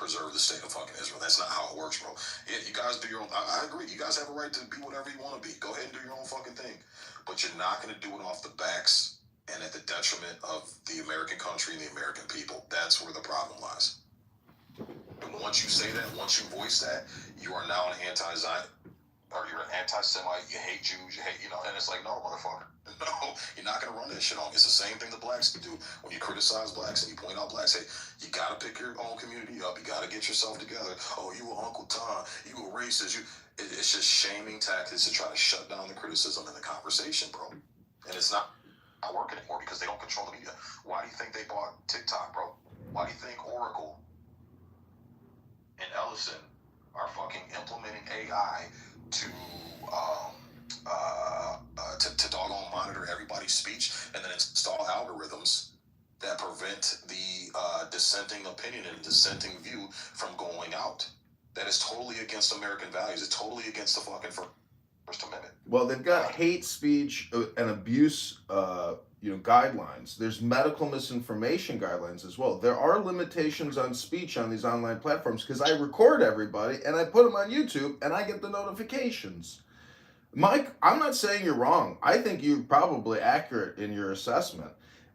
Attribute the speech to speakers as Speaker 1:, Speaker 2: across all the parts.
Speaker 1: preserve the state of fucking Israel. That's not how it works, bro. Yeah, you guys do your own. I agree. You guys have a right to be whatever you want to be. Go ahead and do your own fucking thing. But you're not going to do it off the backs and at the detriment of the American country and the American people. That's where the problem lies. And once you say that, once you voice that, you are now an anti-Zionist, or you're an anti-Semite, you hate Jews, you hate, and it's like, no, motherfucker. No, you're not going to run that shit on. It's the same thing the blacks do. When you criticize blacks and you point out blacks, hey, you got to pick your own community up. You got to get yourself together. Oh, you were Uncle Tom. You were racist. It's just shaming tactics to try to shut down the criticism and the conversation, bro. And it's not working anymore because they don't control the media. Why do you think they bought TikTok, bro? Why do you think Oracle and Ellison are fucking implementing AI to doggone monitor everybody's speech and then install algorithms that prevent the dissenting opinion and dissenting view from going out? That is totally against American values. It's totally against the fucking First Amendment.
Speaker 2: Well, they've got hate speech and abuse guidelines. There's medical misinformation guidelines as well. There are limitations on speech on these online platforms because I record everybody and I put them on YouTube and I get the notifications. Mike, I'm not saying you're wrong. I think you're probably accurate in your assessment.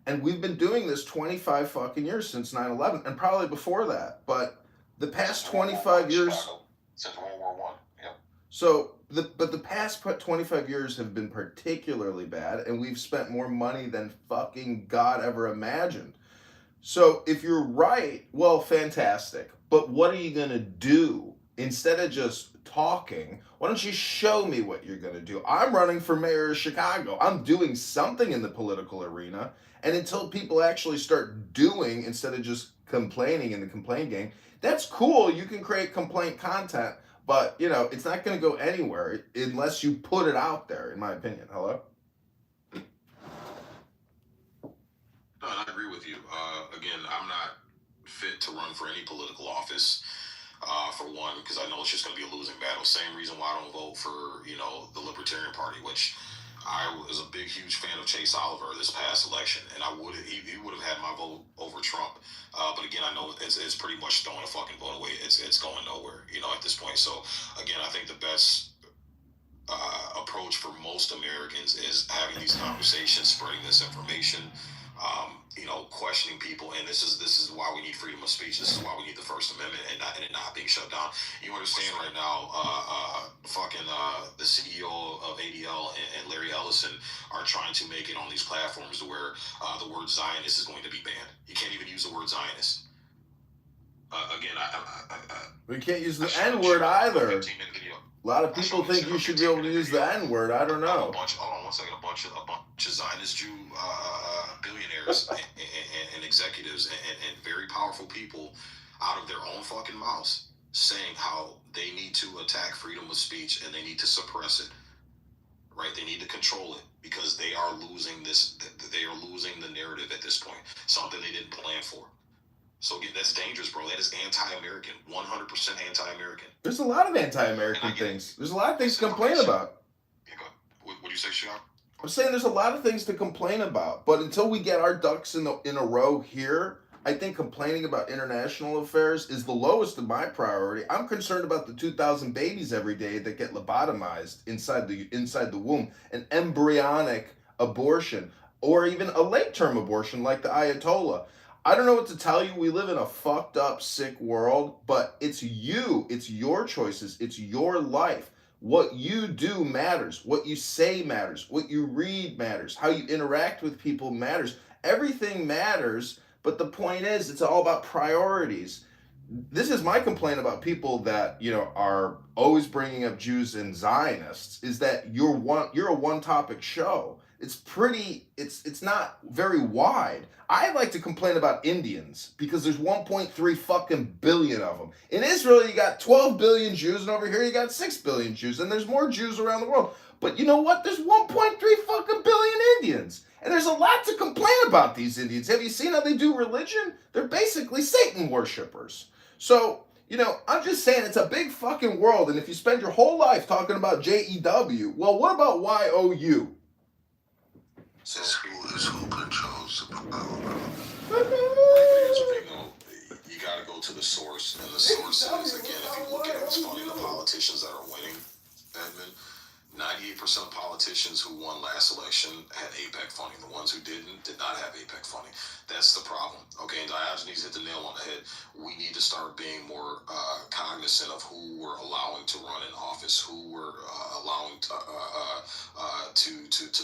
Speaker 2: And we've been doing this 25 fucking years since 9/11 and probably before that. But the past 25 years...
Speaker 1: Since World War I, yep.
Speaker 2: So, the past 25 years have been particularly bad, and we've spent more money than fucking God ever imagined. So, if you're right, well, fantastic. But what are you going to do? Instead of just talking, why don't you show me what you're going to do? I'm running for mayor of Chicago. I'm doing something in the political arena. And until people actually start doing, instead of just complaining in the complaint game, that's cool. You can create complaint content. But, it's not going to go anywhere unless you put it out there, in my opinion. Hello?
Speaker 1: No, I agree with you. Again, I'm not fit to run for any political office, for one, because I know it's just going to be a losing battle. Same reason why I don't vote for, the Libertarian Party, which I was a big, huge fan of Chase Oliver this past election, and he would have had my vote over Trump. But again, I know it's pretty much throwing a fucking vote away. It's going nowhere, at this point. So again, I think the best approach for most Americans is having these conversations, spreading this information, questioning people, and this is why we need freedom of speech. This is why we need the First Amendment and it not being shut down. You understand right now, the CEO of ADL and Larry Ellison are trying to make it on these platforms to where the word Zionist is going to be banned. You can't even use the word Zionist. Again,
Speaker 2: we can't use the N-word either. A lot of people think you should be able to use the N-word. I don't know.
Speaker 1: Hold on one second. A bunch of Zionist Jew billionaires and executives and very powerful people out of their own fucking mouths saying how they need to attack freedom of speech and they need to suppress it. Right? They need to control it because they are losing this. They are losing the narrative at this point. Something they didn't plan for. So again, that's dangerous, bro. That is anti-American, 100% anti-American.
Speaker 2: There's a lot of anti-American things. There's a lot of things to complain about.
Speaker 1: Yeah, what do you say, Sean?
Speaker 2: I'm saying there's a lot of things to complain about, but until we get our ducks in a row here, I think complaining about international affairs is the lowest of my priority. I'm concerned about the 2,000 babies every day that get lobotomized inside the womb, an embryonic abortion, or even a late-term abortion like the Ayatollah. I don't know what to tell you. We live in a fucked up, sick world, but it's you. It's your choices. It's your life. What you do matters. What you say matters. What you read matters. How you interact with people matters. Everything matters, but the point is, it's all about priorities. This is my complaint about people that, are always bringing up Jews and Zionists, is that you're a one-topic show. It's not very wide. I like to complain about Indians because there's 1.3 fucking billion of them. In Israel, you got 12 billion Jews, and over here you got 6 billion Jews, and there's more Jews around the world. But you know what? There's 1.3 fucking billion Indians. And there's a lot to complain about these Indians. Have you seen how they do religion? They're basically Satan worshipers. So, I'm just saying it's a big fucking world, and if you spend your whole life talking about JEW, well, what about YOU?
Speaker 1: So who controls the power? Here's the thing, though. You got to go to the source, and the source is, again, if you look at it, it's funny, the politicians that are winning, Edmund, 98% of politicians who won last election had APEC funding. The ones who did not have APEC funding. That's the problem. Okay, and Diogenes hit the nail on the head. We need to start being more cognizant of who we're allowing to run in office, who we're allowing to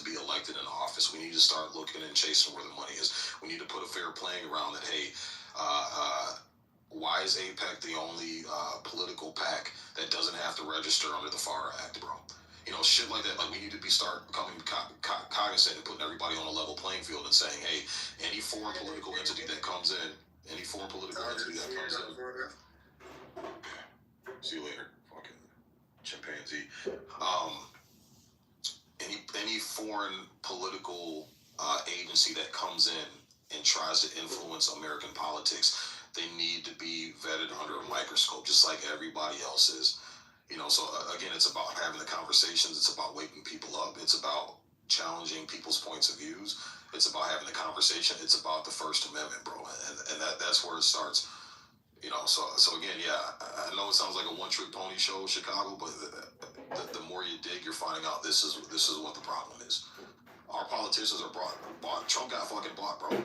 Speaker 1: be elected in office. We need to start looking and chasing where the money is. We need to put a fair playing around that, hey, why is APEC the only political PAC that doesn't have to register under the FAR Act, bro? You know, shit like that. Like, we need to start becoming cognizant and putting everybody on a level playing field and saying, hey, any foreign political entity that comes in, okay, see you later, fucking chimpanzee. Any foreign political agency that comes in and tries to influence American politics, they need to be vetted under a microscope, just like everybody else is. You know, so again, it's about having the conversations. It's about waking people up. It's about challenging people's points of views. It's about having the conversation. It's about the First Amendment, bro. And that's where it starts. You know, so again, yeah, I know it sounds like a one-trick pony show, Chicago, but the more you dig, you're finding out this is what the problem is. Our politicians are bought. Trump got fucking bought, bro.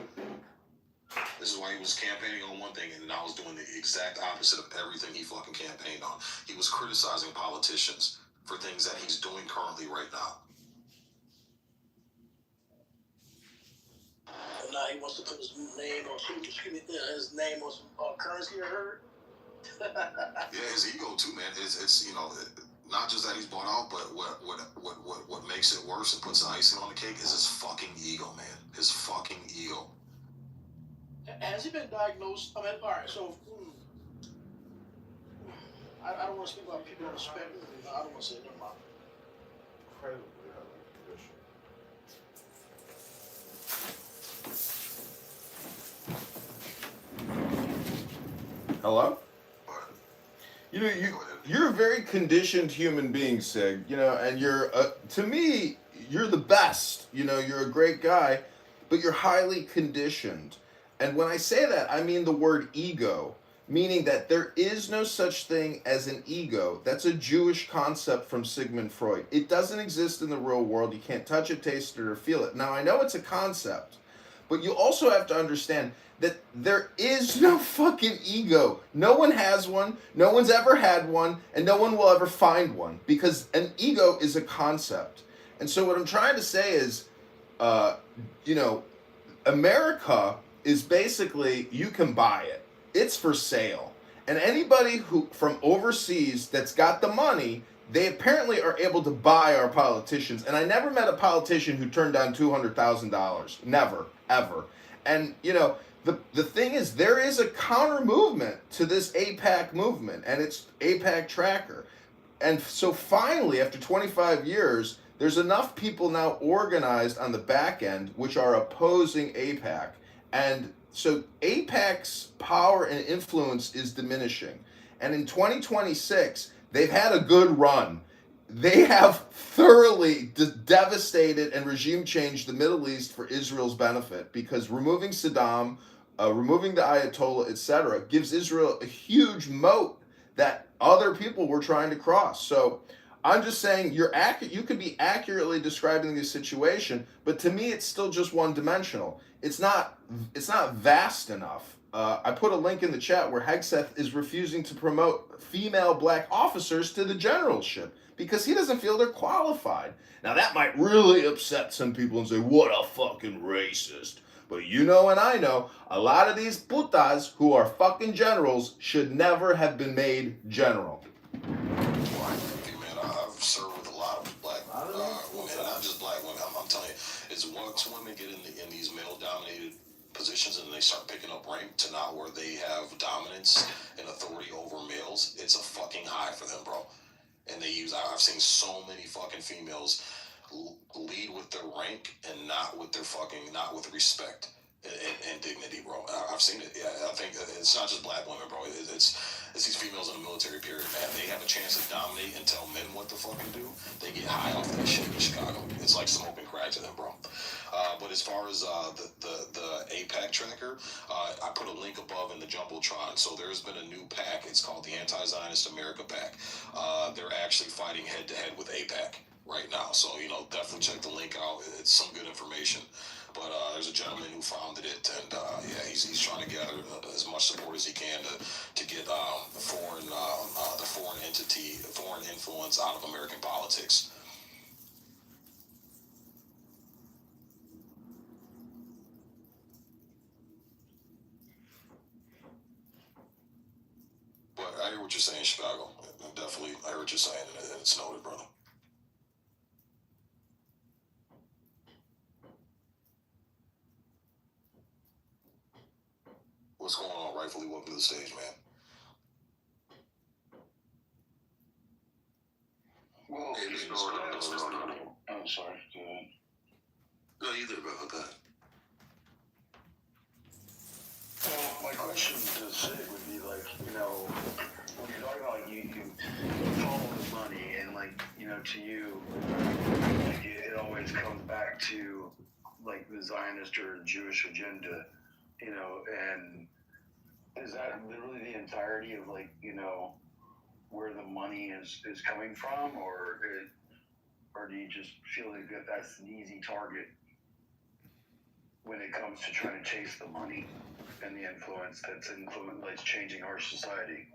Speaker 1: This is why he was campaigning on one thing and now is doing the exact opposite of everything he fucking campaigned on. He was criticizing politicians for things that he's doing currently right now.
Speaker 3: And now he wants to put his name on his name on some currency, I heard.
Speaker 1: Yeah, his ego too, man. It's you know, not just that he's bought out, but what makes it worse and puts the icing on the cake is his fucking ego, man. His fucking ego.
Speaker 3: Has he been diagnosed? I mean, all right, so I don't want to speak about people on the spectrum. I don't want to say never mind.
Speaker 2: Incredibly condition. Hello? You know, you're a very conditioned human being, Sig. You know, and you're to me, you're the best. You know, you're a great guy, but you're highly conditioned. And when I say that, I mean the word ego, meaning that there is no such thing as an ego. That's a Jewish concept from Sigmund Freud. It doesn't exist in the real world. You can't touch it, taste it, or feel it. Now, I know it's a concept, but you also have to understand that there is no fucking ego. No one has one, no one's ever had one, and no one will ever find one, because an ego is a concept. And so what I'm trying to say is, you know, America is basically, you can buy it. It's for sale. And anybody who from overseas that's got the money, they apparently are able to buy our politicians. And I never met a politician who turned down $200,000. Never, ever. And, you know, the thing is, there is a counter movement to this APAC movement, and it's APAC Tracker. And so finally, after 25 years, there's enough people now organized on the back end which are opposing APAC. And so APAC's power and influence is diminishing. And in 2026, they've had a good run. They have thoroughly devastated and regime changed the Middle East for Israel's benefit, because removing Saddam, removing the Ayatollah, etc., gives Israel a huge moat that other people were trying to cross. So I'm just saying, you could be accurately describing the situation, but to me, it's still just one-dimensional. It's not vast enough. I put a link in the chat where Hegseth is refusing to promote female black officers to the generalship because he doesn't feel they're qualified. Now, that might really upset some people and say, what a fucking racist. But you know and I know, a lot of these putas who are fucking generals should never have been made general.
Speaker 1: I've served with a lot of black women, not just black women. I'm telling you, it's once women get in these male-dominated positions and they start picking up rank to now where they have dominance and authority over males, it's a fucking high for them, bro. And I've seen so many fucking females lead with their rank and not with respect. and dignity, bro. I've seen it. Yeah, I think it's not just black women, bro. It's these females in the military. Period, man. They have a chance to dominate and tell men what to fucking do. They get high off that shit in Chicago. It's like smoking crack to them, bro. But as far as the APAC tracker, I put a link above in the jumbotron. So there's been a new pack. It's called the Anti-Zionist America Pack. They're actually fighting head to head with APAC right now. So definitely check the link out. It's some good information. But there's a gentleman who founded it, and yeah, he's trying to gather as much support as he can to get the foreign entity, foreign influence out of American politics. But I hear what you're saying, Chicago. Definitely, I hear what you're saying, and it's noted, brother. What's going on? Rightfully welcome to the stage, man.
Speaker 4: Well, I'm sorry. Go ahead.
Speaker 1: No, you good, brother. Go ahead.
Speaker 4: Well, my question to Sig would be like, when you're talking about you follow the money, and to you, it always comes back to like the Zionist or Jewish agenda, and is that literally the entirety of where the money is coming from, or do you just feel like that's an easy target when it comes to trying to chase the money and the influence that's changing our society?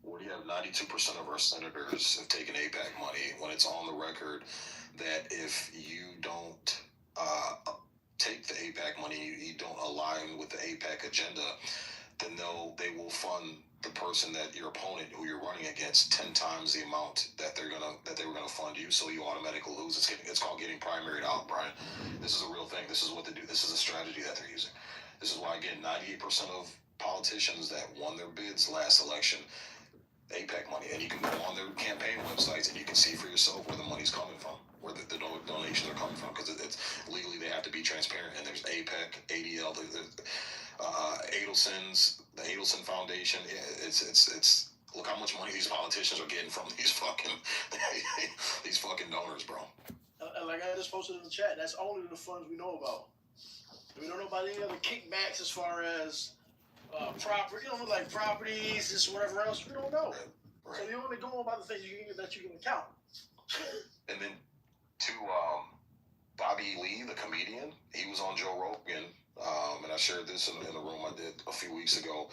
Speaker 1: Well, you have 92% of our senators have taken APAC money when it's on the record that if you don't take the APAC money, you don't align with the APAC agenda, then they will fund the person that your opponent, who you're running against, 10 times the amount that they were gonna fund you, so you automatically lose. It's called getting primaried out, Brian. This is a real thing. This is what they do. This is a strategy that they're using. This is why, again, 98% of politicians that won their bids last election, APAC money, and you can go on their campaign websites and you can see for yourself where the money's coming from, where the donations are coming from, because it's legally they have to be transparent. And there's APEC, ADL, the Adelson Foundation. Yeah, it's look how much money these politicians are getting from these fucking donors, bro.
Speaker 3: Like I just posted in the chat, that's only the funds we know about. We don't know about any other kickbacks as far as property, like properties, this whatever else. We don't know. Right. So you're only going about the things that you can count.
Speaker 1: And then to Bobby Lee, the comedian, he was on Joe Rogan, and I shared this in the room I did a few weeks ago.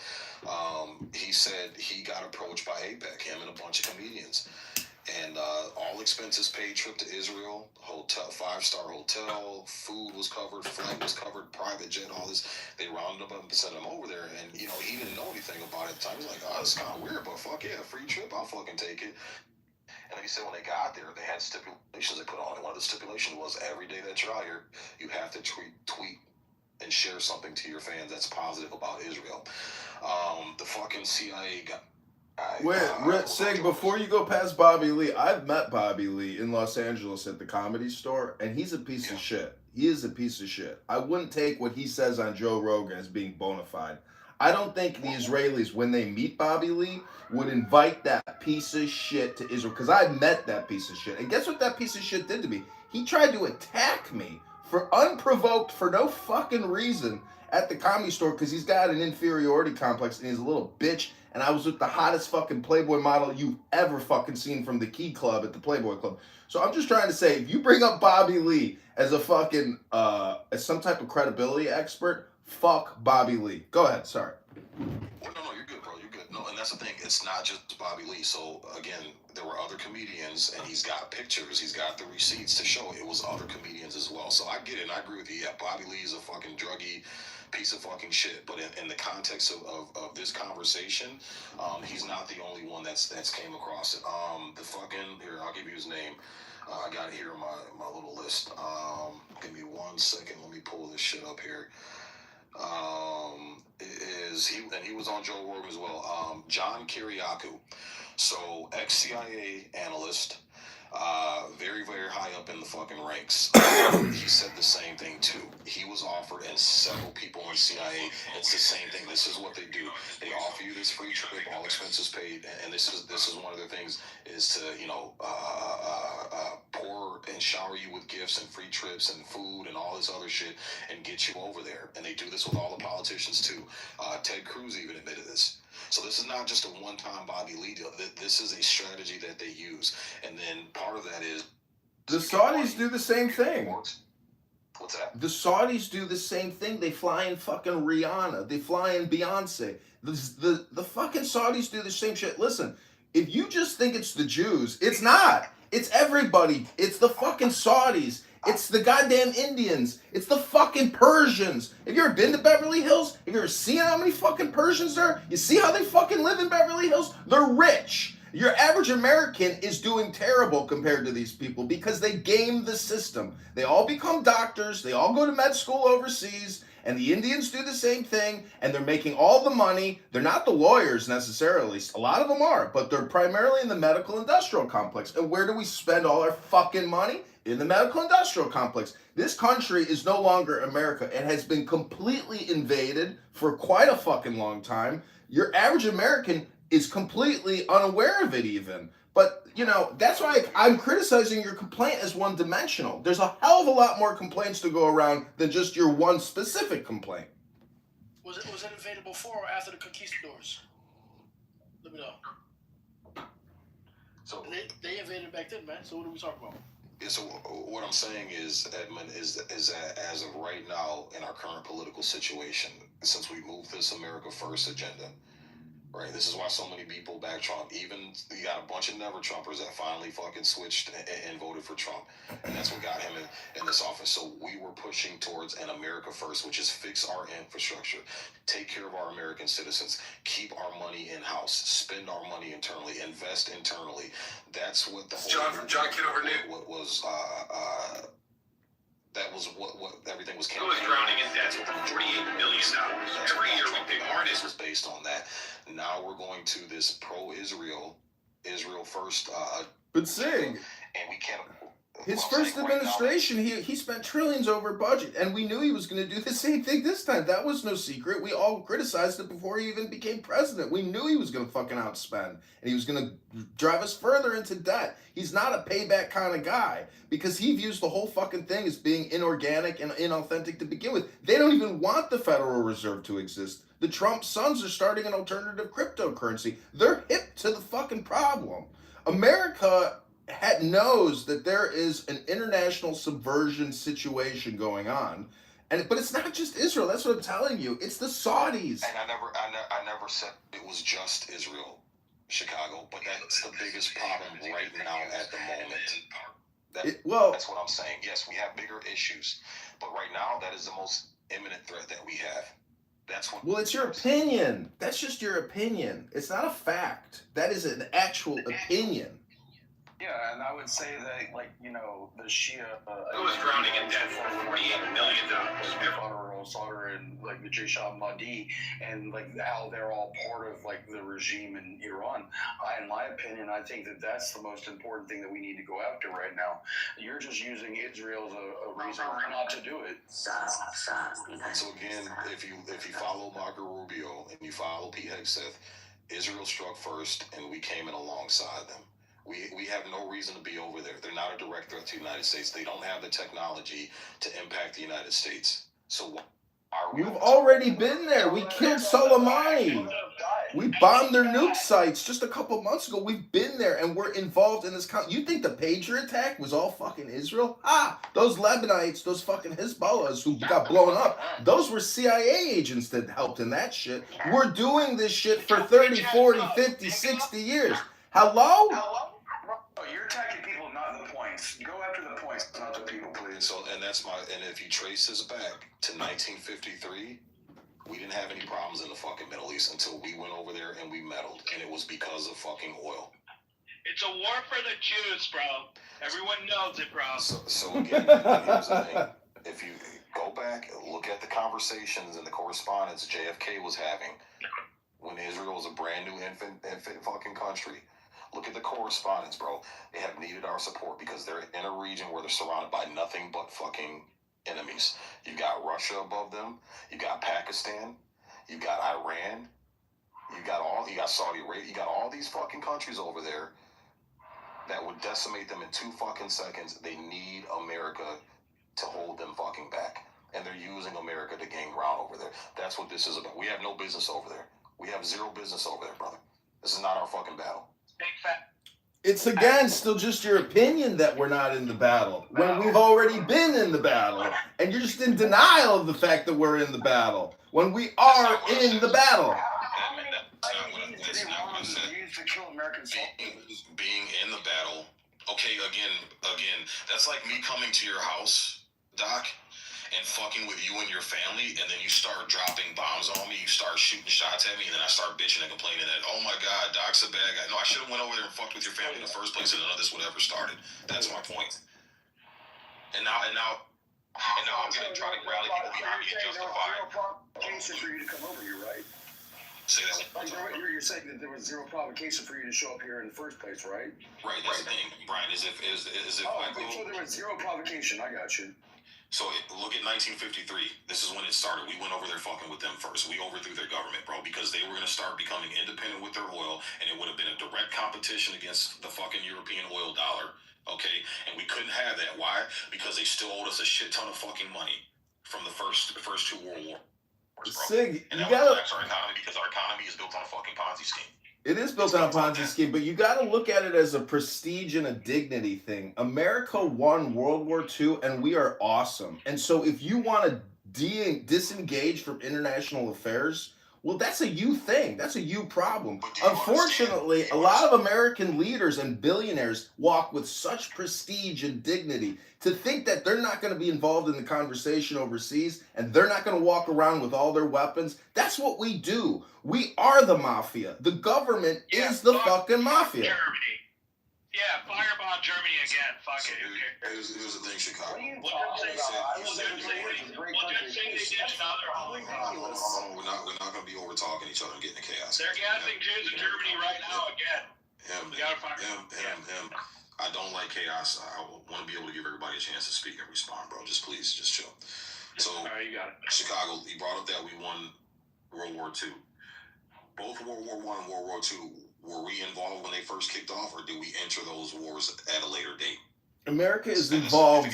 Speaker 1: He said he got approached by APEC, him and a bunch of comedians. And all expenses paid, trip to Israel, hotel, 5-star hotel, food was covered, flight was covered, private jet, all this. They rounded up and sent him over there, and he didn't know anything about it at the time. He was like, oh, it's kind of weird, but fuck yeah, free trip, I'll fucking take it. And he said when they got there, they had stipulations they put on it. One of the stipulations was every day that you're out here, you have to tweet and share something to your fans that's positive about Israel. The fucking CIA got.
Speaker 2: Wait, Sig, before you go past Bobby Lee, I've met Bobby Lee in Los Angeles at the Comedy Store, and he's a piece of shit. He is a piece of shit. I wouldn't take what he says on Joe Rogan as being bona fide. I don't think the Israelis, when they meet Bobby Lee, would invite that piece of shit to Israel, because I met that piece of shit. And guess what that piece of shit did to me? He tried to attack me for unprovoked, for no fucking reason, at the Comedy Store, because he's got an inferiority complex and he's a little bitch. And I was with the hottest fucking Playboy model you've ever fucking seen from the Key Club at the Playboy Club. So I'm just trying to say, if you bring up Bobby Lee as a fucking, as some type of credibility expert, fuck Bobby Lee. Go ahead, sorry.
Speaker 1: Well, no, you're good, bro. You're good. No, and that's the thing. It's not just Bobby Lee. So, again, there were other comedians, and he's got pictures. He's got the receipts to show it was other comedians as well. So I get it, and I agree with you. Yeah, Bobby Lee is a fucking druggie piece of fucking shit. But in the context of this conversation, he's not the only one that's came across it. The fucking, here, I'll give you his name. I got it here in my little list. Give me 1 second. Let me pull this shit up here. He was on Joe Rogan as well. John Kiriakou, so ex-CIA analyst, very, very high up in the fucking ranks. He said the same thing too. He was offered, and several people in CIA. It's the same thing. This is what they do. They offer you this free trip, all expenses paid, and this is one of their things is to pour and shower you with gifts and free trips and food and all this other shit and get you over there. And they do this with all the politicians too. Ted Cruz even admitted this. So this is not just a one-time Bobby Lee deal. This is a strategy that they use. And then part of that is
Speaker 2: the Saudis do the same thing.
Speaker 1: What's that?
Speaker 2: The Saudis do the same thing. They fly in fucking Rihanna. They fly in Beyonce. The fucking Saudis do the same shit. Listen, if you just think it's the Jews, it's not. It's everybody. It's the fucking Saudis. It's the goddamn Indians. It's the fucking Persians. Have you ever been to Beverly Hills? Have you ever seen how many fucking Persians there are? You see how they fucking live in Beverly Hills? They're rich. Your average American is doing terrible compared to these people because they game the system. They all become doctors. They all go to med school overseas. And the Indians do the same thing, and they're making all the money. They're not the lawyers necessarily. A lot of them are, but they're primarily in the medical industrial complex. And where do we spend all our fucking money? In the medical industrial complex. This country is no longer America. It has been completely invaded for quite a fucking long time. Your average American is completely unaware of it even. But, you know, that's why I'm criticizing your complaint as one-dimensional. There's a hell of a lot more complaints to go around than just your one specific complaint.
Speaker 3: Was it invaded before or after the conquistadors? Let me know.
Speaker 1: So
Speaker 3: they invaded back then, man. So what are we talking about?
Speaker 1: Yeah, so what I'm saying is, Edmund, is that as of right now in our current political situation, since we moved this America First agenda, right? This is why so many people back Trump. Even you got a bunch of never-Trumpers that finally fucking switched and voted for Trump. And that's what got him in this office. So we were pushing towards an America First, which is fix our infrastructure, take care of our American citizens, keep our money in-house, spend our money internally, invest internally. That's what the whole...
Speaker 5: John Kitover knew.
Speaker 1: What was... that was what everything was.
Speaker 5: It was drowning in debt. $48 million. Every year we pay more.
Speaker 1: This was based on that. Now we're going to this pro-Israel, Israel first.
Speaker 2: But Sig,
Speaker 1: and we can't.
Speaker 2: his first administration, he spent trillions over budget, and we knew he was going to do the same thing this time. That was no secret. We all criticized it before he even became president. We knew he was going to fucking outspend, and he was going to drive us further into debt. He's not a payback kind of guy because he views the whole fucking thing as being inorganic and inauthentic to begin with. They don't even want the Federal Reserve to exist. The Trump sons are starting an alternative cryptocurrency. They're hip to the fucking problem. America knows that there is an international subversion situation going on, but it's not just Israel. That's what I'm telling you. It's the Saudis.
Speaker 1: And I never said it was just Israel, Chicago, but that's the biggest problem right now at the moment. That's what I'm saying. Yes, we have bigger issues, but right now that is the most imminent threat that we have. That's what.
Speaker 2: Well, it's your opinion. That's just your opinion. It's not a fact. That is an actual opinion.
Speaker 4: Yeah, and I would say that, like, you know, the Shia...
Speaker 5: it was drowning in debt for $48 million.
Speaker 4: Slaughter and, like, the Jaish al-Mahdi, and, like, how they're all part of, like, the regime in Iran. In my opinion, I think that that's the most important thing that we need to go after right now. You're just using Israel as a reason not to do it.
Speaker 1: So again, if you follow Marco Rubio and you follow Pete Hegseth, Israel struck first, and we came in alongside them. We have no reason to be over there. They're not a direct threat to the United States. They don't have the technology to impact the United States. So
Speaker 2: we've already been there. We killed Soleimani. We bombed their nuke sites just a couple months ago. We've been there, and we're involved in this. You think the Patriot attack was all fucking Israel? Those Lebanites, those fucking Hezbollahs who got blown up, those were CIA agents that helped in that shit. We're doing this shit for 30, 40, 50, 60 years. Hello?
Speaker 4: You're attacking people, not the points. Go after the points, not the people, please.
Speaker 1: And if you trace this back to 1953, we didn't have any problems in the fucking Middle East until we went over there and we meddled, and it was because of fucking oil.
Speaker 5: It's a war for the Jews, bro. Everyone knows it, bro.
Speaker 1: So again, here's the thing. If you go back and look at the conversations and the correspondence JFK was having when Israel was a brand new infant fucking country, Look at the correspondence, bro. They have needed our support because they're in a region where they're surrounded by nothing but fucking enemies. You got Russia above them. You got Pakistan. You got Iran. You got Saudi Arabia. You got all these fucking countries over there that would decimate them in 2 fucking seconds. They need America to hold them fucking back. And they're using America to gain ground over there. That's what this is about. We have no business over there. We have zero business over there, brother. This is not our fucking battle.
Speaker 5: Big fat.
Speaker 2: It's again still just your opinion that we're not in the battle when we've already been in the battle, and you're just in denial of the fact that we're in the battle when we are in the battle.
Speaker 4: How many IEDs did Iran use to kill American soldiers?
Speaker 1: Being in the battle. Okay, again, that's like me coming to your house, Doc, and fucking with you and your family, and then you start dropping bombs on me, you start shooting shots at me, and then I start bitching and complaining that, oh my God, Doc's a bad guy. No, I should have went over there and fucked with your family in the first place, and none of this would ever started. That's my point. And now I'm gonna try to rally people behind me and justify.
Speaker 4: Zero provocation for you to come over here, right?
Speaker 1: Say that.
Speaker 4: You're saying that there was zero provocation for you to show up here in the first place, right?
Speaker 1: Right, that's the thing, Brian. Is if I go.
Speaker 4: So there was zero provocation. I got you.
Speaker 1: So look at 1953. This is when it started. We went over there fucking with them first. We overthrew their government, bro, because they were going to start becoming independent with their oil, and it would have been a direct competition against the fucking European oil dollar, okay? And we couldn't have that. Why? Because they still owed us a shit ton of fucking money from the first 2 world wars, bro.
Speaker 2: Sig,
Speaker 1: And
Speaker 2: you
Speaker 1: that
Speaker 2: gotta.
Speaker 1: affects our economy because our economy is built on a fucking Ponzi scheme.
Speaker 2: It is built on a Ponzi scheme, but you got to look at it as a prestige and a dignity thing. America won World War II, and we are awesome. And so if you want to disengage from international affairs, well, that's a you thing. That's a you problem. Unfortunately, a lot of American leaders and billionaires walk with such prestige and dignity. To think that they're not going to be involved in the conversation overseas and they're not going to walk around with all their weapons, that's what we do. We are the mafia. The government is the fucking mafia.
Speaker 5: Germany. Yeah, fireball Germany again. Fuck it. Who cares?
Speaker 1: Here's the thing, Chicago.
Speaker 4: What are you talking about? I was going to say it's a great country.
Speaker 1: We're not going to be over talking each other and getting in chaos.
Speaker 5: They're gassing Jews in Germany right now again.
Speaker 1: Him. I don't like chaos. I want to be able to give everybody a chance to speak and respond, bro. Just please, just chill. So,
Speaker 5: All right, you got it.
Speaker 1: Chicago, you brought up that we won World War II. Both World War I and World War II, were we involved when they first kicked off, or did we enter those wars at a later date?
Speaker 2: America is involved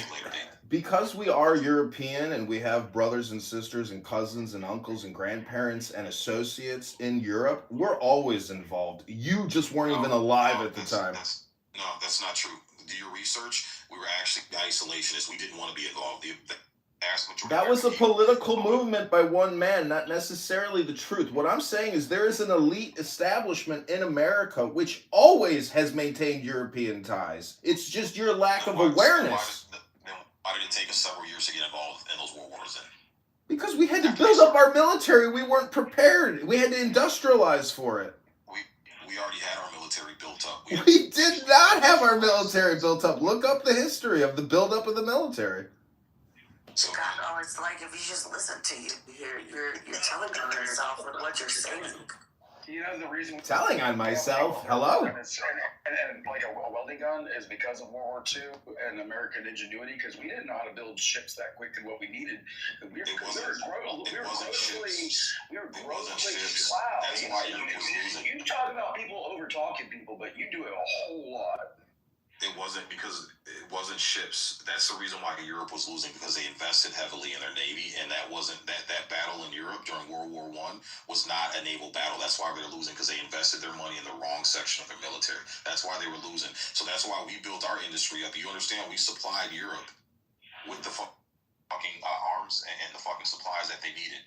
Speaker 2: because we are European and we have brothers and sisters and cousins and uncles and grandparents and associates in Europe. We're always involved. You just weren't even alive at the time.
Speaker 1: No, that's not true. Do your research. We were actually isolationists. We didn't want to be involved. The vast majority
Speaker 2: That was a political movement by one man, not necessarily the truth. What I'm saying is there is an elite establishment in America which always has maintained European ties. It's just your lack of awareness.
Speaker 1: Why did it take us several years to get involved in those world wars then?
Speaker 2: Because we had to build up our military. We weren't prepared. We had to industrialize for it.
Speaker 1: We already had our military built up.
Speaker 2: We did not have our military built up. Look up the history of the buildup of the military.
Speaker 6: Chicago, it's like if you just listen to you, you're telling on yourself with what you're saying.
Speaker 4: You know the reason
Speaker 2: Telling on myself. Hello.
Speaker 4: And like a welding gun is because of World War II and American ingenuity, because we didn't know how to build ships that quick and what we needed. We were grossly wow.
Speaker 1: That's why Europe was losing.
Speaker 4: You talk about people over talking people, but you do it a whole lot.
Speaker 1: It wasn't because it wasn't ships. That's the reason why Europe was losing, because they invested heavily in their navy, and that wasn't that battle in Europe during World War I was not a naval battle. That's why they're losing, because they invested their money in the wrong section of their military. That's why they were losing. So that's why we built our industry up. You understand? We supplied Europe with the fucking arms and the fucking supplies that they needed.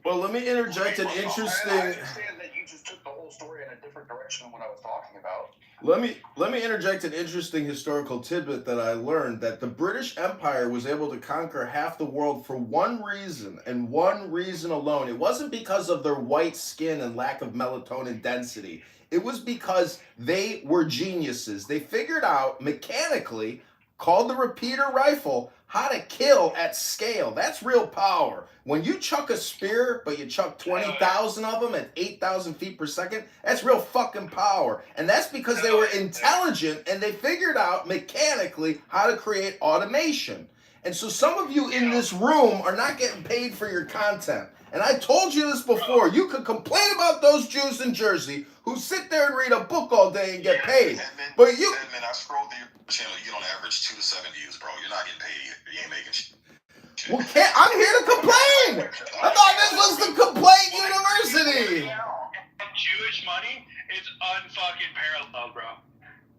Speaker 2: Well, let me interject an interesting.
Speaker 4: I understand that you just took the whole story in a different direction than what I was talking about.
Speaker 2: Let me interject an interesting historical tidbit that I learned, that the British Empire was able to conquer half the world for one reason, and one reason alone. It wasn't because of their white skin and lack of melatonin density. It was because they were geniuses. They figured out mechanically, called the repeater rifle, how to kill at scale. That's real power. When you chuck a spear, but you chuck 20,000 of them at 8,000 feet per second, that's real fucking power. And that's because they were intelligent and they figured out mechanically how to create automation. And so some of you in this room are not getting paid for your content. And I told you this before. You could complain about those Jews in Jersey who sit there and read a book all day and get paid. But you...
Speaker 1: Man, I scrolled through your channel. You don't average 2 to 7 views, bro. You're not getting paid either. You ain't making shit.
Speaker 2: Well, I'm here to complain. I thought this was the Complaint University.
Speaker 5: Jewish money is unfucking parallel, bro.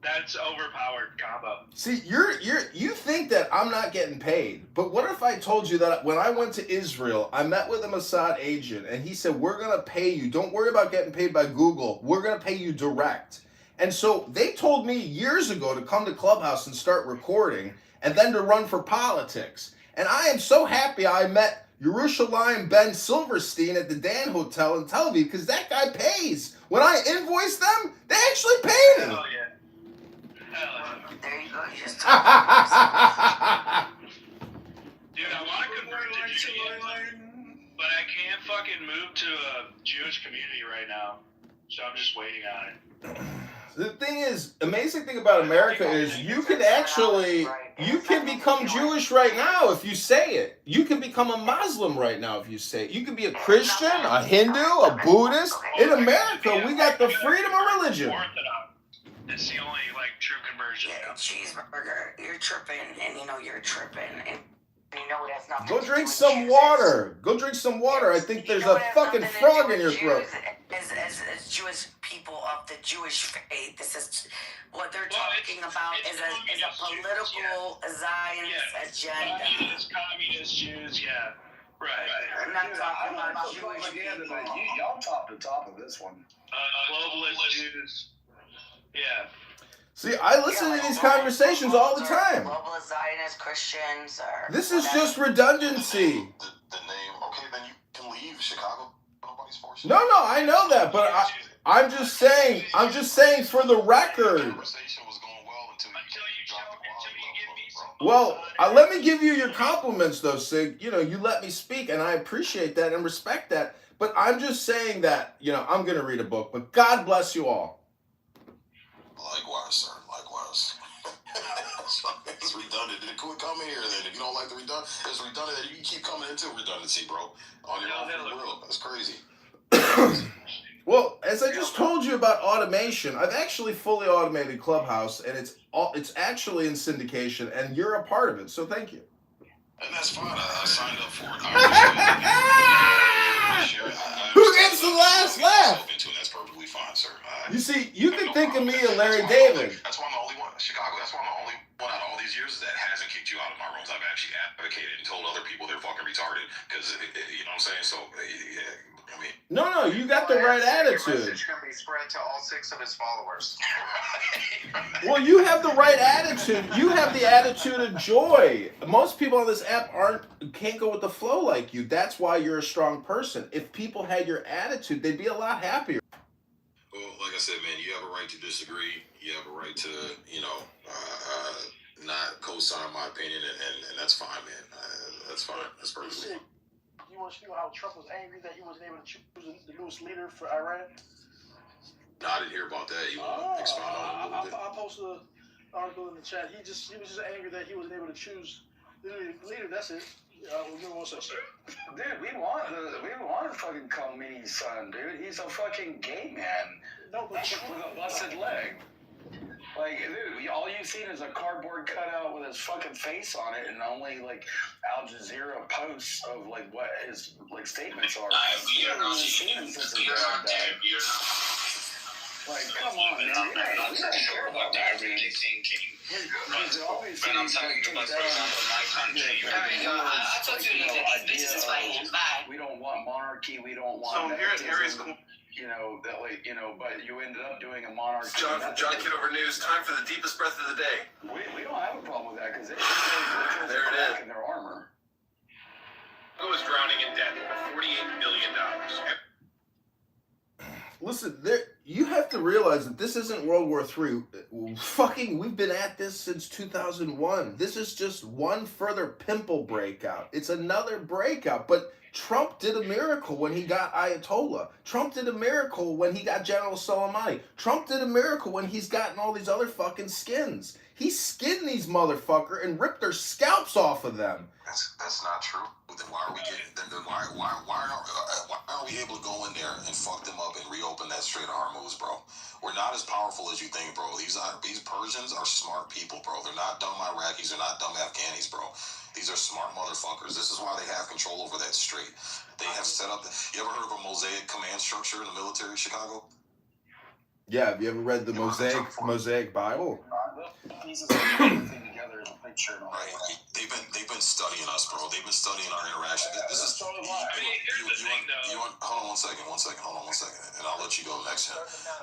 Speaker 5: That's overpowered combo.
Speaker 2: See, you think that I'm not getting paid, but what if I told you that when I went to Israel, I met with a Mossad agent, and he said, we're going to pay you. Don't worry about getting paid by Google. We're going to pay you direct. And so they told me years ago to come to Clubhouse and start recording, and then to run for politics. And I am so happy I met Yerushalayim Ben Silverstein at the Dan Hotel in Tel Aviv, because that guy pays. When I invoice them, they actually pay me.
Speaker 5: Oh, yeah.
Speaker 6: There you go. You just
Speaker 5: Dude, I want to convert to Judaism, but I can't fucking move to a Jewish community right now. So I'm just waiting on it.
Speaker 2: The thing is, amazing thing about America is you can become Jewish right now if you say it. You can become a Muslim right now if you say it. You can be a Christian, a Hindu, a Buddhist. In America, we got the freedom of religion.
Speaker 5: Orthodox. It's the only, true conversion.
Speaker 6: Yeah, cheeseburger. You're tripping, and you know you're tripping, and you know it has nothing
Speaker 2: Go
Speaker 6: to do
Speaker 2: drink
Speaker 6: with
Speaker 2: some
Speaker 6: Jews.
Speaker 2: water. Go drink some water. I think there's a fucking frog in your throat.
Speaker 6: As Jewish people of the Jewish faith, this is what they're talking about is a political Zionist agenda.
Speaker 5: Communist Jews, yeah. Right.
Speaker 6: I'm not talking about Jewish people.
Speaker 4: Y'all top the top of this one.
Speaker 5: Globalist Jews. Yeah.
Speaker 2: See, I listen to these conversations all the time.
Speaker 6: Globalist Zionist Christians or
Speaker 2: This is just redundancy.
Speaker 1: The name, okay, then you can leave Chicago. Nobody's forcing
Speaker 2: No, I know that, but I'm just saying for the record.
Speaker 1: The conversation was going well until you dropped the quality level, bro.
Speaker 2: Well, let me give you your compliments, though, Sig. You know, you let me speak, and I appreciate that and respect that. But I'm just saying that, I'm going to read a book. But God bless you all.
Speaker 1: Likewise, sir. Likewise. It's redundant. Can we come here then? If you don't like the redundant, it's redundant. You can keep coming into redundancy, bro. On your own free will. That's crazy.
Speaker 2: Well, as I just told you about automation, I've actually fully automated Clubhouse, and it's actually in syndication, and you're a part of it. So thank you.
Speaker 1: And that's fine. I signed up for it.
Speaker 2: Who gets the last laugh?
Speaker 1: That's perfectly fine, sir.
Speaker 2: You see, you can think of me and Larry David.
Speaker 1: That's why I'm the only one. Chicago, that's why I'm the only one out of all these years that hasn't kicked you out of my rooms. I've actually advocated and told other people they're fucking retarded. Because, you know what I'm saying? So, I mean.
Speaker 2: No, you got the right attitude.
Speaker 7: Your message can be spread to all 6 of his followers.
Speaker 2: Well, you have the right attitude. You have the attitude of joy. Most people on this app can't go with the flow like you. That's why you're a strong person. If people had your attitude, they'd be a lot happier.
Speaker 1: Well, like I said, man, you have a right to disagree. You have a right to, not co-sign my opinion, and that's fine, man. That's fine. That's perfectly fine.
Speaker 3: You want to know how Trump was angry that he wasn't able to choose the newest leader for Iran?
Speaker 1: No, I didn't hear about that. You want to expound on it a little bit?
Speaker 3: I posted an article in the chat. He was just angry that he wasn't able to choose the leader. That's it. Give me 1 second.
Speaker 4: Dude, we want fucking Khomeini's son, dude. He's a fucking gay man.
Speaker 3: No, but
Speaker 4: With a busted leg. Like, dude, all you've seen is a cardboard cutout with his fucking face on it, and only Al Jazeera posts of what his statements are. You haven't even seen him since his dad died. Come on, man. We don't care about that, man. Because obviously,
Speaker 5: I'm talking about, for example, my country.
Speaker 6: I told you this is fighting. Bye.
Speaker 4: We don't want monarchy. We don't want.
Speaker 7: So here's
Speaker 4: but you ended up doing a monarchy.
Speaker 7: John from John Kitover News. Time for the deepest breath of the day.
Speaker 4: We don't have a problem with that because it
Speaker 7: There it is.
Speaker 4: in their armor.
Speaker 7: Who is drowning in debt? $48 billion.
Speaker 2: Listen, You have to realize that this isn't World War III. Fucking, we've been at this since 2001. This is just one further pimple breakout. It's another breakout. But Trump did a miracle when he got Ayatollah. Trump did a miracle when he got General Soleimani. Trump did a miracle when he's gotten all these other fucking skins. He skinned these motherfuckers and ripped their scalps off of them.
Speaker 1: That's not true. Then why are we getting? Then why are we able to go in there and fuck them up and reopen that Strait of Hormuz, bro? We're not as powerful as you think, bro. These Persians are smart people, bro. They're not dumb Iraqis. They're not dumb Afghanis, bro. These are smart motherfuckers. This is why they have control over that strait. They have set up. You ever heard of a mosaic command structure in the military of Chicago?
Speaker 2: Yeah, have you ever read the Mosaic Bible?
Speaker 4: Pieces of everything together in a picture.
Speaker 1: Right. They've been studying us, bro. They've been studying our interaction. This is.
Speaker 5: I mean, here's the thing, though.
Speaker 1: Hold on one second, and I'll let you go next.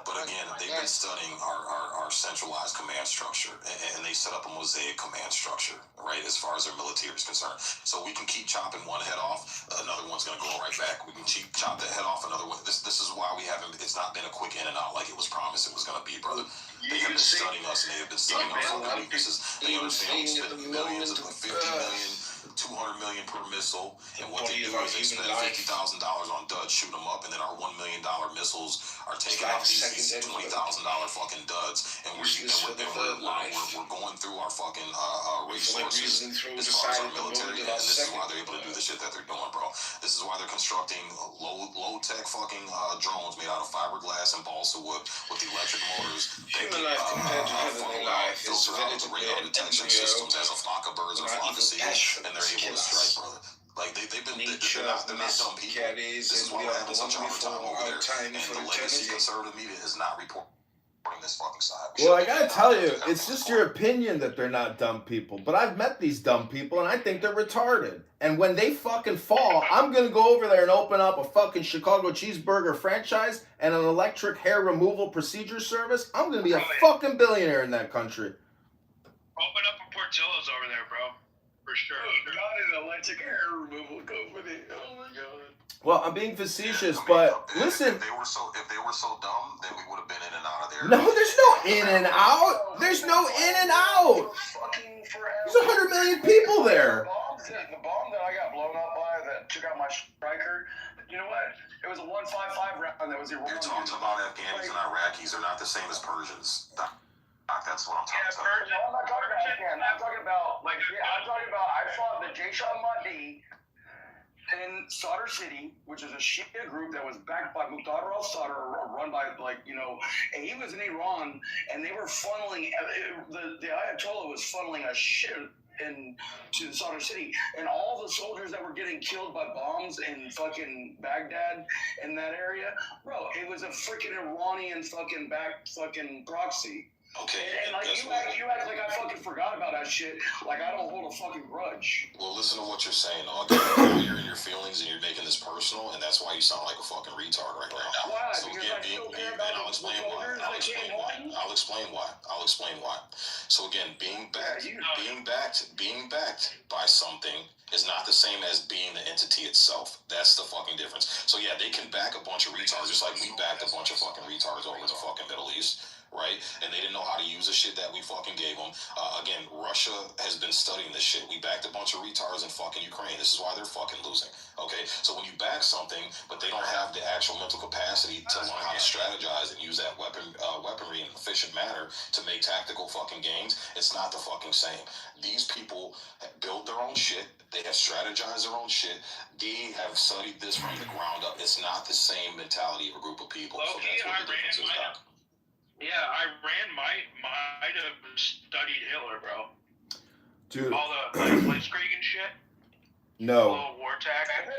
Speaker 1: But again, they've been studying our centralized command structure, and they set up a mosaic command structure, right? As far as their military is concerned, so we can keep chopping one head off, another one's gonna go right back. We can chop that head off, another one. This is why we haven't. It's not been a quick in and out like it was promised it was gonna be, brother. They have been studying us, and they have been studying our fucking weaknesses. They understand we spend millions, of 50 million, 200 million per missile, and what they do is they spend $50,000 on duds, shoot them up, and then our $1 million missiles are taking out these $20,000 fucking duds, and we're going through our fucking resources as far as our military, and this is why they're able to do the shit that they're doing, bro. This is why they're constructing low tech fucking drones made out of fiberglass and balsa wood with electric motors that filter out the radar detection systems as a flock of birds or a flock of seagulls, and they're able to strike, brother. Like they're not dumb people. This is why we're having such a hard time over there, and the legacy conservative media is not reporting this fucking side.
Speaker 2: Well, I gotta tell you, it's just your opinion that they're not dumb people. But I've met these dumb people, and I think they're retarded. And when they fucking fall, I'm gonna go over there and open up a fucking Chicago cheeseburger franchise and an electric hair removal procedure service. I'm gonna be a fucking billionaire in that country.
Speaker 5: Open up a Portillo's over there, bro. For sure.
Speaker 4: Not an electric hair removal company. Oh my god.
Speaker 2: Well, I'm being facetious, but listen.
Speaker 1: If they were so dumb, then we would have been in and out of there.
Speaker 2: No, there's no in and out. There's no in and out. There's 100 million people there.
Speaker 4: The bomb that I got blown up by that took out my striker, you know what? It was a 155 round that was Iran.
Speaker 1: You're talking about Afghanis and Iraqis. They're not the same as Persians. That's what I'm talking about.
Speaker 4: No, I'm not talking about Afghan. I'm talking about, I fought the Jaish al-Mahdi in Sadr City, which is a Shia group that was backed by Muqtada al-Sadr, run by, and he was in Iran, and they were funneling, the Ayatollah was funneling a shit into the Sadr City, and all the soldiers that were getting killed by bombs in fucking Baghdad in that area, bro, it was a freaking Iranian fucking proxy.
Speaker 1: Okay,
Speaker 4: and you act like I fucking forgot about that shit. Like I don't hold a fucking grudge.
Speaker 1: Well, listen to what you're saying. Again, you're in your feelings and you're making this personal, and that's why you sound like a fucking retard right now.
Speaker 4: Why?
Speaker 1: So
Speaker 4: because
Speaker 1: again, I'll explain why. So again, being backed by something is not the same as being the entity itself. That's the fucking difference. So yeah, they can back a bunch of retards, just like we backed a bunch of fucking retards over the fucking Middle East. Right? And they didn't know how to use the shit that we fucking gave them. Again, Russia has been studying this shit. We backed a bunch of retards in fucking Ukraine. This is why they're fucking losing. Okay? So when you back something, but they don't have the actual mental capacity to learn how to strategize and use that weaponry in an efficient manner to make tactical fucking gains, it's not the fucking same. These people build their own shit. They have strategized their own shit. They have studied this from the ground up. It's not the same mentality of a group of people. So that's what the difference is, Doc.
Speaker 5: Yeah, Iran might have studied Hitler, bro.
Speaker 2: Dude.
Speaker 5: All the Blitzkrieg and shit.
Speaker 2: No.
Speaker 5: Little war tactics.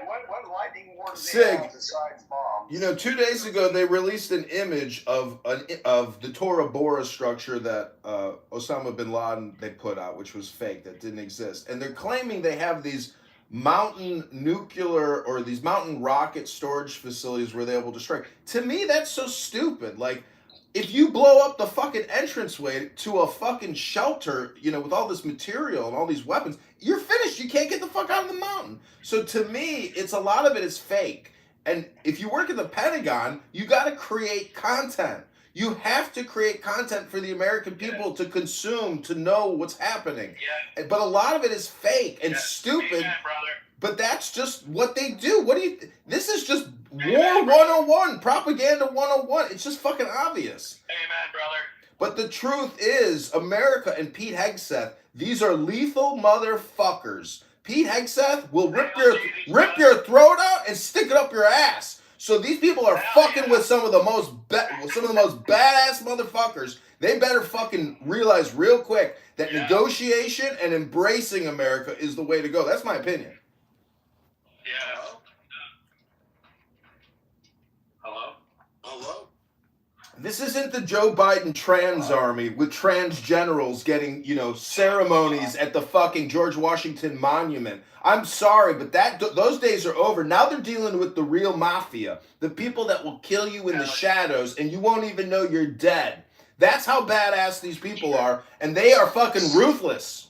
Speaker 4: What lightning war
Speaker 2: Sig,
Speaker 4: besides bombs?
Speaker 2: You know, 2 days ago they released an image of the Tora Bora structure that Osama bin Laden they put out, which was fake, that didn't exist, and they're claiming they have these mountain nuclear or these mountain rocket storage facilities where they're able to strike. To me, that's so stupid. Like, if you blow up the fucking entranceway to a fucking shelter, you know, with all this material and all these weapons, you're finished. You can't get the fuck out of the mountain. So to me, a lot of it is fake. And if you work at the Pentagon, you got to create content. You have to create content for the American people to consume, to know what's happening.
Speaker 5: Yeah.
Speaker 2: But a lot of it is fake and stupid.
Speaker 5: Amen, brother.
Speaker 2: But that's just what they do. What do you? This is just
Speaker 5: Amen,
Speaker 2: war
Speaker 5: brother.
Speaker 2: 101, propaganda 101. It's just fucking obvious.
Speaker 5: Amen, brother.
Speaker 2: But the truth is, America and Pete Hegseth, these are lethal motherfuckers. Pete Hegseth will rip your throat out and stick it up your ass. So these people are fucking with some of the most badass motherfuckers. They better fucking realize real quick that negotiation and embracing America is the way to go. That's my opinion.
Speaker 5: Yeah. Hello?
Speaker 1: Hello?
Speaker 2: This isn't the Joe Biden trans army with trans generals getting, ceremonies at the fucking George Washington Monument. I'm sorry, but those days are over. Now they're dealing with the real mafia, the people that will kill you in the shadows and you won't even know you're dead. That's how badass these people are, and they are fucking ruthless.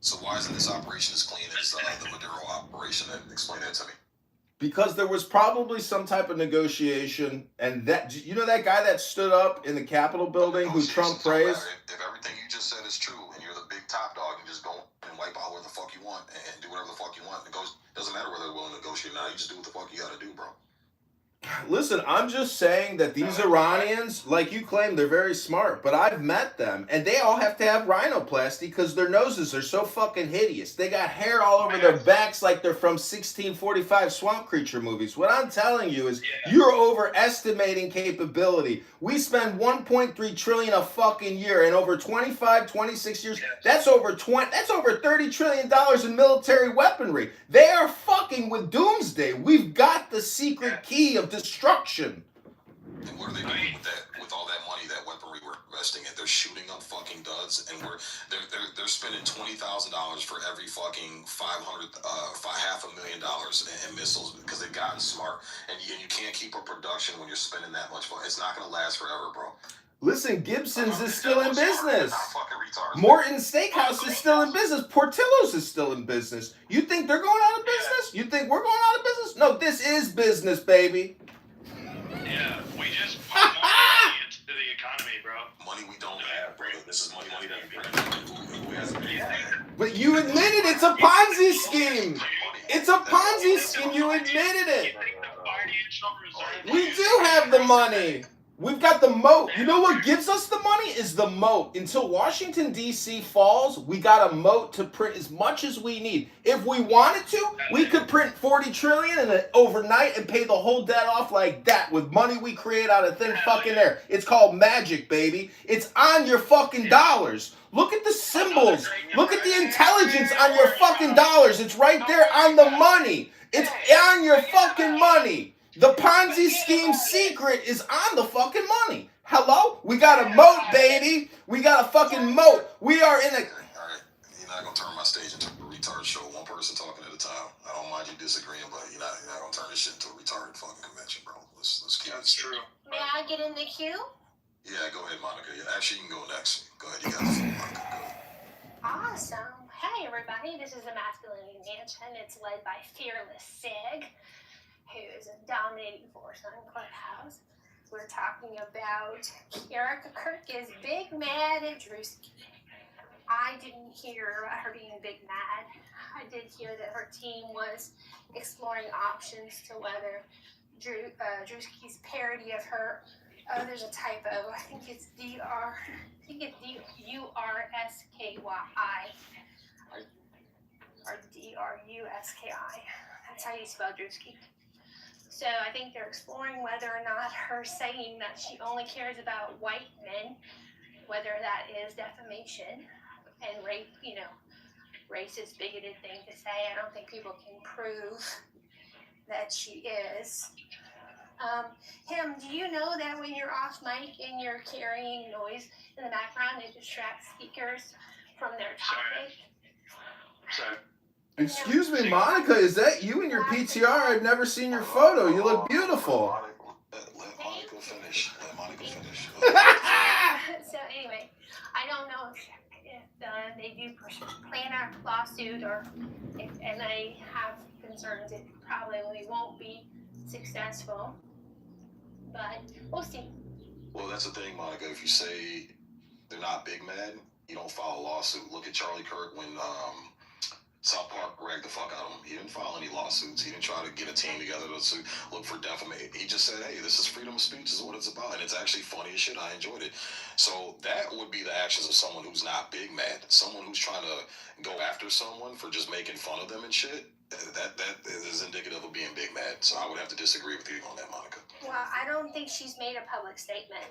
Speaker 1: So why isn't this operation as clean as the Maduro operation? Explain that to me.
Speaker 2: Because there was probably some type of negotiation, and that guy that stood up in the Capitol building who Trump praised?
Speaker 1: If everything you just said is true, and you're the big top dog, and just go and wipe out where the fuck you want, and do whatever the fuck you want, it doesn't matter whether they're willing to negotiate or not. You just do what the fuck you gotta do, bro.
Speaker 2: Listen, I'm just saying that these Iranians, like you claim, they're very smart, but I've met them, and they all have to have rhinoplasty because their noses are so fucking hideous. They got hair all over their backs like they're from 1645 Swamp Creature movies. What I'm telling you is you're overestimating capability. We spend 1.3 trillion a fucking year, and over 25, 26 years, that's over $30 trillion in military weaponry. They are fucking with doomsday. We've got the secret key of destruction.
Speaker 1: And what are they doing with all that money, that weaponry we're investing in? They're shooting up fucking duds, and they're spending $20,000 for every fucking $500,000 in missiles because they've gotten smart. And you can't keep a production when you're spending that much money. It's not gonna last forever, bro.
Speaker 2: Listen, Gibson's is still in business. Morton's Steakhouse is still in business. Portillo's is still in business. You think they're going out of business? You think we're going out of business? No, this is business, baby.
Speaker 5: Yeah, we just put more money into the economy, bro.
Speaker 1: Money we don't have, bro. This is money that we print. Who has it?
Speaker 2: But you admitted it's a Ponzi scheme. It's a Ponzi scheme. You admitted it. We do have the money. We've got the moat. You know what gives us the money is the moat. Until Washington, D.C. falls, we got a moat to print as much as we need. If we wanted to, we could print 40 trillion overnight and pay the whole debt off like that with money we create out of thin fucking air. It's called magic, baby. It's on your fucking dollars. Look at the symbols. Look at the intelligence on your fucking dollars. It's right there on the money. It's on your fucking money. The Ponzi scheme secret is on the fucking money. Hello? We got a moat, baby. We got a fucking moat. We are in a...
Speaker 1: Alright, you're not gonna turn my stage into a retard show. One person talking at a time. I don't mind you disagreeing, but you're not gonna turn this shit into a retarded fucking convention, bro. Let's keep it straight.
Speaker 8: May I get in the queue?
Speaker 1: Yeah, go ahead, Monica. Actually, you can go next. Go ahead, you got the phone, Monica. Go ahead.
Speaker 8: Awesome. Hey, everybody. This is the Masculinity Mansion. It's led by Fearless Sig, who is a dominating force on Clubhouse. We're talking about Erica Kirk is big mad at Drewski. I didn't hear about her being big mad. I did hear that her team was exploring options to whether Drewski's parody of her. Oh, there's a typo. I think it's D-U-R-S-K-Y. Or D-R-U-S-K-I. That's how you spell Drewski. So I think they're exploring whether or not her saying that she only cares about white men, whether that is defamation and rape, racist, bigoted thing to say. I don't think people can prove that she is. Him, do you know that when you're off mic and you're carrying noise in the background, it distracts speakers from their topic?
Speaker 5: Sorry.
Speaker 2: Excuse me, Monica, is that you in your PTR? I've never seen your photo. You look beautiful.
Speaker 1: Let Monica finish.
Speaker 8: So anyway, I don't know if they do plan a lawsuit and I have concerns it probably won't be successful. But we'll see.
Speaker 1: Well, that's the thing, Monica. If you say they're not big mad, you don't file a lawsuit. Look at Charlie Kirk when South Park ragged the fuck out of him. He didn't file any lawsuits. He didn't try to get a team together to look for defamation. He just said, hey, this is freedom of speech. This is what it's about. And it's actually funny as shit. I enjoyed it. So that would be the actions of someone who's not big mad. Someone who's trying to go after someone for just making fun of them and shit. That is indicative of being big mad. So I would have to disagree with you on that, Monica.
Speaker 8: Well, I don't think she's made a public statement.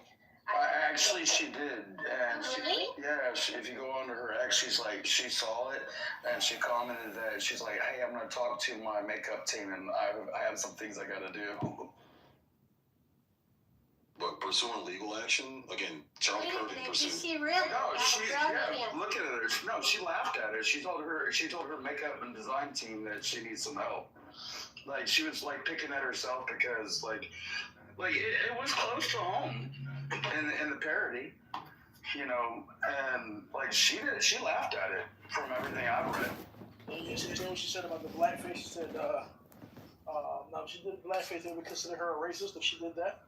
Speaker 4: Actually, she did. And
Speaker 8: Really?
Speaker 4: if you go on to her ex, she's like, she saw it and she commented that she's like, hey, I'm going to talk to my makeup team and I have some things I got to do.
Speaker 1: But pursuing legal action, again, Charlie Kirk didn't pursue.
Speaker 8: She really?
Speaker 4: No, look at her. No, she laughed at it. She told her makeup and design team that she needs some help. Like, she was like picking at herself because like it was close to home in the parody, you know, and like she laughed at it from everything I've read.
Speaker 3: And you see what she said about the blackface? She said, no, she did blackface. They would consider her a racist if she did that.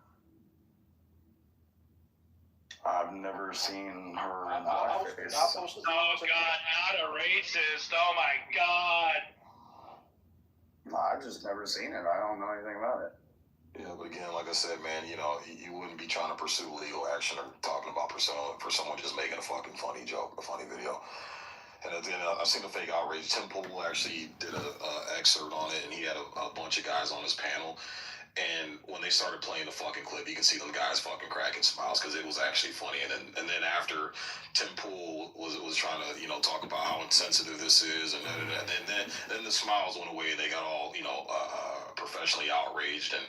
Speaker 4: I've never seen her in
Speaker 3: I
Speaker 4: blackface.
Speaker 3: posted.
Speaker 5: Oh God, not a racist! Oh my God!
Speaker 4: No, I've just never seen it. I don't know anything about it.
Speaker 1: Yeah, but again, like I said, man, you know, you wouldn't be trying to pursue legal action or talking about for someone just making a fucking funny joke, a funny video. And then I've seen the fake outrage. Tim Pool actually did a excerpt on it, and he had a bunch of guys on his panel. And when they started playing the fucking clip, you can see them guys fucking cracking smiles because it was actually funny. And then after Tim Pool was trying to, you know, talk about how insensitive this is, and then the smiles went away. They got all, you know, professionally outraged. And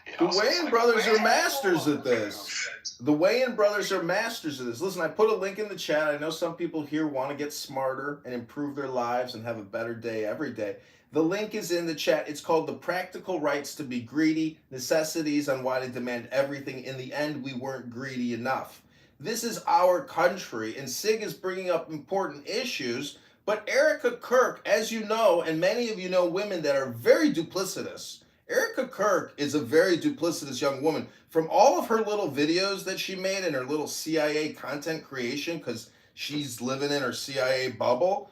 Speaker 1: you know,
Speaker 2: The Wayans brothers are masters at this. The Wayans brothers are masters of this. Listen, I put a link in the chat. I know some people here want to get smarter and improve their lives and have a better day every day. The link is in the chat. It's called The Practical Rights to be Greedy, Necessities on Why to Demand Everything. In the end, we weren't greedy enough. This is our country, and SIG is bringing up important issues. But Erica Kirk, as you know, and many of you know women that are very duplicitous. Erica Kirk is a very duplicitous young woman. From all of her little videos that she made and her little CIA content creation, because she's living in her CIA bubble,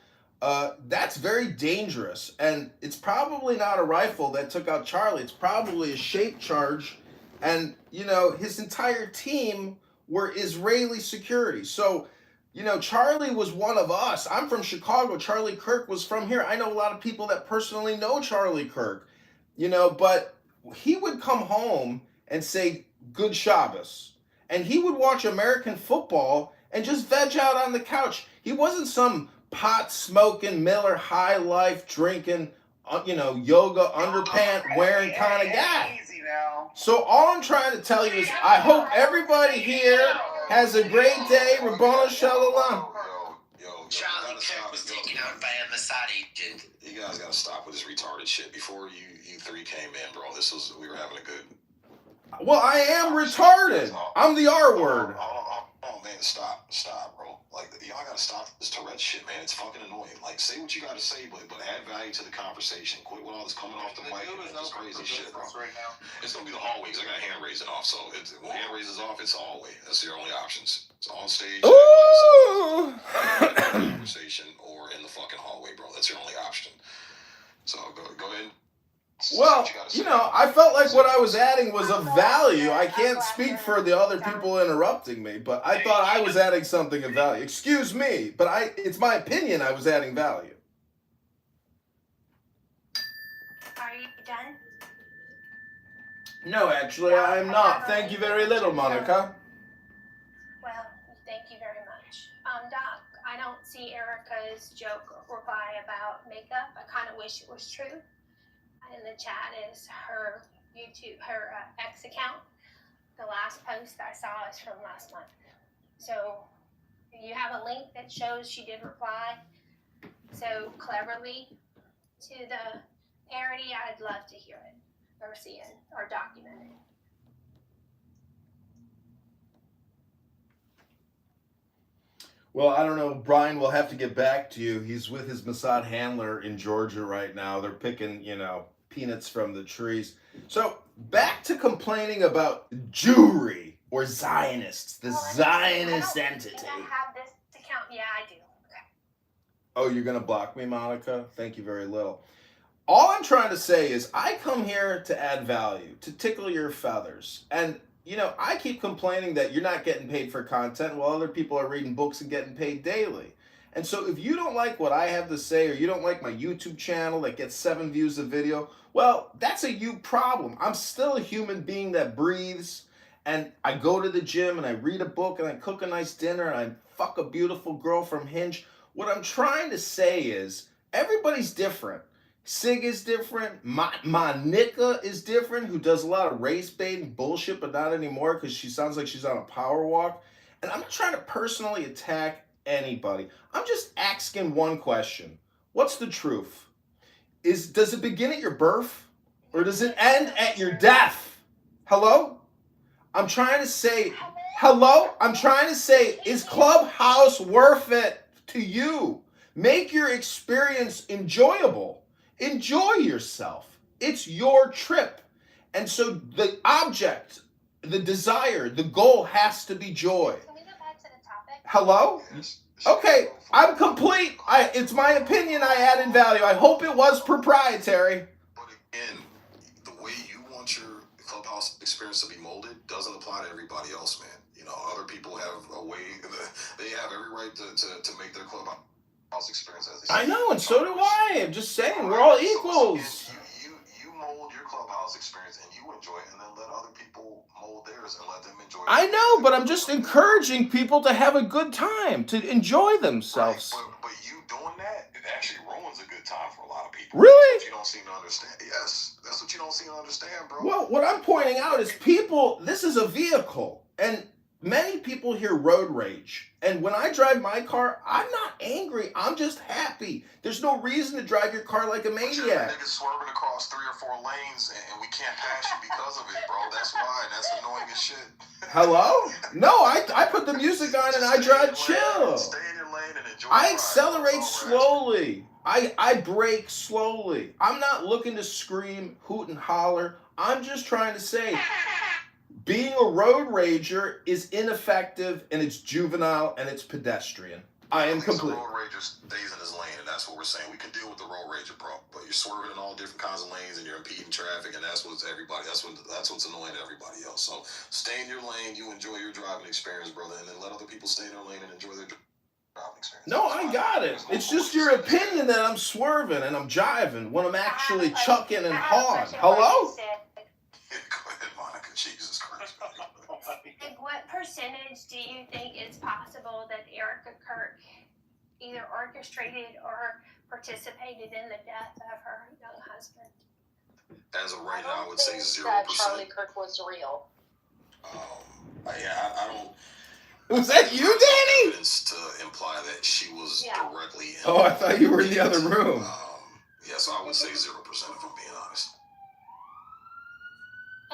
Speaker 2: that's very dangerous. And it's probably not a rifle that took out Charlie. It's probably a shape charge. And, you know, his entire team were Israeli security. So, you know, Charlie was one of us. I'm from Chicago. Charlie Kirk was from here. I know a lot of people that personally know Charlie Kirk. You know, but he would come home and say, good Shabbos. And he would watch American football and just veg out on the couch. He wasn't some pot-smoking, Miller High Life drinking, you know, yoga underpant wearing kind of guy. So all I'm trying to tell you is I hope everybody here has a great day. Rabbana Shalom.
Speaker 6: Charlie Kirk was taken out by a Mossad agent.
Speaker 1: You guys gotta stop with this retarded shit. Before you three came in, bro, we were having a good.
Speaker 2: Well, I am retarded. I'm the R word.
Speaker 1: Oh man, stop, bro. Like y'all gotta stop this Tourette shit, man. It's fucking annoying. Like say what you gotta say, but add value to the conversation. Quit with all this coming off the mic and this crazy shit, bro. It's gonna be the hallways. I got hand raising off, so when hand raises off, it's the hallway. That's your only options. It's on stage,
Speaker 2: Ooh.
Speaker 1: conversation, or in the fucking hallway, bro. That's your only option. So go ahead.
Speaker 2: Well, you know, I felt like what I was adding was of value. I can't speak for the other people interrupting me, but I thought I was adding something of value. Excuse me, but it's my opinion I was adding value.
Speaker 8: Are you done?
Speaker 2: No, actually, I am not. Thank you very little, Monica.
Speaker 8: Well, thank you very much. Doc, I don't see Erica's joke reply about makeup. I kind of wish it was true. In the chat is her YouTube, her X account. The last post I saw is from last month. So you have a link that shows she did reply so cleverly to the parody. I'd love to hear it or see it or document it.
Speaker 2: Well, I don't know. Brian will have to get back to you. He's with his Mossad handler in Georgia right now. They're picking, you know, peanuts from the trees. So back to complaining about Jewry or Zionists, the Zionist entity.
Speaker 8: I have this account. Yeah, I do. Okay.
Speaker 2: Oh, you're gonna block me, Monica? Thank you very little. All I'm trying to say is I come here to add value, to tickle your feathers. And, you know, I keep complaining that you're not getting paid for content while other people are reading books and getting paid daily. And so if you don't like what I have to say, or you don't like my YouTube channel that gets 7 views a video, well, that's a you problem. I'm still a human being that breathes, and I go to the gym and I read a book and I cook a nice dinner and I fuck a beautiful girl from Hinge. What I'm trying to say is everybody's different. Sig is different. My Nika is different, who does a lot of race baiting bullshit, but not anymore because she sounds like she's on a power walk. And I'm not trying to personally attack anybody. I'm just asking one question. What's the truth? Does it begin at your birth? Or does it end at your death? Hello? I'm trying to say, hello? I'm trying to say, is Clubhouse worth it to you? Make your experience enjoyable. Enjoy yourself. It's your trip. And so the object, the desire, the goal has to be joy.
Speaker 8: Can we go back to the topic?
Speaker 2: Hello? Okay, I'm complete. It's my opinion. I added value. I hope it was proprietary.
Speaker 1: But again, the way you want your Clubhouse experience to be molded doesn't apply to everybody else, man. You know, other people have a way, they have every right to make their Clubhouse experience as they see.
Speaker 2: I know, and so do I. I'm just saying, we're all equals.
Speaker 1: So you mold your Clubhouse experience and you enjoy it, and then let other people mold theirs and let them enjoy it.
Speaker 2: I know, but I'm just encouraging people to have a good time, to enjoy themselves.
Speaker 1: Right, but you doing that, it actually ruins a good time for a lot of people.
Speaker 2: Really?
Speaker 1: That's what you don't seem to understand. Yes, that's what you don't seem to understand, bro.
Speaker 2: Well, what I'm pointing out is this is a vehicle, and many people hear road rage. And when I drive my car, I'm not angry. I'm just happy. There's no reason to drive your car like a
Speaker 1: But you're
Speaker 2: maniac.
Speaker 1: niggas swerving across 3 or 4 lanes, and we can't pass you because of it, bro. That's why. That's annoying as shit.
Speaker 2: Hello? No, I put the music on and I drive chill.
Speaker 1: Stay in your lane and enjoy.
Speaker 2: I accelerate slowly. I brake slowly. I'm not looking to scream, hoot, and holler. I'm just trying to say, being a road rager is ineffective, and it's juvenile, and it's pedestrian. I am complete.
Speaker 1: The road rager stays in his lane, and that's what we're saying. We can deal with the road rager, bro, but you're swerving in all different kinds of lanes, and you're impeding traffic, and that's what's annoying to everybody else. So stay in your lane. You enjoy your driving experience, brother, and then let other people stay in their lane and enjoy their driving experience.
Speaker 2: No, I got it. It's just your opinion that I'm swerving and I'm jiving when I'm actually chucking and hawing. Hello?
Speaker 1: Go ahead, Monica. Jesus Christ.
Speaker 8: Like, what percentage do you think it's possible that Erica Kirk either orchestrated or participated in the death of her young husband?
Speaker 1: As of right now, I would say 0%.
Speaker 9: That Charlie Kirk was real.
Speaker 1: I don't.
Speaker 2: Was that you, Danny?
Speaker 1: Evidence to imply that she was directly.
Speaker 2: Oh, I thought you were in the other room.
Speaker 1: Yeah, so I would say 0% if I'm being honest.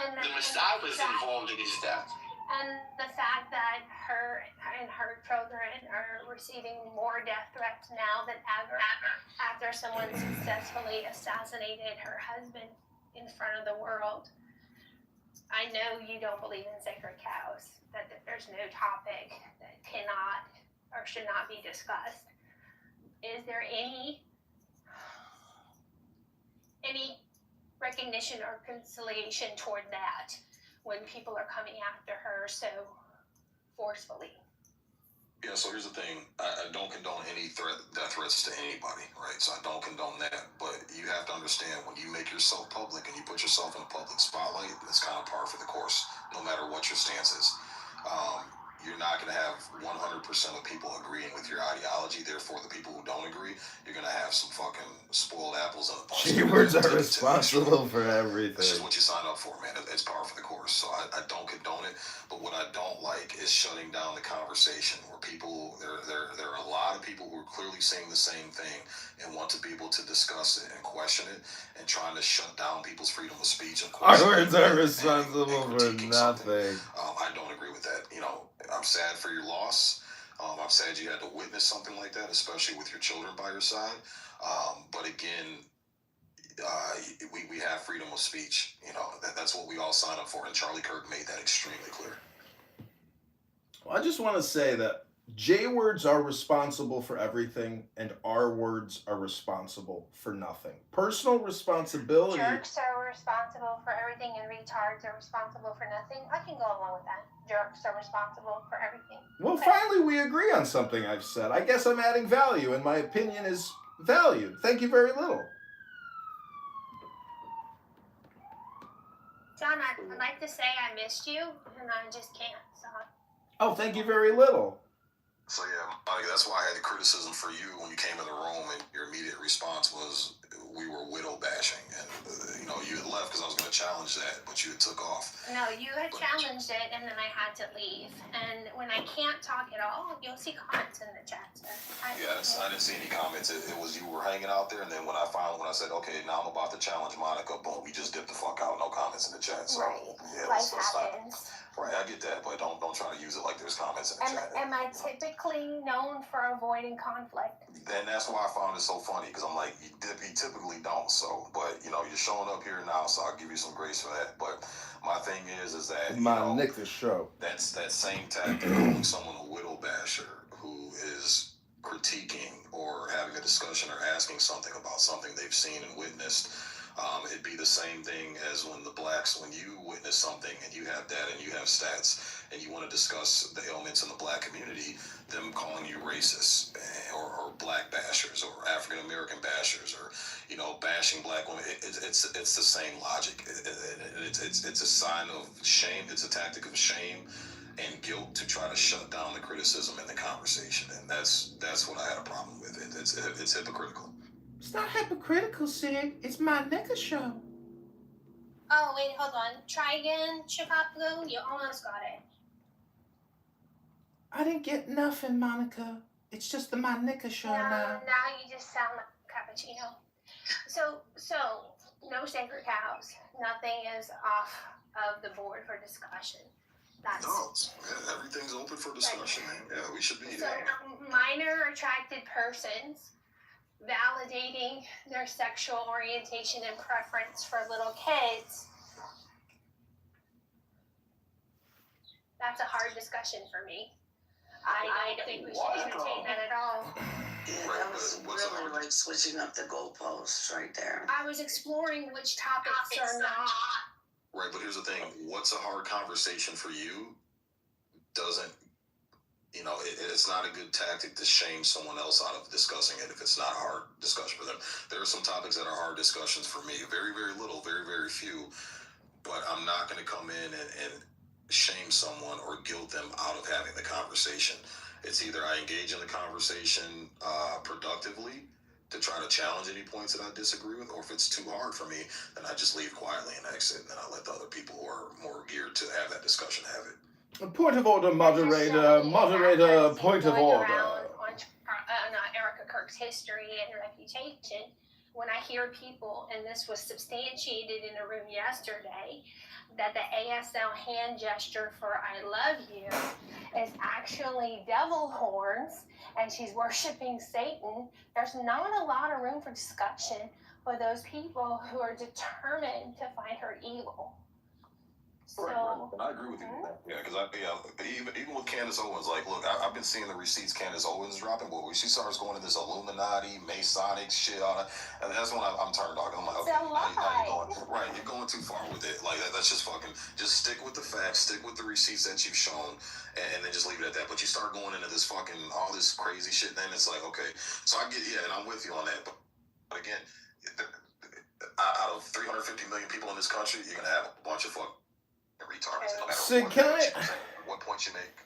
Speaker 8: And
Speaker 7: The Messiah was involved in his death.
Speaker 8: And the fact that her and her children are receiving more death threats now than ever after someone successfully assassinated her husband in front of the world. I know you don't believe in sacred cows, that there's no topic that cannot or should not be discussed. Is there any recognition or conciliation toward that when people are coming after her so forcefully?
Speaker 1: Yeah, so here's the thing. I don't condone any death threats to anybody, right? So I don't condone that. But you have to understand, when you make yourself public and you put yourself in a public spotlight, that's kind of par for the course, no matter what your stance is. You're not going to have 100% of people agreeing with your ideology. Therefore, the people who don't agree, you're going to have some fucking spoiled apples in the bunch.
Speaker 2: Keywords are responsible for everything.
Speaker 1: This is what you signed up for, man. It's par for the course. So I don't condone it. But what I don't like is shutting down the conversation where people, there are a lot of people who are clearly saying the same thing and want to be able to discuss it and question it, and trying to shut down people's freedom of speech.
Speaker 2: Our words are responsible for nothing.
Speaker 1: I don't agree with that. You know, I'm sad for your loss. I'm sad you had to witness something like that, especially with your children by your side. But again, we have freedom of speech. You know, that's what we all sign up for, and Charlie Kirk made that extremely clear.
Speaker 2: Well, I just want to say that J words are responsible for everything, and R words are responsible for nothing. Personal responsibility.
Speaker 8: Jerks are responsible for everything, and retards are responsible for nothing. I can go along with that. Jerks are responsible for everything.
Speaker 2: Well, finally, we agree on something I've said. I guess I'm adding value, and my opinion is valued. Thank you very little.
Speaker 8: John, I'd like to say I missed you, and I just can't. So.
Speaker 2: Oh, thank you very little.
Speaker 1: So yeah, that's why I had the criticism for you when you came in the room, and your immediate response was we were widow bashing, and you had left because I was going to challenge that, but you had took off.
Speaker 8: No, you had challenged it, and then I had to leave. And when I can't talk at all, you'll see comments in the chat. So I
Speaker 1: didn't see any comments. It was you were hanging out there, and then when I said, okay, now I'm about to challenge Monica, boom, we just dipped the fuck out. No comments in the chat. So
Speaker 8: right.
Speaker 1: yeah,
Speaker 8: Life happens.
Speaker 1: Right, I get that, but don't try to use it like there's comments in the chat.
Speaker 8: Am I typically known for avoiding conflict?
Speaker 1: And that's why I found it so funny, because I'm like, you typically don't. So, but you're showing up here now, so I'll give you some grace for that. But my thing is that
Speaker 2: nigga show.
Speaker 1: That's that same tactic of calling someone a widow basher who is critiquing or having a discussion or asking something about something they've seen and witnessed. It'd be the same thing as when you witness something and you have data and you have stats and you want to discuss the ailments in the black community, them calling you racist or black bashers or African American bashers or bashing black women. It's the same logic. It's a sign of shame. It's a tactic of shame and guilt to try to shut down the criticism in the conversation, and that's what I had a problem with. It's hypocritical.
Speaker 2: It's not hypocritical, Sig. It's my nigga show.
Speaker 8: Oh, wait, hold on. Try again, Chicago. You almost got it.
Speaker 2: I didn't get nothing, Monica. It's just the my nigga show now.
Speaker 8: Now you just sound like cappuccino. So, no sacred cows. Nothing is off of the board for discussion.
Speaker 1: Everything's open for discussion, man. Yeah, we should be there.
Speaker 8: So, minor attracted persons validating their sexual orientation and preference for little kids. That's a hard discussion for me. I don't think we should entertain that at all.
Speaker 6: Yeah, that was really like switching up the goalposts right there.
Speaker 8: I was exploring which topics are not.
Speaker 1: Right, but here's the thing. What's a hard conversation for you doesn't, it's not a good tactic to shame someone else out of discussing it if it's not a hard discussion for them. There are some topics that are hard discussions for me. Very, very little, very, very few. But I'm not going to come in and shame someone or guilt them out of having the conversation. It's either I engage in the conversation productively to try to challenge any points that I disagree with, or if it's too hard for me, then I just leave quietly and exit, and then I let the other people who are more geared to have that discussion have it.
Speaker 2: Point of order, moderator. Moderator, point of order.
Speaker 8: On Erica Kirk's history and reputation, when I hear people, and this was substantiated in a room yesterday, that the ASL hand gesture for I love you is actually devil horns and she's worshiping Satan, there's not a lot of room for discussion for those people who are determined to find her evil. So,
Speaker 1: right. And I agree with you with that. Yeah, because even with Candace Owens, like, look, I've been seeing the receipts Candace Owens dropping, but when she starts going to this Illuminati, Masonic shit, all that, and that's when I'm turned off. I'm like, okay, now you're going too far with it. Like, that's just fucking, just stick with the facts, stick with the receipts that you've shown, and then just leave it at that. But you start going into this fucking, all this crazy shit, then it's like, okay. So I get, and I'm with you on that. But again, out of 350 million people in this country, you're going to have a bunch of retards. No matter what point you make,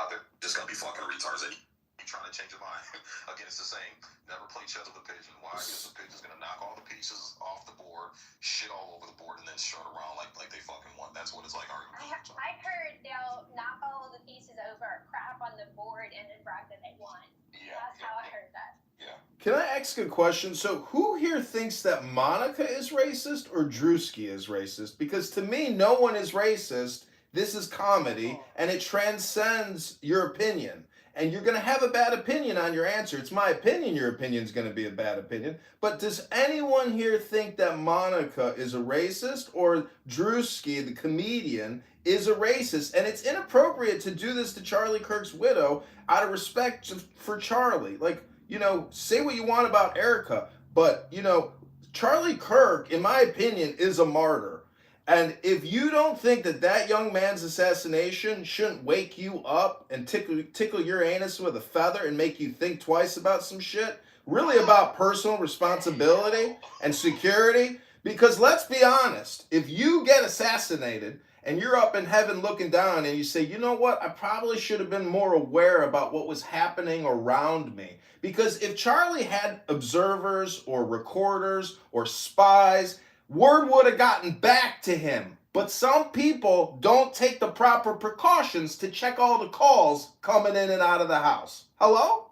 Speaker 1: they're just gonna be fucking retards. And you trying to change your mind. Again, it's the same. Never play chess with a pigeon. Why? Because the pigeon's gonna knock all the pieces off the board, shit all over the board, and then strut around like they fucking won. That's what it's like arguing.
Speaker 8: I heard they'll knock all of the pieces over, crap on the board, and then brag that they won. Yeah, that's how I heard that.
Speaker 1: Yeah.
Speaker 2: Can I ask a question? So who here thinks that Monica is racist or Drewski is racist? Because to me, no one is racist. This is comedy, and it transcends your opinion. and you're going to have a bad opinion on your answer. It's my opinion your opinion's going to be a bad opinion. But does anyone here think that Monica is a racist or Drewski, the comedian, is a racist? And it's inappropriate to do this to Charlie Kirk's widow out of respect for Charlie. Like, you know, say what you want about Erica, but, you know, Charlie Kirk, in my opinion, is a martyr. And if you don't think that that young man's assassination shouldn't wake you up and tickle your anus with a feather and make you think twice about some shit, really about personal responsibility and security, because let's be honest, if you get assassinated and you're up in heaven looking down and you say, you know what, I probably should have been more aware about what was happening around me. Because if Charlie had observers or recorders or spies, word would have gotten back to him. But some people don't take the proper precautions to check all the calls coming in and out of the house. Hello?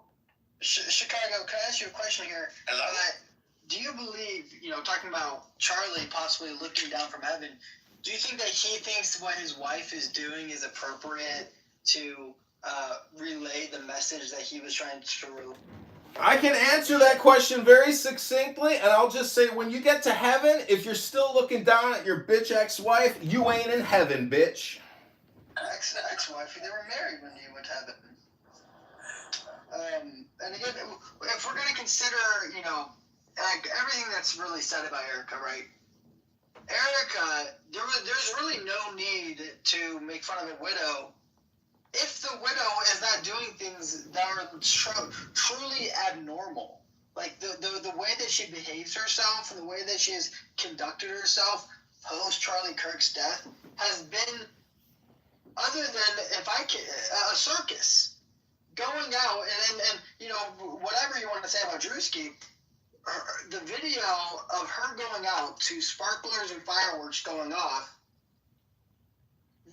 Speaker 10: Chicago, can I ask you a question here?
Speaker 7: Hello?
Speaker 10: Do you believe, talking about Charlie possibly looking down from heaven, do you think that he thinks what his wife is doing is appropriate to relay the message that he was trying to relay?
Speaker 2: I can answer that question very succinctly, and I'll just say, when you get to heaven, if you're still looking down at your bitch ex-wife, you ain't in heaven, bitch.
Speaker 10: Ex-wife, they were married when he went to heaven. And again, if we're going to consider, like everything that's really said about Erica, right? Erica, there's really no need to make fun of a widow if the widow is not doing things that are truly abnormal. Like the way that she behaves herself and the way that she has conducted herself post Charlie Kirk's death has been, other than a circus. Going out and whatever you want to say about Drewski, the video of her going out to sparklers and fireworks going off,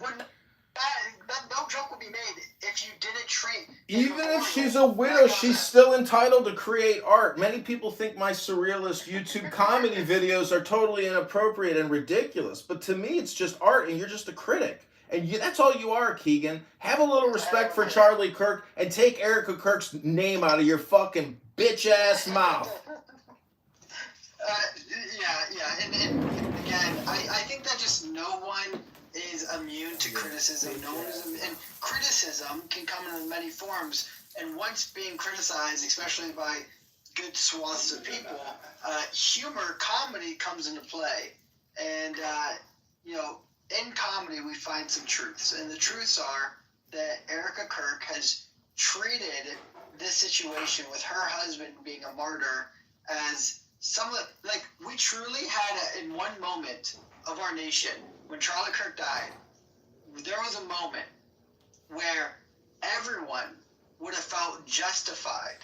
Speaker 10: no joke would be made if you didn't treat.
Speaker 2: Even if she's a widow, she's still entitled to create art. Many people think my surrealist YouTube comedy videos are totally inappropriate and ridiculous, but to me it's just art, and you're just a critic. And that's all you are, Keegan. Have a little respect for Charlie Kirk and take Erica Kirk's name out of your fucking bitch-ass mouth.
Speaker 10: Yeah. And again, I think that just no one is immune to criticism. No one is, and criticism can come in many forms. And once being criticized, especially by good swaths of people, humor, comedy comes into play. And, in comedy, we find some truths. And the truths are that Erica Kirk has treated this situation with her husband being a martyr as we truly had in one moment of our nation, when Charlie Kirk died, there was a moment where everyone would have felt justified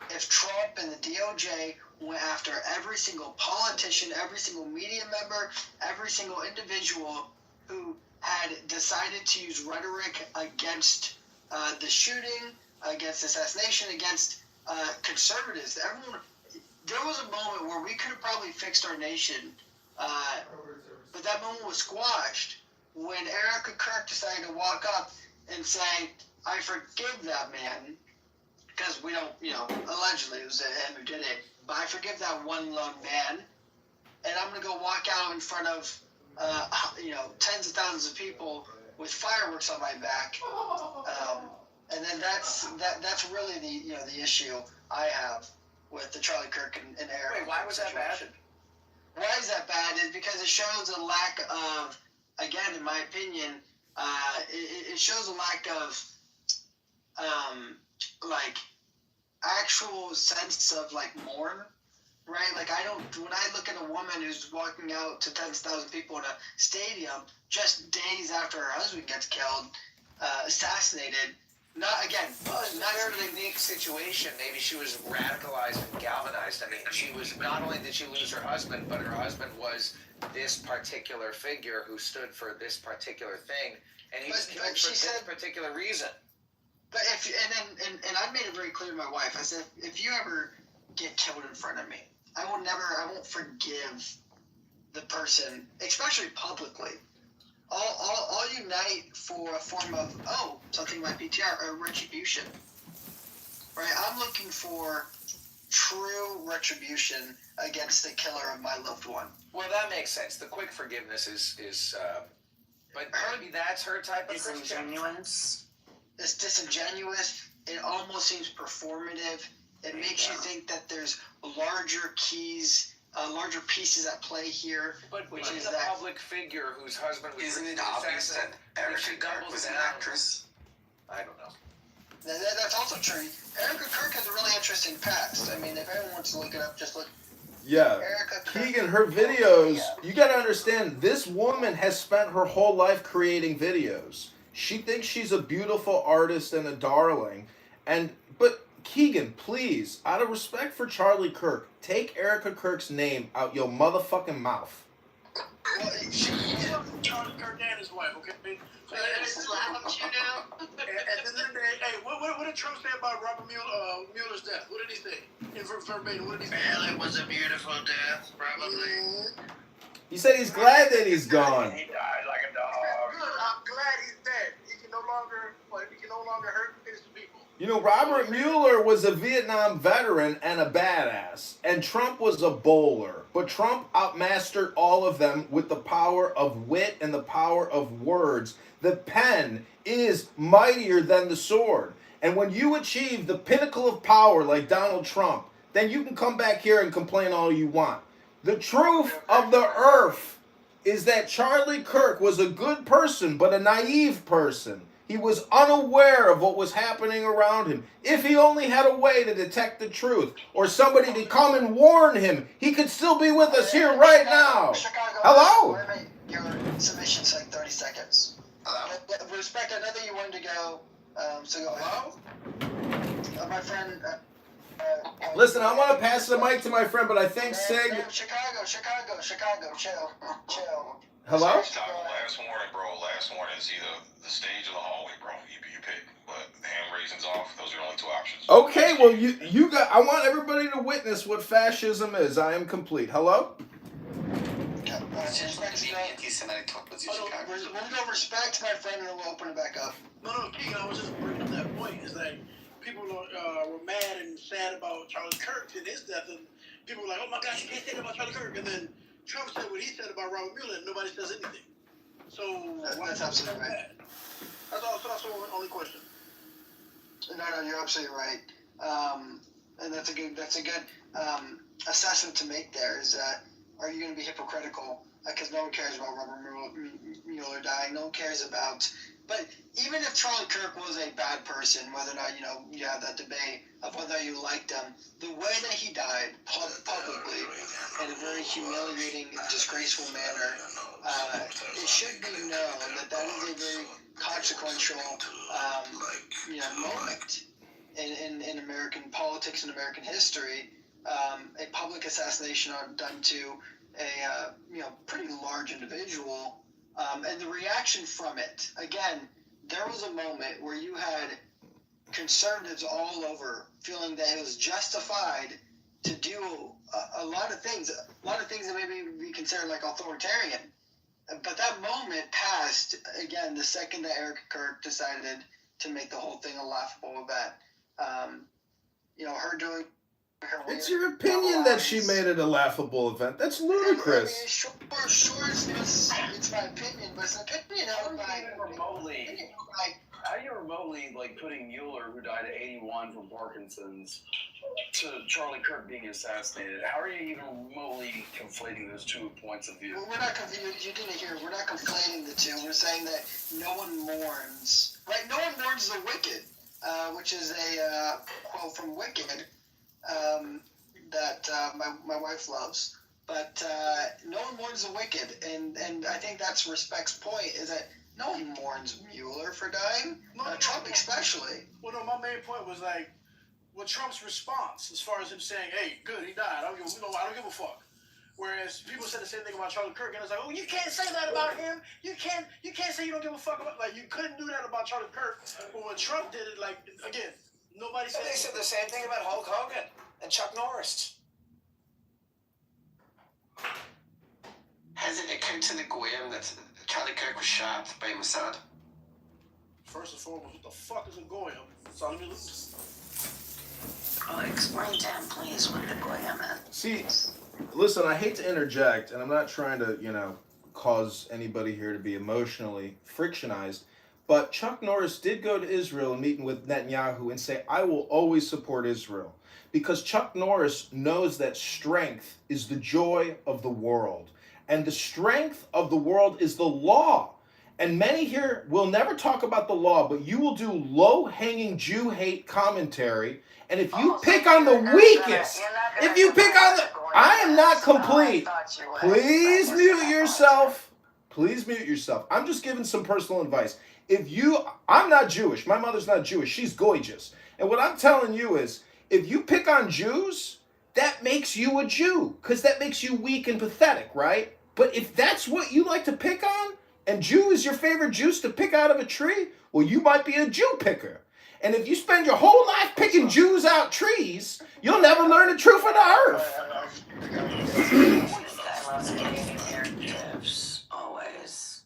Speaker 10: if Trump and the DOJ went after every single politician, every single media member, every single individual who had decided to use rhetoric against the shooting, against assassination, against conservatives. There was a moment where we could have probably fixed our nation, but that moment was squashed when Erica Kirk decided to walk up and say, I forgive that man, because we don't, allegedly it was him who did it, but I forgive that one lone man, and I'm going to go walk out in front of, tens of thousands of people with fireworks on my back. And then that's really the issue I have with the Charlie Kirk and Eric.
Speaker 7: Wait, why was that bad?
Speaker 10: Why is that bad is because it shows a lack of, again, in my opinion, it shows a lack of, actual sense of, mourn, right? When I look at a woman who's walking out to tens of thousands of people in a stadium just days after her husband gets killed, assassinated, not a very
Speaker 7: unique situation. Maybe she was radicalized and galvanized. I mean, not only did she lose her husband, but her husband was this particular figure who stood for this particular thing, and he was killed for this particular reason.
Speaker 10: But and I made it very clear to my wife. I said, if you ever get killed in front of me, I won't forgive the person, especially publicly. all unite for a form of, something like PTR, or retribution. Right? I'm looking for true retribution against the killer of my loved one.
Speaker 7: Well, that makes sense. The quick forgiveness is but maybe that's her type of Christian.
Speaker 6: Disingenuous.
Speaker 10: It's disingenuous. It almost seems performative. It makes you think that there's larger pieces at play here.
Speaker 7: But
Speaker 10: which
Speaker 7: being
Speaker 10: is
Speaker 7: a
Speaker 10: that
Speaker 7: public figure whose husband was
Speaker 11: Isn't it
Speaker 7: brutally
Speaker 11: obvious that
Speaker 7: assassinated,
Speaker 11: Erica
Speaker 7: she
Speaker 11: Kirk
Speaker 7: doubles
Speaker 11: was an
Speaker 7: down.
Speaker 11: actress?
Speaker 7: I don't know.
Speaker 10: That's also true. Erica Kirk has a really interesting past. I mean, if anyone wants to look it up, just look.
Speaker 2: Yeah.
Speaker 10: Erica Kirk.
Speaker 2: Keegan, her videos, you got to understand, this woman has spent her whole life creating videos. She thinks she's a beautiful artist and a darling. But Keegan, please, out of respect for Charlie Kirk, take Erica Kirk's name out your motherfucking mouth.
Speaker 3: Well, she Charlie Kirk and his wife, okay? So, and then hey, what did Trump say about Robert Mueller's death? What did he say? In verbatim, what did he say?
Speaker 4: Well, it was a beautiful death, probably.
Speaker 2: He said he's glad that he's gone.
Speaker 4: He died like a dog.
Speaker 3: Good, I'm glad he's dead. He can no longer hurt innocent people.
Speaker 2: You know, Robert Mueller was a Vietnam veteran and a badass, and Trump was a bowler. But Trump outmastered all of them with the power of wit and the power of words. The pen is mightier than the sword. And when you achieve the pinnacle of power like Donald Trump, then you can come back here and complain all you want. The truth of the earth is that Charlie Kirk was a good person, but a naive person. He was unaware of what was happening around him. If he only had a way to detect the truth, or somebody to come and warn him, he could still be with us here right now.
Speaker 10: Chicago,
Speaker 2: Hello?
Speaker 10: Limit your submission's like 30 seconds.
Speaker 11: Hello?
Speaker 10: Respect, I know that you wanted to go, so go ahead. My friend...
Speaker 2: Listen, I want to pass the mic to my friend, but I think Sig...
Speaker 10: Chicago, chill.
Speaker 2: Hello?
Speaker 1: Last warning is either the stage or the hallway, bro. You pick. But the hand raising's off. Those are the only two options.
Speaker 2: Okay, well, you got... I want everybody to witness what fascism is. I am complete. Hello?
Speaker 11: It's just like being anti-Semitic towards you, Chicago.
Speaker 10: We're gonna go respect my friend and we'll open it back up.
Speaker 3: No, Keegan, I was just bringing up that point. Is like people were mad and sad about Charlie Kirk and his death, and people were like, "Oh my gosh, you can't say that about Charlie Kirk." And then Trump said what he said about Robert Mueller, and nobody says anything. So
Speaker 10: That's absolutely right.
Speaker 3: That's the only question.
Speaker 10: No, you're absolutely right. And that's a good assessment to make there. Is are you going to be hypocritical? Because no one cares about Robert Mueller dying. No one cares about. But even if Charlie Kirk was a bad person, whether or not you have that debate of whether you liked him, the way that he died publicly in a very humiliating, disgraceful manner, it should be known that is a very consequential moment in American politics and American history. A public assassination done to a pretty large individual, and the reaction from it. Again, there was a moment where you had conservatives all over feeling that it was justified to do a lot of things that maybe be considered like authoritarian. But that moment passed, again, the second that Erica Kirk decided to make the whole thing a laughable event. Her doing her
Speaker 2: It's
Speaker 10: weird
Speaker 2: your opinion that she made it a laughable event. That's ludicrous.
Speaker 10: I mean, sure, it's my opinion, but it's an opinion held by...
Speaker 12: How are you remotely putting Mueller, who died at 81 from Parkinson's, to Charlie Kirk being assassinated? How are you even remotely conflating those two points of view?
Speaker 10: Well, we're not you didn't hear. We're not conflating the two. We're saying that no one mourns. Right? No one mourns the wicked, which is a quote from Wicked that my wife loves. But no one mourns the wicked, and I think that's Respect's point, is that no one mourns Mueller for dying. Trump especially.
Speaker 3: Well, no, my main point was Trump's response as far as him saying, "Hey, good, he died. I don't give a fuck." Whereas people said the same thing about Charlie Kirk, and it's like, "Oh, you can't say that about him. You can't say you don't give a fuck about." You couldn't do that about Charlie Kirk. But when Trump did it, again, nobody said.
Speaker 7: They said the same thing about Hulk Hogan and Chuck Norris.
Speaker 11: Hasn't it come to the Guam that Charlie Kirk was shot by Mossad?
Speaker 3: First and foremost, what the fuck is a goyim? So let me
Speaker 6: Explain to him, please, what the goyim is.
Speaker 2: See, listen, I hate to interject, and I'm not trying to, cause anybody here to be emotionally frictionized, but Chuck Norris did go to Israel and meeting with Netanyahu and say, I will always support Israel. Because Chuck Norris knows that strength is the joy of the world. And the strength of the world is the law. And many here will never talk about the law, but you will do low-hanging Jew hate commentary. And if you pick on the weakest, if you pick on the... I am not complete. Please mute yourself. Please mute yourself. I'm just giving some personal advice. I'm not Jewish. My mother's not Jewish. She's gorgeous. And what I'm telling you is, if you pick on Jews, that makes you a Jew. Because that makes you weak and pathetic, right? But if that's what you like to pick on, and Jew is your favorite juice to pick out of a tree, well, you might be a Jew picker. And if you spend your whole life picking Jews out trees, you'll never learn the truth of the earth.
Speaker 6: Always.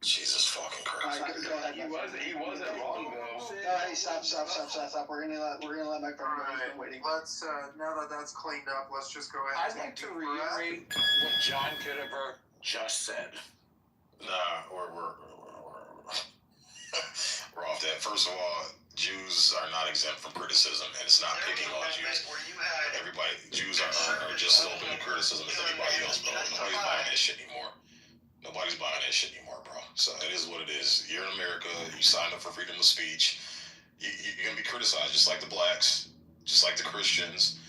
Speaker 1: Jesus fucking Christ.
Speaker 12: He wasn't wrong though.
Speaker 10: No, hey, stop. We're gonna let my friend go. He's been waiting.
Speaker 13: Let's now that that's cleaned up, let's just go ahead.
Speaker 7: I'd like to reiterate what John Kitover just said.
Speaker 1: Nah, we're off that. First of all, Jews are not exempt from criticism, and it's not picking on Jews. Jews are just as open to criticism as anybody else, bro. Nobody's buying that shit anymore. Nobody's buying that shit anymore, bro. So it is what it is. You're in America. You signed up for freedom of speech. You're going to be criticized just like the blacks, just like the Christians.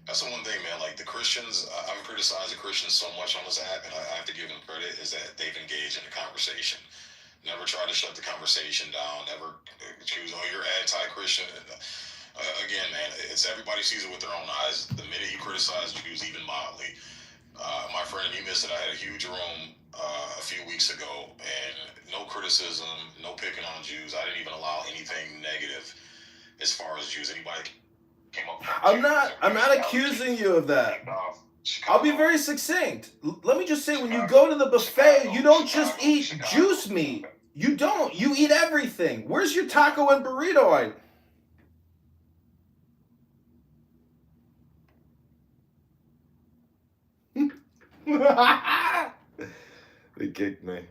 Speaker 1: That's the one thing, man. Like the Christians, I've criticized the Christians so much on this app, and I have to give them credit, is that they've engaged in the conversation. Never try to shut the conversation down. Never accuse, you're anti-Christian. Again, man, it's everybody sees it with their own eyes. The minute you criticize Jews even mildly, my friend, you missed it. I had a huge room a few weeks ago, and no criticism, no picking on Jews. I didn't even allow anything negative as far as Jews. Anybody came up?
Speaker 2: I'm not accusing you of that. I'll be very succinct. Let me just say, when you go to the buffet, you don't just eat juice meat. You don't. You eat everything. Where's your taco and burrito item? They kicked me.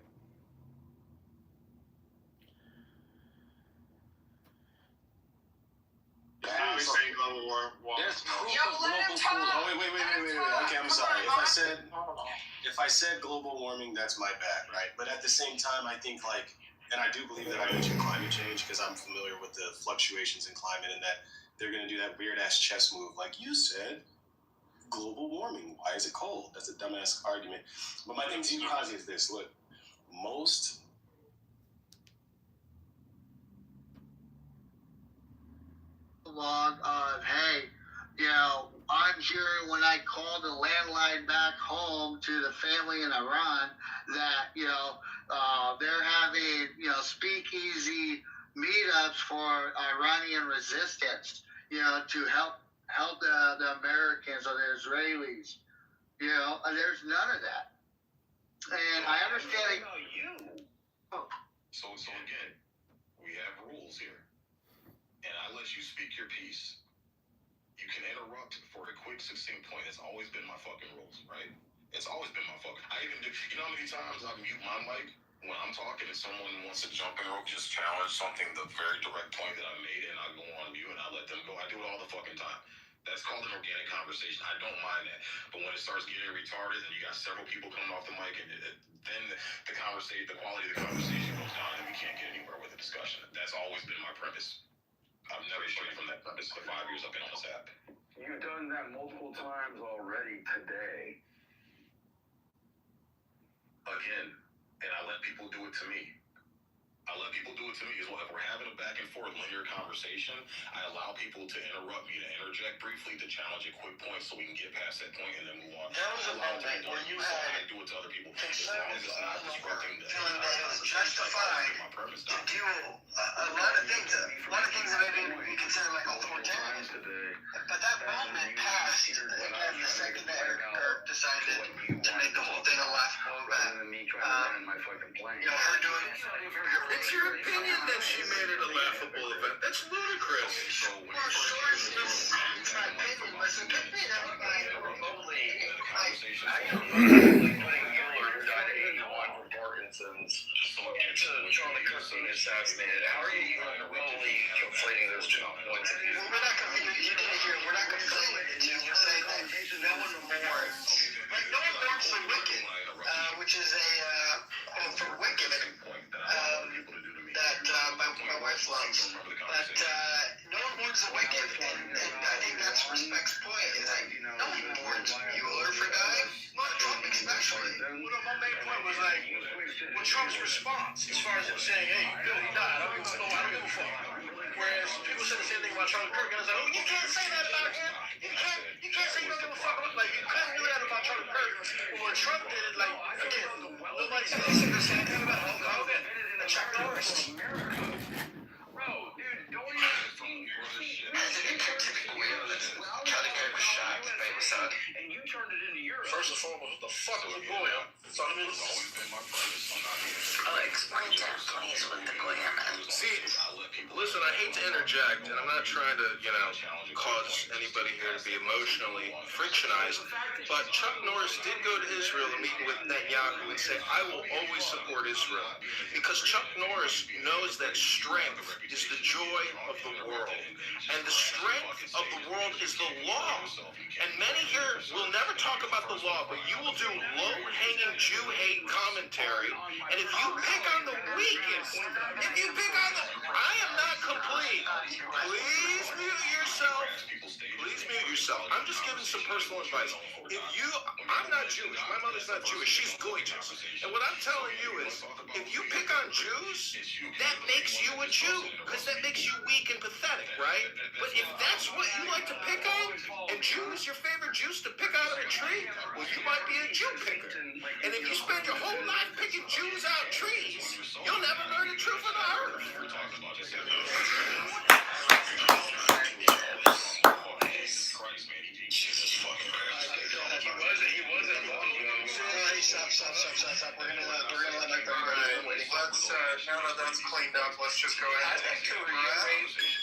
Speaker 13: Okay, I'm sorry. If I said global warming, that's my bad, right? But at the same time, I think and I do believe that I mentioned climate change because I'm familiar with the fluctuations in climate and that they're going to do that weird ass chess move, like you said. Global warming. Why is it cold? That's a dumbass argument. But my thing to you, Kazi, is this: look, most.
Speaker 10: Log of, hey, I'm hearing when I call the landline back home to the family in Iran that, they're having, speakeasy meetups for Iranian resistance, to help the Americans or the Israelis. There's none of that. And I understand.
Speaker 1: So again, we have rules here. And I let you speak your piece. You can interrupt for a quick, succinct point. It's always been my fucking rules, right? It's always been my fucking. I even do. You know how many times I mute my mic when I'm talking and someone wants to jump in or just challenge something, the very direct point that I made, and I go on mute and I let them go. I do it all the fucking time. That's called an organic conversation. I don't mind that. But when it starts getting retarded and you got several people coming off the mic, and then the quality of the conversation goes down, and we can't get anywhere with the discussion. That's always been my premise. I've never strayed from that premise for the 5 years I've been on this app.
Speaker 12: You've done that multiple times already today.
Speaker 1: Again, and I let people do it to me. I let people do it to me as well. If we're having a back and forth linear conversation, I allow people to interrupt me, to interject briefly, to challenge a quick point so we can get past that point and then move on.
Speaker 10: That was a moment where you had
Speaker 1: I do it to other people. As long as it's not disrupting the
Speaker 10: feeling that it was justified to do a lot of things that maybe we consider like authoritarian. But that moment passed again the second that Kirk decided to make the whole thing a laugh.
Speaker 1: municipal event. That's ludicrous. So when you first came in the room, you had a mic from us, and
Speaker 12: Putting Mueller, who died at 81 from Parkinson's, to Charlie Kirk being assassinated. How are you even remotely conflating those two points?
Speaker 10: Well, we're not conflating the two. We're saying that no one mourns. Like, no one mourns the wicked, which is a quote from Wicked that my wife loves. But no one mourns the wicked, and I think that's Respect's point, is that no one mourns Mueller for dying, not Trump especially.
Speaker 3: Well, my main point was like, well, Trump's response, as far as him saying, hey, Bill, he died, I don't give a fuck. Whereas people said the same thing about Charlie Kirk, and I was like, oh, you can't say that about him. You can't say you don't give a fuck. Like, you couldn't do that about Charlie Kirk. But when Trump did it, like, again, nobody's going to say the same thing about Hulk Hogan and Chuck Norris.
Speaker 12: Bro, dude, don't even
Speaker 7: Charlie Kirk was shot, baby son.
Speaker 12: and you turned it into yours.
Speaker 3: First and foremost, what the fuck is a goyim? So, I mean,
Speaker 6: Explain to him, please, what the goyim is.
Speaker 1: See, listen, I hate to interject, and I'm not trying to, cause anybody here to be emotionally frictionized, but Chuck Norris did go to Israel and meet with Netanyahu and say, I will always support Israel. Because Chuck Norris knows that strength is the joy of the world. And the strength of the world is the law. And many here will never talk about the law, but you will do low-hanging Jew hate commentary. And if you pick on the weakest, if you pick on the... I am not complete. Please mute yourself. Please mute yourself. I'm just giving some personal advice. I'm not Jewish. My mother's not Jewish. She's gorgeous. And what I'm telling you is, if you pick on Jews, that makes you a Jew. Because that makes you weak and pathetic, right? But if that's what you like to pick on, and Jew is your favorite juice to pick out of a tree, well, you might be a Jew picker. And if you spend your whole life picking Jews out of trees, you'll never learn the truth of the earth.
Speaker 10: Stop. We're gonna let my brother
Speaker 7: Let's, now that that's cleaned up, let's just go ahead and take it.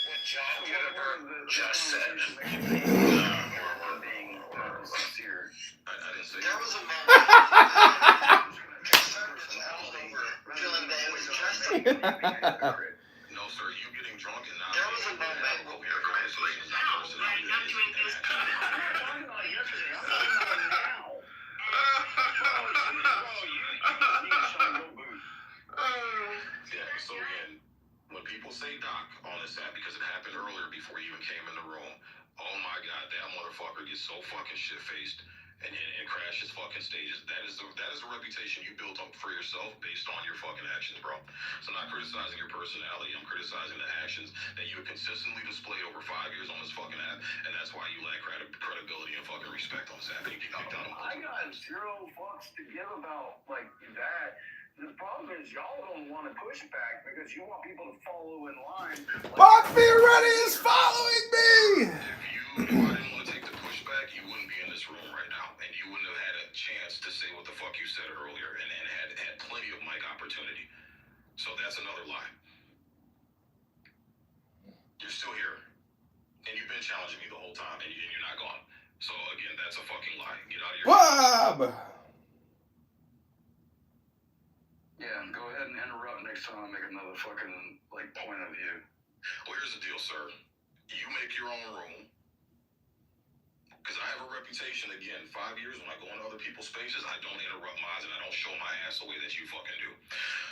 Speaker 12: What John Kitover just said. Being sincere.
Speaker 1: I didn't say
Speaker 10: There was a moment feeling that it was just
Speaker 1: no, sir, you getting drunk and not...
Speaker 10: There was a moment.
Speaker 1: Yeah, so again, when people say Doc on this app, because it happened earlier before you even came in the room, oh my God, that motherfucker gets so fucking shit-faced and crashes fucking stages. That is the reputation you built up for yourself based on your fucking actions, bro. So I'm not criticizing your personality, I'm criticizing the actions that you have consistently displayed over 5 years on this fucking app, and that's why you lack credibility and fucking respect on this app, and you get kicked out of
Speaker 12: I got zero fucks to give about like that. The problem is y'all don't want to push back because you want people to follow in line.
Speaker 2: Bach Beer Ready is following me!
Speaker 1: If I didn't want to take the pushback, you wouldn't be in this room right now, and you wouldn't have had a chance to say what the fuck you said earlier, and had plenty of mic opportunity. So that's another lie. You're still here, and you've been challenging me the whole time, and you're not gone. So again, that's a fucking lie. Get out of your...
Speaker 2: Bob!
Speaker 12: Yeah, and go ahead and interrupt next time I make another fucking point of view.
Speaker 1: Well, here's the deal, sir. You make your own room. Because I have a reputation, again, 5 years when I go into other people's spaces, I don't interrupt mods and I don't show my ass the way that you fucking do.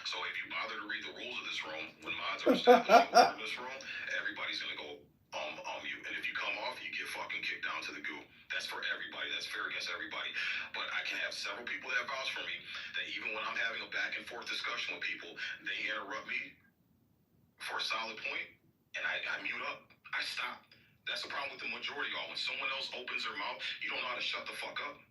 Speaker 1: So if you bother to read the rules of this room, when mods are establishing order in this room, everybody's going to go on mute. And if you come off, you get fucking kicked down to the goo. That's for everybody. That's fair against everybody. But I can have several people that vouch for me that even when I'm having a back and forth discussion with people, they interrupt me for a solid point, and I mute up. I stop. That's the problem with the majority of y'all. When someone else opens their mouth, you don't know how to shut the fuck up.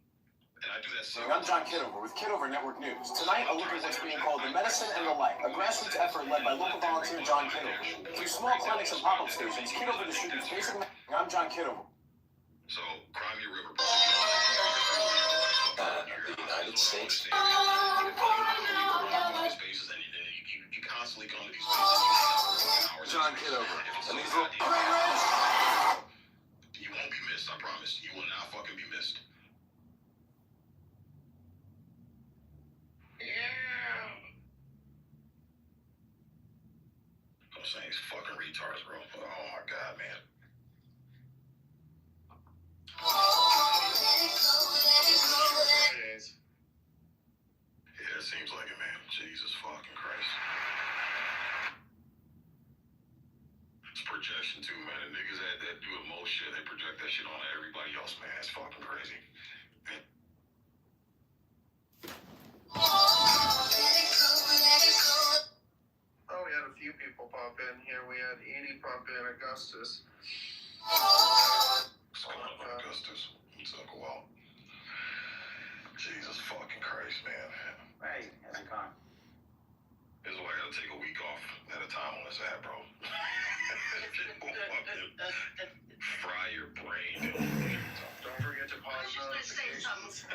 Speaker 1: And I do that so.
Speaker 14: I'm John Kitover with Kitover Network News. Tonight, a look at what's being called the Medicine and the Light, a grassroots effort led by local volunteer John Kitover. Through small clinics and pop-up stations, Kitover distributes basic... I'm John Kitover.
Speaker 1: So, Crimea River...
Speaker 11: the United States.
Speaker 1: You constantly come to these places.
Speaker 14: John Kitover. And these little...
Speaker 1: You won't be missed, I promise. You will not fucking be missed. Yeah. I'm saying these fucking retards, bro. Oh my god, man. Yeah, it seems like it, man. Jesus fucking Christ. It's projection too, man. The niggas that do the most shit, they project that shit on everybody else, man. It's fucking crazy.
Speaker 15: Oh, we had a few people pop in here. We had Edie pop in, Augustus.
Speaker 1: What's going on, Augustus? It took a while. Jesus fucking Christ, man.
Speaker 16: Hey, how's it going?
Speaker 1: This is why I gotta take a week off at a time on this app, bro. Fry your brain.
Speaker 15: Don't forget to pause notifications.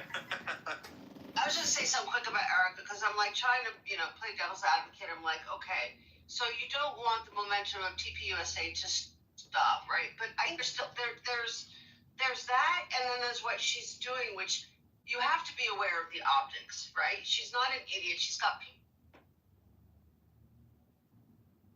Speaker 9: I was just say something quick about Eric because I'm like trying to, play devil's advocate. I'm like, okay, so you don't want the momentum of TPUSA to stop, right? But I think there's still there's that, and then there's what she's doing, which you have to be aware of the optics, right? She's not an idiot. She's got people.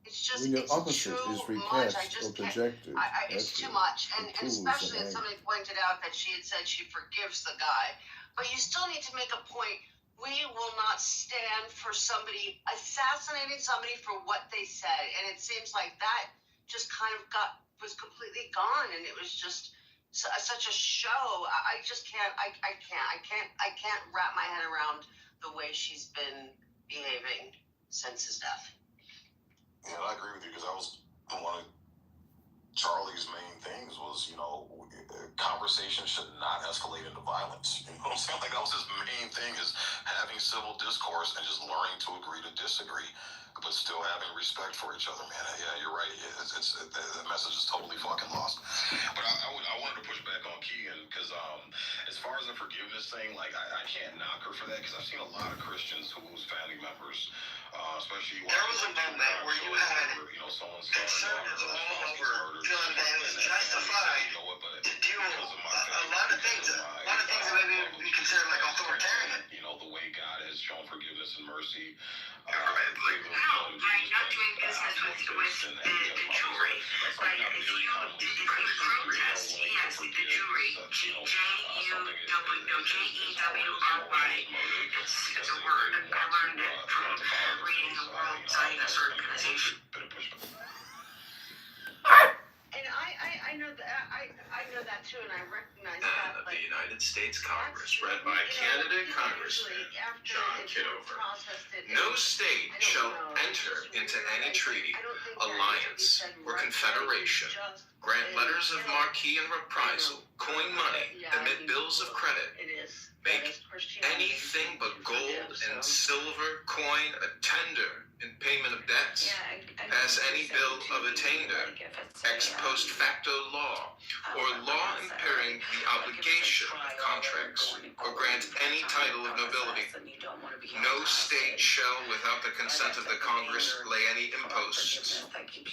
Speaker 9: It's just
Speaker 2: When your
Speaker 9: it's
Speaker 2: opposite
Speaker 9: too
Speaker 2: is
Speaker 9: much. I
Speaker 2: recast
Speaker 9: just
Speaker 2: or
Speaker 9: can't.
Speaker 2: projected,
Speaker 9: It's
Speaker 2: that's
Speaker 9: too
Speaker 2: it.
Speaker 9: much, and
Speaker 2: The tools
Speaker 9: especially
Speaker 2: are
Speaker 9: as
Speaker 2: right.
Speaker 9: somebody pointed out that she had said she forgives the guy, but you still need to make a point. We will not stand for somebody assassinating somebody for what they said, and it seems like that just kind of was completely gone, and it was just such a show. I just can't. I can't wrap my head around the way she's been behaving since his death.
Speaker 1: Yeah, I agree with you because that was one of Charlie's main things was, conversation should not escalate into violence. You know what I'm saying? Like that was his main thing is having civil discourse and just learning to agree to disagree, but still having respect for each other, man. Yeah, you're right. The message is totally fucking lost. But I wanted to push back on Keegan because as far as the forgiveness thing, like I can't knock her for that because I've seen a lot of Christians whose family members, especially
Speaker 4: There was a moment where you had
Speaker 1: so-and-so
Speaker 4: conservatives all over feeling that it was justified to do a lot of things that maybe would be considered like authoritarian.
Speaker 1: The way God has shown forgiveness and mercy.
Speaker 6: Like, no, like not doing business with the jewelry. Like, if you decree protest, yes, the jewelry, J-E-W-R-Y. It's a word. I learned it from reading the World Zionist Organization.
Speaker 9: And I know that I know that too, and I recognize that.
Speaker 17: Of the United States Congress, read by candidate Congressman John Kitover. No state shall enter into any treaty, alliance, or confederation, grant letters of marque and reprisal, coin money, emit bills of credit, make anything but gold and silver coin a tender in payment of debts, pass any bill of attainder, ex post facto law, or law impairing the obligation of contracts, or grant any title of nobility. No state shall, without the consent of the Congress, lay any imposts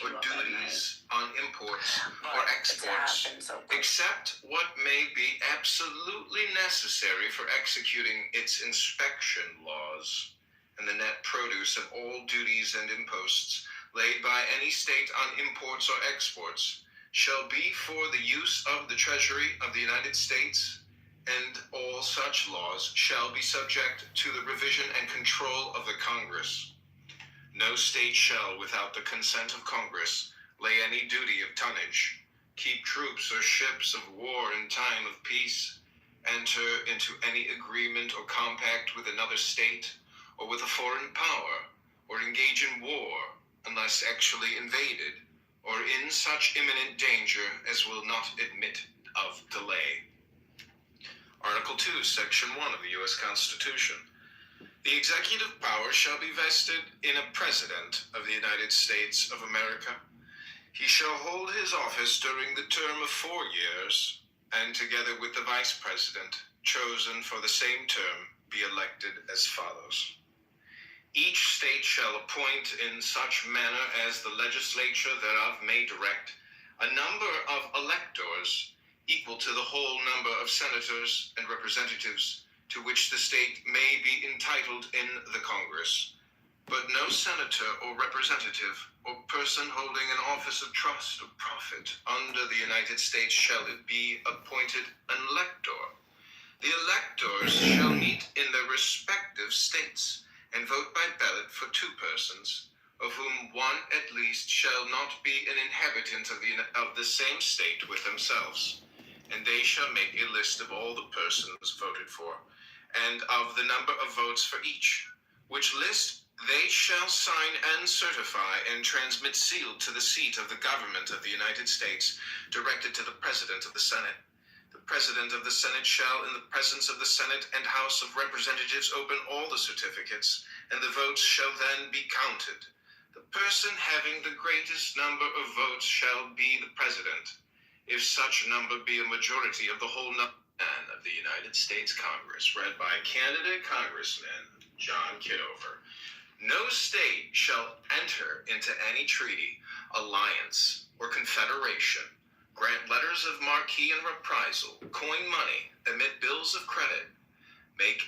Speaker 17: or duties on imports or exports, except what may be absolutely necessary for executing its inspection laws, and the net produce of all duties and imposts laid by any state on imports or exports shall be for the use of the Treasury of the United States, and all such laws shall be subject to the revision and control of the Congress. No state shall, without the consent of Congress, lay any duty of tonnage, keep troops or ships of war in time of peace, enter into any agreement or compact with another state, or with a foreign power, or engage in war, unless actually invaded, or in such imminent danger as will not admit of delay. Article 2, Section 1 of the U.S. Constitution. The executive power shall be vested in a President of the United States of America. He shall hold his office during the term of 4 years, and together with the Vice President, chosen for the same term, be elected as follows. Each state shall appoint in such manner as the legislature thereof may direct a number of electors equal to the whole number of senators and representatives to which the state may be entitled in the Congress. But no senator or representative or person holding an office of trust or profit under the United States shall be appointed an elector. The electors shall meet in their respective states and vote by ballot for 2 persons, of whom one at least shall not be an inhabitant of the same state with themselves. And they shall make a list of all the persons voted for, and of the number of votes for each, which list they shall sign and certify and transmit sealed to the seat of the government of the United States, directed to the President of the Senate. The President of the Senate shall, in the presence of the Senate and House of Representatives, open all the certificates, and the votes shall then be counted. The person having the greatest number of votes shall be the President, if such number be a majority of the whole number of the United States Congress. Read by candidate Congressman John Kitover. No state shall enter into any treaty, alliance, or confederation, grant letters of marque and reprisal, coin money, emit bills of credit, make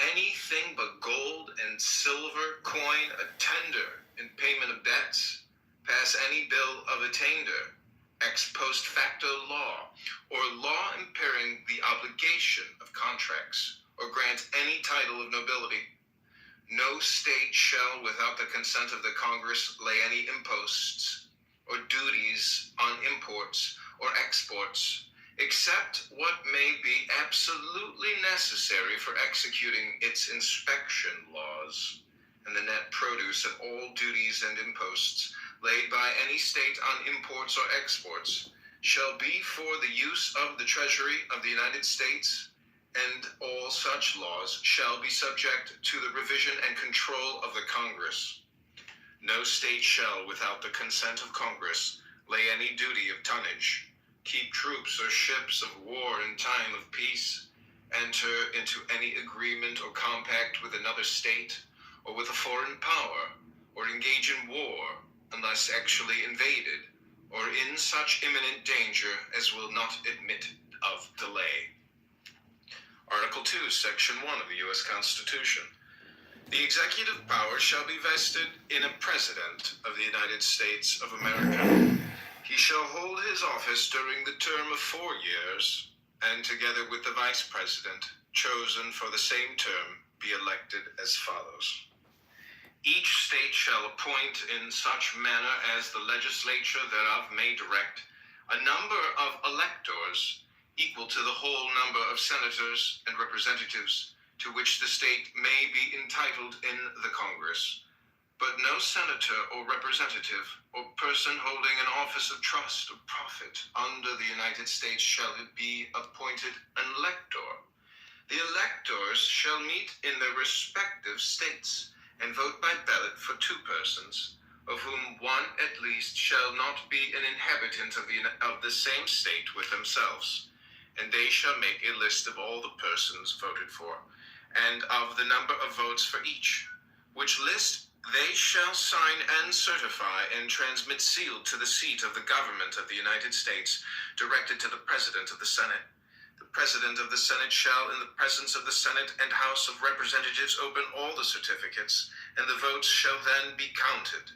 Speaker 17: anything but gold and silver coin a tender in payment of debts, pass any bill of attainder, ex post facto law, or law impairing the obligation of contracts, or grant any title of nobility. No state shall, without the consent of the Congress, lay any imposts or duties on imports or exports, except what may be absolutely necessary for executing its inspection laws, and the net produce of all duties and imposts laid by any state on imports or exports shall be for the use of the Treasury of the United States, and all such laws shall be subject to the revision and control of the Congress. No state shall, without the consent of Congress, lay any duty of tonnage, keep troops or ships of war in time of peace, enter into any agreement or compact with another state, or with a foreign power, or engage in war, unless actually invaded, or in such imminent danger as will not admit of delay. Article 2, Section 1 of the U.S. Constitution. The executive power shall be vested in a President of the United States of America. He shall hold his office during the term of 4 years, and together with the Vice President, chosen for the same term, be elected as follows. Each state shall appoint in such manner as the legislature thereof may direct a number of electors equal to the whole number of senators and representatives to which the state may be entitled in the Congress. But no senator or representative or person holding an office of trust or profit under the United States shall be appointed an elector. The electors shall meet in their respective states and vote by ballot for 2 persons, of whom one at least shall not be an inhabitant of the same state with themselves. And they shall make a list of all the persons voted for, and of the number of votes for each, which list they shall sign and certify and transmit sealed to the seat of the government of the United States, directed to the President of the Senate. The President of the Senate shall, in the presence of the Senate and House of Representatives, open all the certificates, and the votes shall then be counted.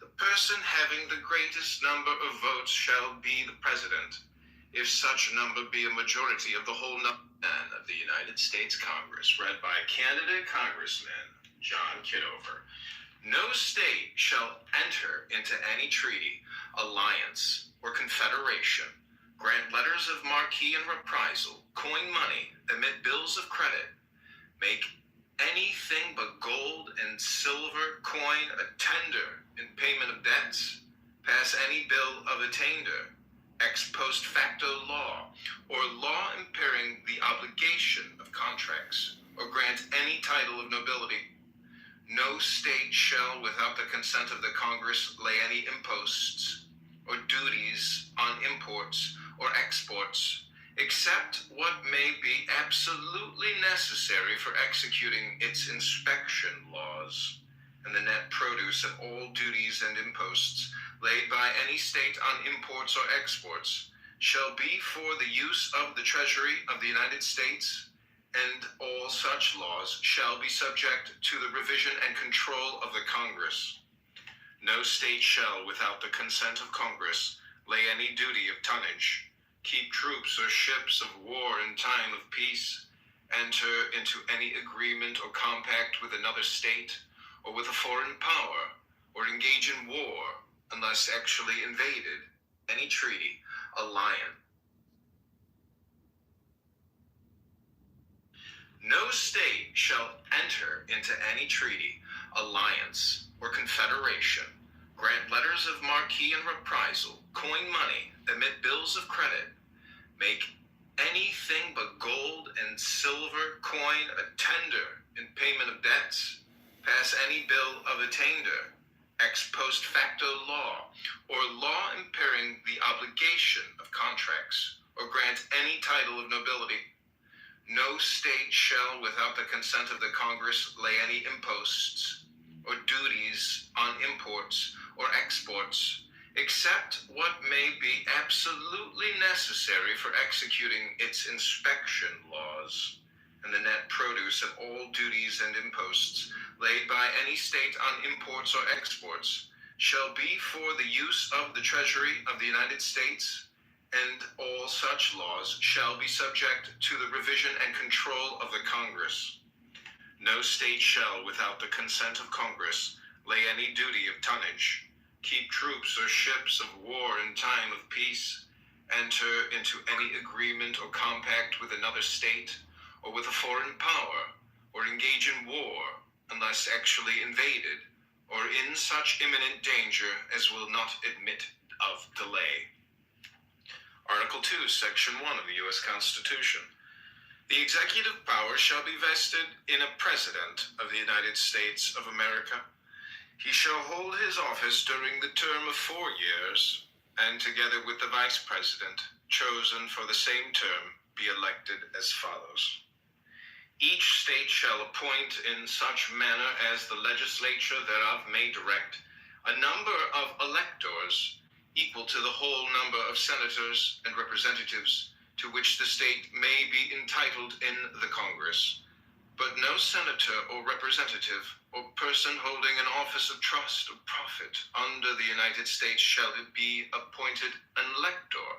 Speaker 17: The person having the greatest number of votes shall be the President, if such number be a majority of the whole number of the United States Congress. Read by candidate Congressman John Kitover. No state shall enter into any treaty, alliance, or confederation, grant letters of marque and reprisal, coin money, emit bills of credit, make anything but gold and silver coin a tender in payment of debts, pass any bill of attainder, ex post facto law, or law impairing the obligation of contracts, or grant any title of nobility. No state shall, without the consent of the Congress, lay any imposts or duties on imports or exports, except what may be absolutely necessary for executing its inspection laws, and the net produce of all duties and imposts laid by any state on imports or exports shall be for the use of the Treasury of the United States, and all such laws shall be subject to the revision and control of the Congress. No state shall, without the consent of Congress, lay any duty of tonnage, keep troops or ships of war in time of peace, enter into any agreement or compact with another state, or with a foreign power, or engage in war, unless actually invaded, any treaty, alliance. No state shall enter into any treaty, alliance, or confederation, grant letters of marque and reprisal, coin money, emit bills of credit, make anything but gold and silver coin a tender in payment of debts, pass any bill of attainder, ex post facto law, or law impairing the obligation of contracts, or grant any title of nobility. No state shall, without the consent of the Congress, lay any imposts or duties on imports or exports, except what may be absolutely necessary for executing its inspection laws, and the net produce of all duties and imposts laid by any state on imports or exports shall be for the use of the Treasury of the United States, and all such laws shall be subject to the revision and control of the Congress. No state shall, without the consent of Congress, lay any duty of tonnage, keep troops or ships of war in time of peace, enter into any agreement or compact with another state, or with a foreign power, or engage in war, unless actually invaded, or in such imminent danger as will not admit of delay. Article 2, Section 1 of the U.S. Constitution. The executive power shall be vested in a President of the United States of America. He shall hold his office during the term of 4 years, and together with the Vice President, chosen for the same term, be elected as follows. Each state shall appoint in such manner as the legislature thereof may direct a number of electors equal to the whole number of senators and representatives to which the state may be entitled in the Congress. But no senator or representative or person holding an office of trust or profit under the United States shall be appointed an elector.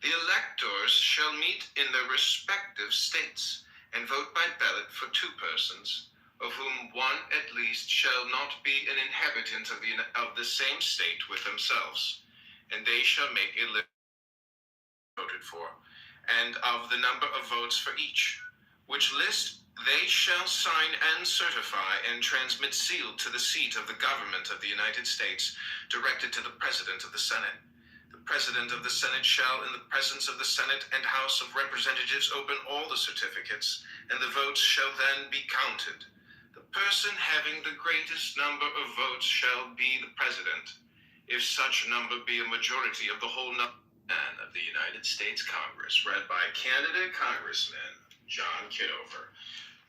Speaker 17: The electors shall meet in their respective states and vote by ballot for 2 persons, of whom one at least shall not be an inhabitant of the same state with themselves, and they shall make a list voted for, and of the number of votes for each, which list they shall sign and certify and transmit sealed to the seat of the government of the United States, directed to the President of the Senate. The President of the Senate shall, in the presence of the Senate and House of Representatives, open all the certificates, and the votes shall then be counted. The person having the greatest number of votes shall be the President, if such number be a majority of the whole number of the United States Congress, read by candidate Congressman John Kitover.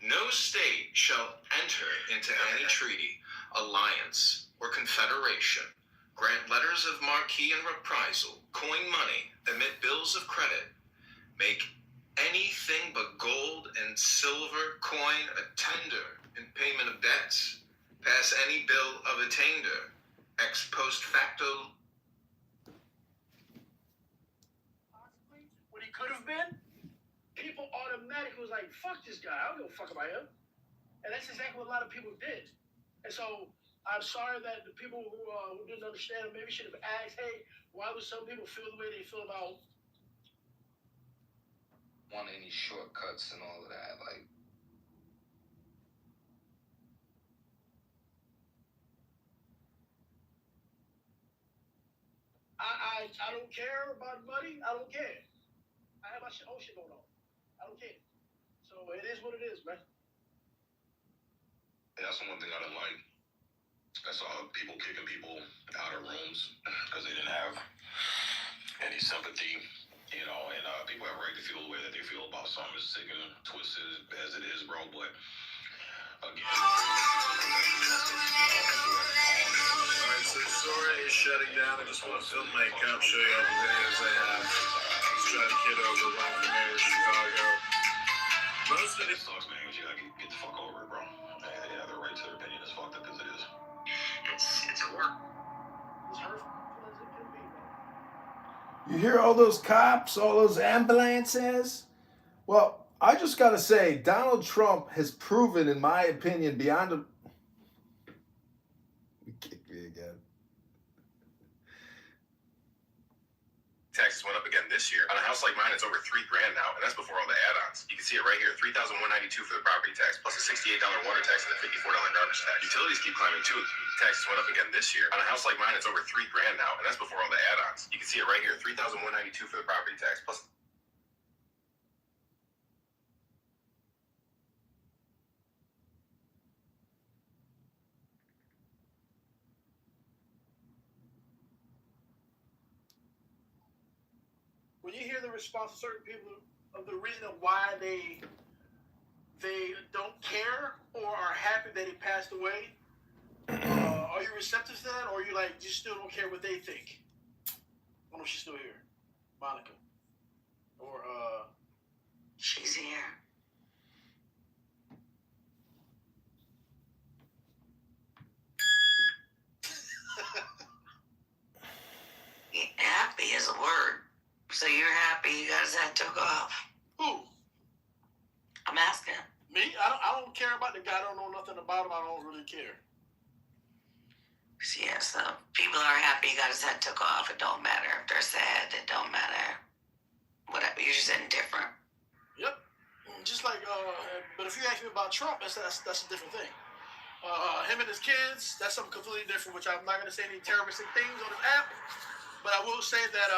Speaker 17: No state shall enter into any treaty, alliance, or confederation, grant letters of marque and reprisal, coin money, emit bills of credit, make anything but gold and silver coin a tender in payment of debts, pass any bill of attainder, ex post facto.
Speaker 3: Possibly what he could have been, people automatically was like, fuck this guy, I don't give a fuck about him. And that's exactly what a lot of people did. And so I'm sorry that the people who didn't understand maybe should have asked, hey, why would some people feel the way they feel about
Speaker 7: Want any shortcuts and all of that, like
Speaker 3: I don't care about money. I don't care. I have my own shit going on. I don't care. So it is what it is, man.
Speaker 1: Yeah, that's the one thing I don't like. I saw people kicking people out of rooms because they didn't have any sympathy, you know, and people have a right to feel the way that they feel about something as sick and twisted as it is, bro. But again, you know,
Speaker 15: shutting down. I just want to film my account, show you all the videos I have. Let's try to get over Rockford Peoria, Chicago. Most of
Speaker 1: It sucks, man. You gotta get the fuck over it, bro. Yeah, their right to their opinion is fucked up as it is.
Speaker 17: It's a work.
Speaker 3: As hurtful as it can be, man.
Speaker 2: You hear all those cops, all those ambulances? Well, I just gotta say, Donald Trump has proven, in my opinion, beyond a... You kicked me again.
Speaker 17: Taxes went up again this year. On a house like mine, it's over $3,000 now, and that's before all the add-ons. You can see it right here, $3,192 for the property tax, plus a $68 water tax and a $54 garbage tax. Utilities keep climbing too. Taxes went up again this year. On a house like mine, it's over $3,000 now, and that's before all the add-ons. You can see it right here, $3,192 for the property tax, plus.
Speaker 3: When you hear the response of certain people of the reason of why they don't care or are happy that he passed away, are you receptive to that, or are you like you still don't care what they think? I don't know if she's still here, Monica, or
Speaker 6: she's here. Happy is a word. So you're happy you got his head took off?
Speaker 3: Who?
Speaker 6: I'm asking.
Speaker 3: Me? I don't care about the guy. I don't know nothing about him. I don't really care.
Speaker 6: Yeah, so people are happy he got his head took off. It don't matter if they're sad. It don't matter. Whatever. You're just indifferent.
Speaker 3: Yep. Just like, but if you ask me about Trump, that's a different thing. Him and his kids, that's something completely different, which I'm not going to say any terroristic things on this app, but I will say that,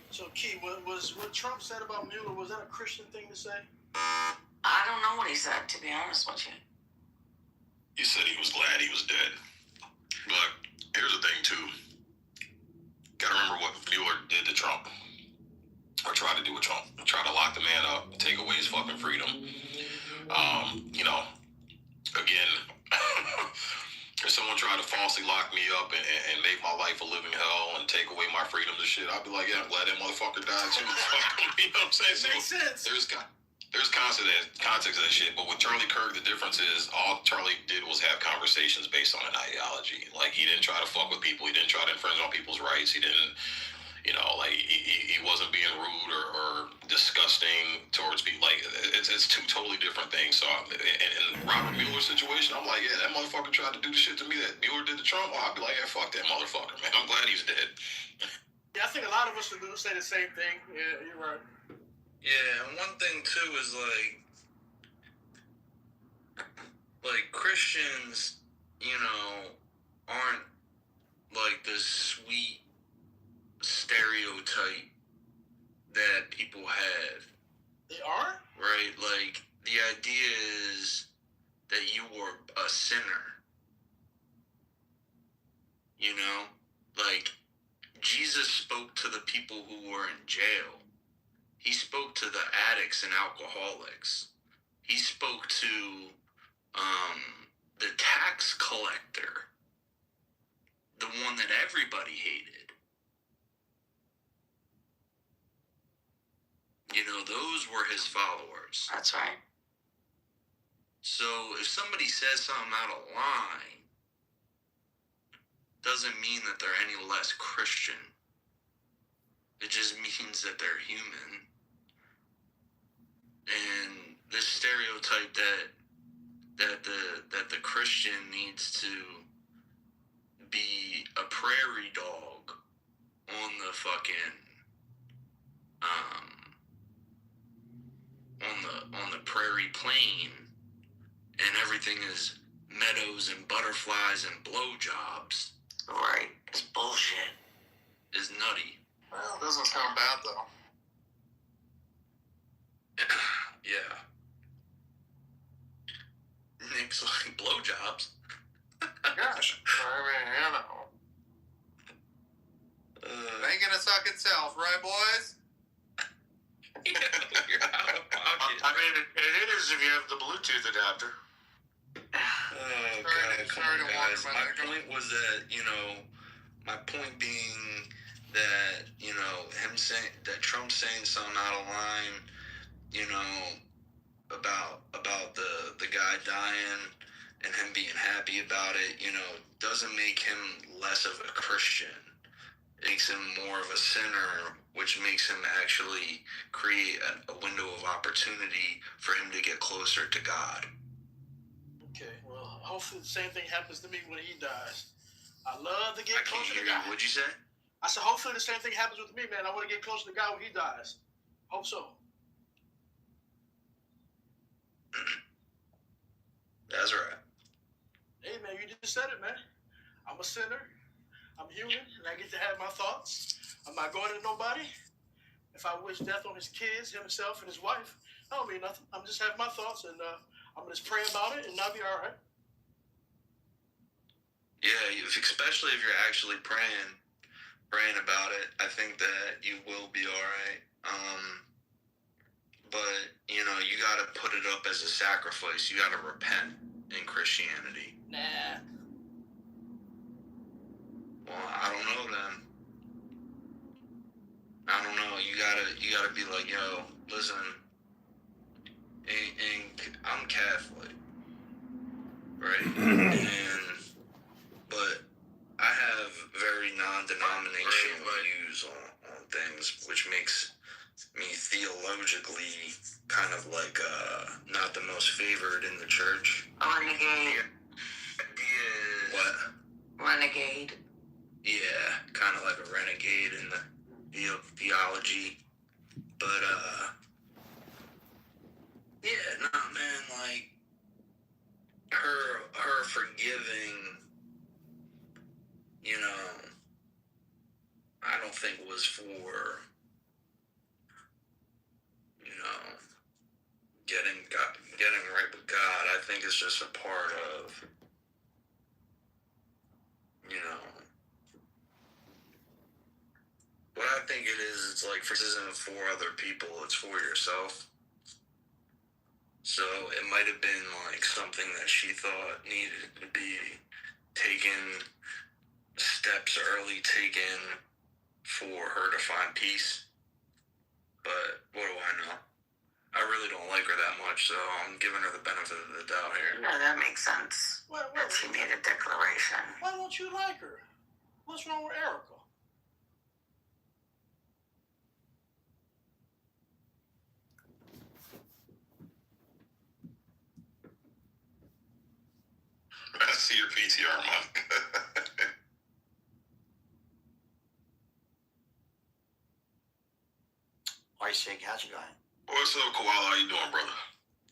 Speaker 3: So, Key, was what Trump said about Mueller, was that a Christian thing to say?
Speaker 6: I don't know what he said, to be honest with you.
Speaker 1: He said he was glad he was dead. But here's the thing, too. Gotta remember what Mueller did to Trump. Or tried to do with Trump. Tried to lock the man up, take away his fucking freedom. Again, if someone tried to falsely lock me up and make my life a living hell and take away my freedoms and shit, I'd be like, yeah, I'm glad that motherfucker died too. You know what I'm saying?
Speaker 3: Makes sense.
Speaker 1: There's context of that shit, but with Charlie Kirk, the difference is all Charlie did was have conversations based on an ideology. Like, he didn't try to fuck with people. He didn't try to infringe on people's rights. He didn't, he wasn't being rude or disgusting towards people. Like, it's two totally different things. So, in Robert Mueller's situation, I'm like, yeah, that motherfucker tried to do the shit to me that Mueller did to Trump. I'd be like, yeah, fuck that motherfucker, man. I'm glad he's dead.
Speaker 3: Yeah, I think a lot of us would say the same thing. Yeah, you're right.
Speaker 18: Yeah, and one thing too is like Christians, aren't like this sweet stereotype that people have.
Speaker 3: They are?
Speaker 18: Right? Like, the idea is that you were a sinner. Like, Jesus spoke to the people who were in jail. He spoke to the addicts and alcoholics. He spoke to the tax collector, the one that everybody hated. Those were his followers.
Speaker 6: That's right.
Speaker 18: So if somebody says something out of line, doesn't mean that they're any less Christian. It just means that they're human. And this stereotype that the Christian needs to be a prairie dog on the fucking on the prairie plain, and everything is meadows and butterflies and blowjobs.
Speaker 6: Right. It's bullshit.
Speaker 18: Is nutty.
Speaker 11: Well, it doesn't sound bad though.
Speaker 18: Yeah. Nick's like blowjobs.
Speaker 19: Gosh, I mean, you know. It ain't gonna suck itself, right, boys?
Speaker 18: You're out of pocket.
Speaker 19: I mean, it is if you have the Bluetooth adapter.
Speaker 18: Oh, God, come on, guys. My point was that, my point being that, him saying that Trump saying something out of line, about the guy dying and him being happy about it, doesn't make him less of a Christian. It makes him more of a sinner, which makes him actually create a window of opportunity for him to get closer to God.
Speaker 3: Okay, well, hopefully the same thing happens to me when he dies. I love to get
Speaker 18: I can't
Speaker 3: closer
Speaker 18: hear
Speaker 3: to
Speaker 18: you.
Speaker 3: God.
Speaker 18: What'd you say?
Speaker 3: I said, hopefully the same thing happens with me, man. I want to get closer to God when he dies. Hope so.
Speaker 18: That's right.
Speaker 3: Hey, man, you just said it, man. I'm a sinner. I'm human, and I get to have my thoughts. I'm not going to nobody. If I wish death on his kids, himself, and his wife, I don't mean nothing. I'm just having my thoughts, and I'm going to just pray about it, and I'll be all right.
Speaker 18: Yeah, especially if you're actually praying about it, I think that you will be all right. But, you got to put it up as a sacrifice. You got to repent in Christianity.
Speaker 3: Nah.
Speaker 18: Well, I don't know then. I don't know. You gotta be like, yo, listen, I'm Catholic, right? But I have very non-denominational views on things, which makes me theologically kind of like not the most favored in the church.
Speaker 6: Renegade.
Speaker 18: What?
Speaker 6: Renegade.
Speaker 18: Yeah, kind of like a renegade in the theology. But, yeah, no, man, like, her forgiving, I don't think was for, getting right with God. I think it's just a part of, what I think it is, it's like, this isn't for other people, it's for yourself. So it might have been like something that she thought needed to be taken, steps early taken for her to find peace. But what do I know? I really don't like her that much, so I'm giving her the benefit of the doubt here.
Speaker 6: No, that makes sense. That she made a declaration.
Speaker 3: Why don't you like her? What's wrong with Erica?
Speaker 1: I see your PTR, Monk.
Speaker 20: Hi, Sig. How's it going?
Speaker 1: What's up, Koala? How you doing, brother?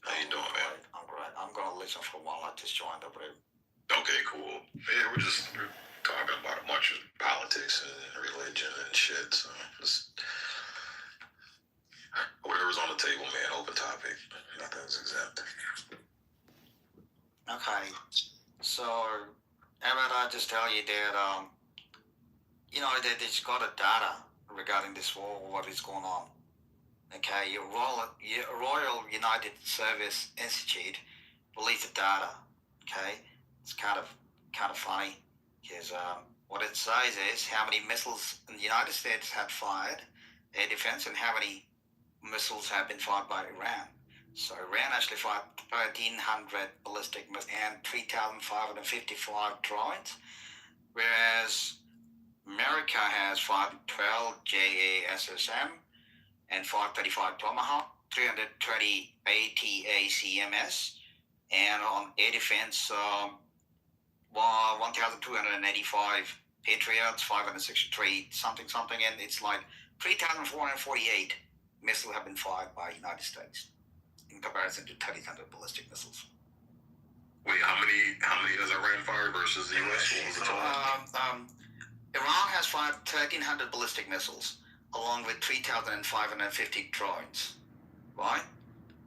Speaker 1: How you doing, man?
Speaker 20: I'm great. I'm going to listen for a while. I just joined the room.
Speaker 1: Okay, cool. Yeah, we're talking about a bunch of politics and religion and shit. So just whatever's on the table, man. Open topic. Nothing's exempt.
Speaker 20: Okay. So, Emmett, I just tell you that, that it's got a data regarding this war, what is going on. Okay, your Royal United Service Institute released the data. Okay, it's kind of funny because what it says is how many missiles the United States had fired air defense and how many missiles have been fired by Iran. So Iran actually fired 1,300 ballistic missiles and 3,555 drones, whereas America has fired 12 JASSM and 535 Tomahawk, 320 ATACMS, and on air defense, 1,285 Patriots, 563 something, and it's like 3,448 missiles have been fired by the United States in comparison to 1,300 ballistic missiles.
Speaker 1: Wait, how many has Iran fired versus the U.S.?
Speaker 20: Iran has fired 1,300 ballistic missiles, along with 3,550 drones, right?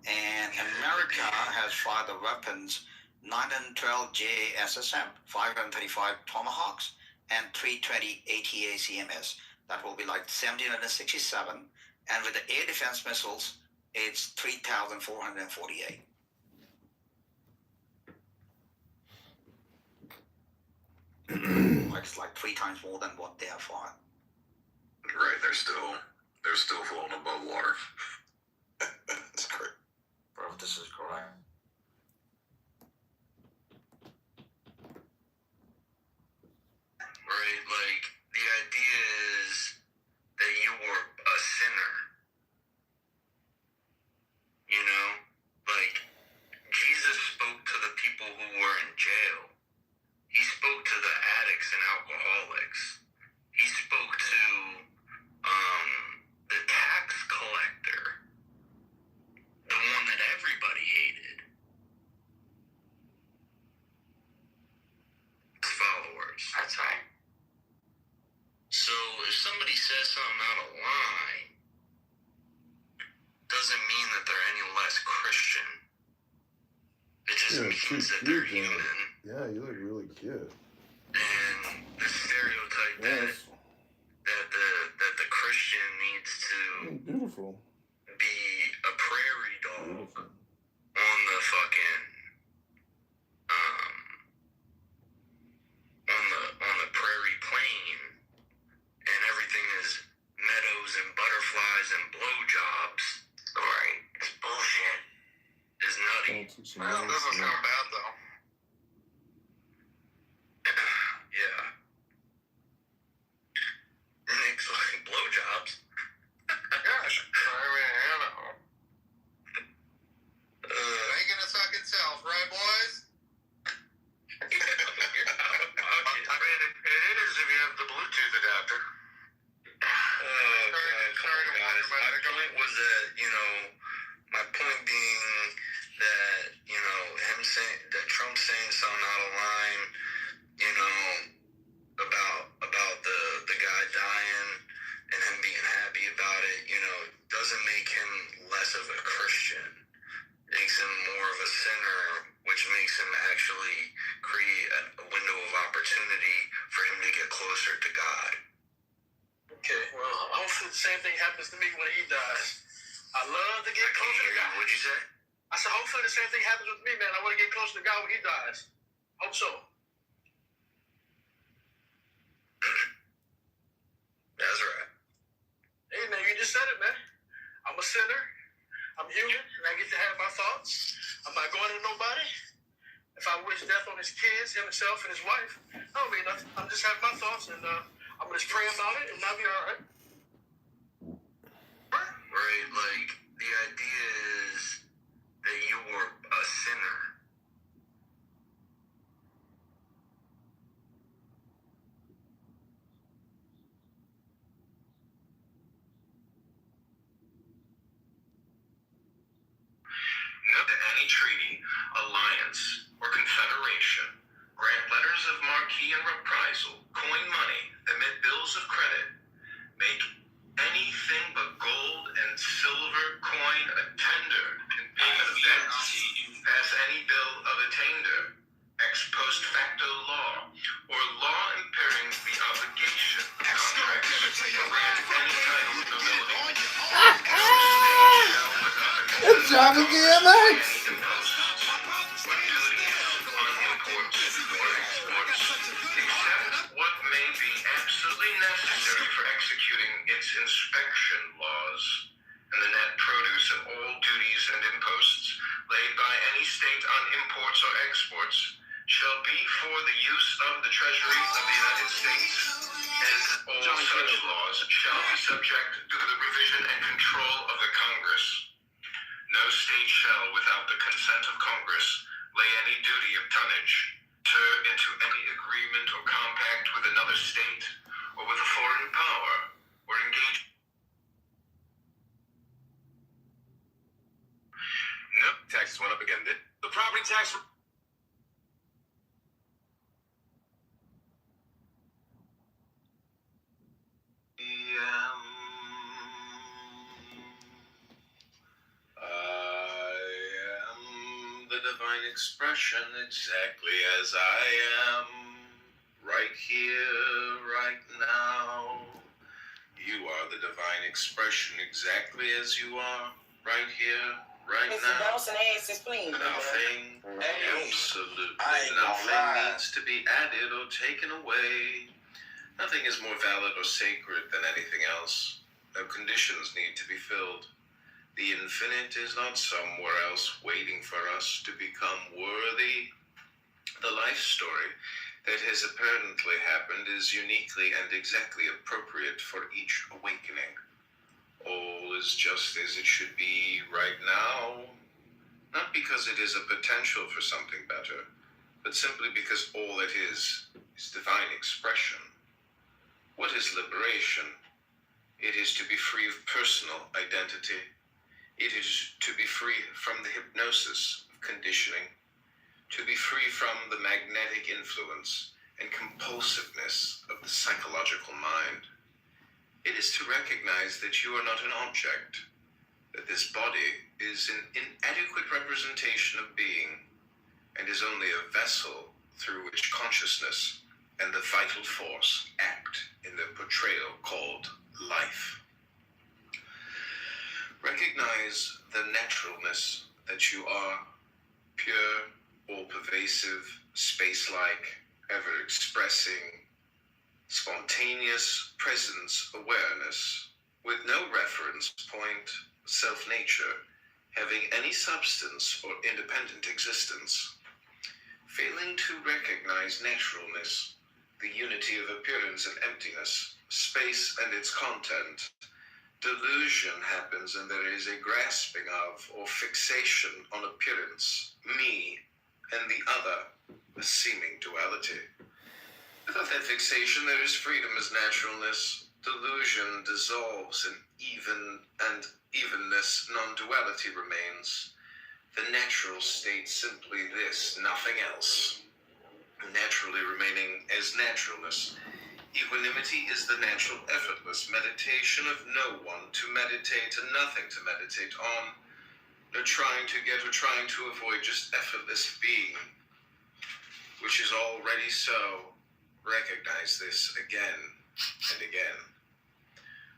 Speaker 20: And America has fired the weapons 912 JSSM, 535 Tomahawks, and 320 ATACMS. That will be like 1,767. And with the air defense missiles, it's 3,448. It's like 3 times more than what they have fired.
Speaker 17: Right, they're still floating above water. That's great.
Speaker 20: Bro, if this is correct.
Speaker 18: Right, like the idea is that you were a sinner. You know, like Jesus spoke to the people who were in jail. He spoke to the addicts and alcoholics. He spoke to the tax collector, the one that everybody hated. His followers. That's right. So if somebody says something out of line, doesn't mean that they're any less Christian. It just means that they're human.
Speaker 2: Yeah, you look really cute.
Speaker 18: And the stereotype that the Christian needs to
Speaker 2: Beautiful.
Speaker 18: be a prairie dog on the fucking on the prairie plain, and everything is meadows and butterflies and blowjobs. Right, it's bullshit. Is nutty.
Speaker 19: Well, it doesn't sound bad though.
Speaker 18: Yeah. Nick's fucking blowjobs.
Speaker 19: Gosh, I mean, you know. It ain't gonna suck itself, right, boys?
Speaker 18: I mean, it is if you have the Bluetooth adapter. Sorry to wonder about it. My point was that, you know, my point being that, you know, him saying that Trump saying something out of line, you know, about the guy dying and him being happy about it, you know, doesn't make him less of a Christian. It makes him more of a sinner, which makes him actually create a window of opportunity for him to get closer to God.
Speaker 3: Okay, well, hopefully the same thing happens to me when he dies. I love to get closer to God.
Speaker 18: What'd you say?
Speaker 3: I said, hopefully the same thing happens with me, man. I want to get closer to God when he dies. Hope so.
Speaker 18: That's right.
Speaker 3: Hey, man, you just said it, man. I'm a sinner. I'm human, and I get to have my thoughts. I'm not going to nobody. If I wish death on his kids, himself, and his wife, I don't mean nothing. I'm just having my thoughts, and I'm going to pray about it, and I'll be all right.
Speaker 18: Right, like, the idea is that you were a sinner. No to any treaty, alliance, or confederation, grant letters of marque and reprisal, coin money, emit bills of credit, make anything but gold and silver coin a tender in payment of debts, pass any bill of attainder, ex post facto law, or law impairing the obligation, contracts, or grant any title of nobility.
Speaker 2: It's Java DMX.
Speaker 18: Except what may be absolutely necessary for executing its inspection laws and the net produce of all duties and imposts laid by any state on imports or exports shall be for the use of the Treasury of the United States, and all such laws shall be subject to the revision and control of the Congress. No state shall, without the consent of Congress, lay any duty of tonnage, enter into any agreement or compact with another state, or with a foreign power, or engage. No. Taxes went up again. The property tax.
Speaker 17: I am the the divine expression exactly as I am, right here, right now. You are the divine expression exactly as you are, right here, right now. Nothing, absolutely nothing needs to be added or taken away. Nothing is more valid or sacred than anything else. No conditions need to be filled. The infinite is not somewhere else waiting for us to become worthy. The life story that has apparently happened is uniquely and exactly appropriate for each awakening. All is just as it should be right now, not because it is a potential for something better, but simply because all it is divine expression. What is liberation? It is to be free of personal identity. It is to be free from the hypnosis of conditioning, to be free from the magnetic influence and compulsiveness of the psychological mind. It is to recognize that you are not an object, that this body is an inadequate representation of being and is only a vessel through which consciousness and the vital force act in the portrayal called life. Recognize the naturalness that you are, pure, all-pervasive, space-like, ever-expressing, spontaneous presence awareness, with no reference point, self-nature, having any substance or independent existence. Failing to recognize naturalness, the unity of appearance and emptiness, space and its content, delusion happens and there is a grasping of or fixation on appearance, me, and the other, a seeming duality. Without that fixation, there is freedom as naturalness. Delusion dissolves and evenness, non-duality remains. The natural state simply this, nothing else. Naturally remaining as naturalness. Equanimity is the natural, effortless meditation of no one to meditate and nothing to meditate on. No trying to get or trying to avoid, just effortless being, which is already so. Recognize this again and again.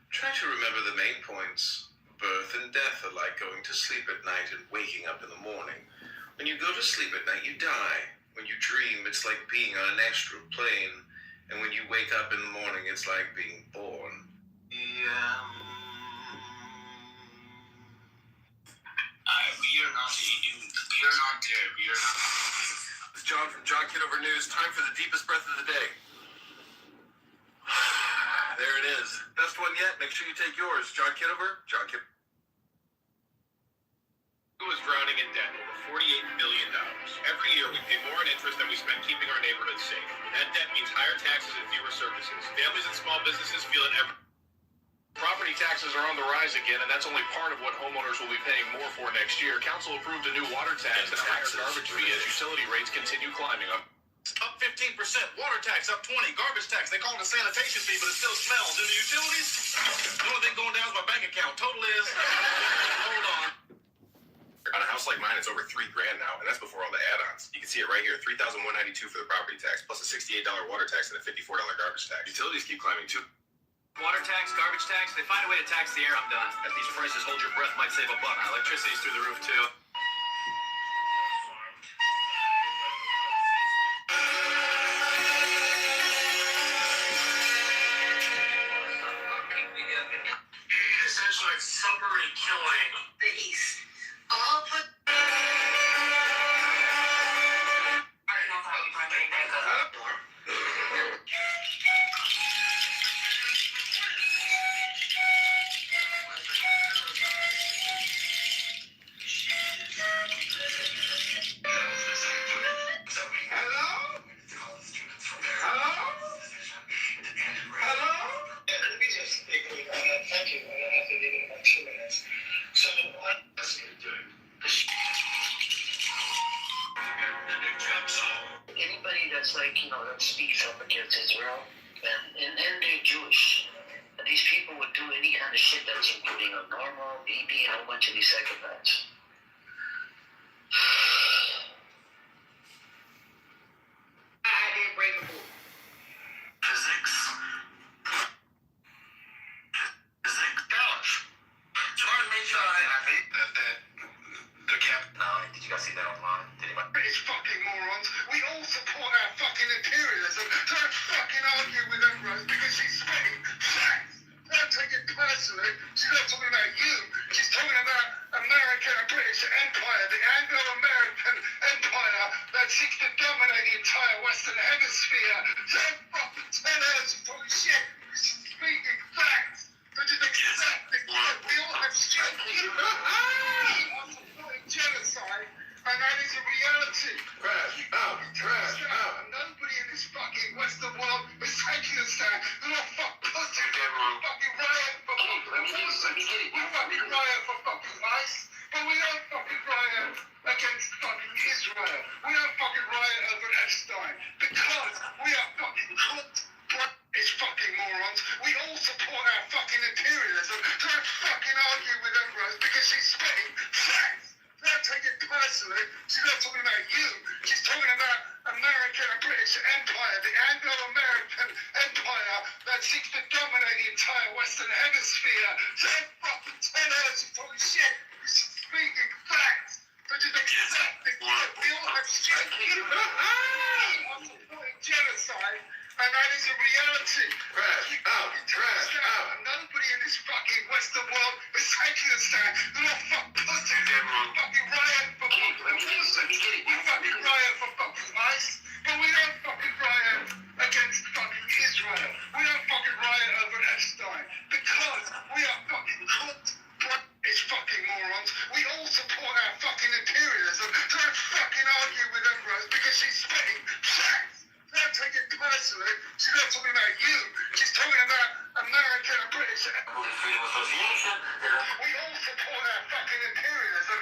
Speaker 17: Try to remember the main points. Birth and death are like going to sleep at night and waking up in the morning. When you go to sleep at night, you die. When you dream, it's like being on an astral plane. And when you wake up in the morning, it's like being born.
Speaker 18: We are not dead. We are not.
Speaker 17: It's John from John Kitover News. Time for the deepest breath of the day. There it is. Best one yet. Make sure you take yours. John Kitover. John Kitover.
Speaker 1: Who is drowning in debt over $48 billion. Every year we pay more in interest than we spend keeping our neighborhoods safe. That debt means higher taxes and fewer services. Families and small businesses feel it every. Property taxes are on the rise again, and that's only part of what homeowners will be paying more for next year. Council approved a new water tax and a higher garbage fee as utility rates continue climbing up. Up 15%, water tax up 20%, garbage tax, they call it a sanitation fee, but it still smells. And the utilities, the only thing going down is my bank account. Total is, hold on. On a house like mine, it's over $3,000 now, and that's before all the add-ons. You can see it right here, $3,192 for the property tax, plus a $68 water tax and a $54 garbage tax. Utilities keep climbing too.
Speaker 21: Water tax, garbage tax, they find a way to tax the air, I'm done. At these prices, hold your breath might save $1. Electricity's through the roof too.
Speaker 18: Essentially, like submarine killing.
Speaker 9: The East. All put.
Speaker 22: Anybody that's like, that speaks up against Israel, and they're Jewish. And these people would do any kind of shit that's including a normal, BB, and a whole bunch of these psychopaths.
Speaker 19: argue with her, Rose, because she's spitting facts. Don't take it personally. She's not talking about you. She's talking about American and British Empire, the Anglo-American Empire that seeks to dominate the entire Western Hemisphere. Don't fucking tell her she's talking shit. She's speaking facts. Which is exactly what we all have shit. You are supporting genocide, and that is a reality. Trash out, trash out. Nobody in this fucking Western world is taking a stand. They're not fucking pussy. Fucking riot for we fucking riot for fucking ICE, but we don't fucking riot against fucking Israel. We don't fucking riot over Epstein because we are fucking cooked. It's fucking morons. We all support our fucking imperialism. Don't fucking argue with her, Rose, because she's spitting facts. Don't take it personally. She's not talking about you. She's talking about American and British Empire, the Anglo-American Empire that seeks to dominate the entire Western Hemisphere. Don't fucking tell her she's talking shit. She's speaking facts. Which is exactly what we all have shit. You are supporting genocide. And that is a reality. Trash out, trash out. Nobody in this fucking Western world is taking a stand. They're not fucking pussies. Fucking riot for fucking we fucking riot for fucking ICE, but we don't fucking riot against fucking Israel. We don't fucking riot over Epstein because we are fucking cooked. It's fucking morons. We all support our fucking imperialism. Don't fucking argue with her, Rose, because she's spitting facts. Don't take it personally. She's not talking about you. She's talking about American and British Freedom Association. We all support our fucking imperialism.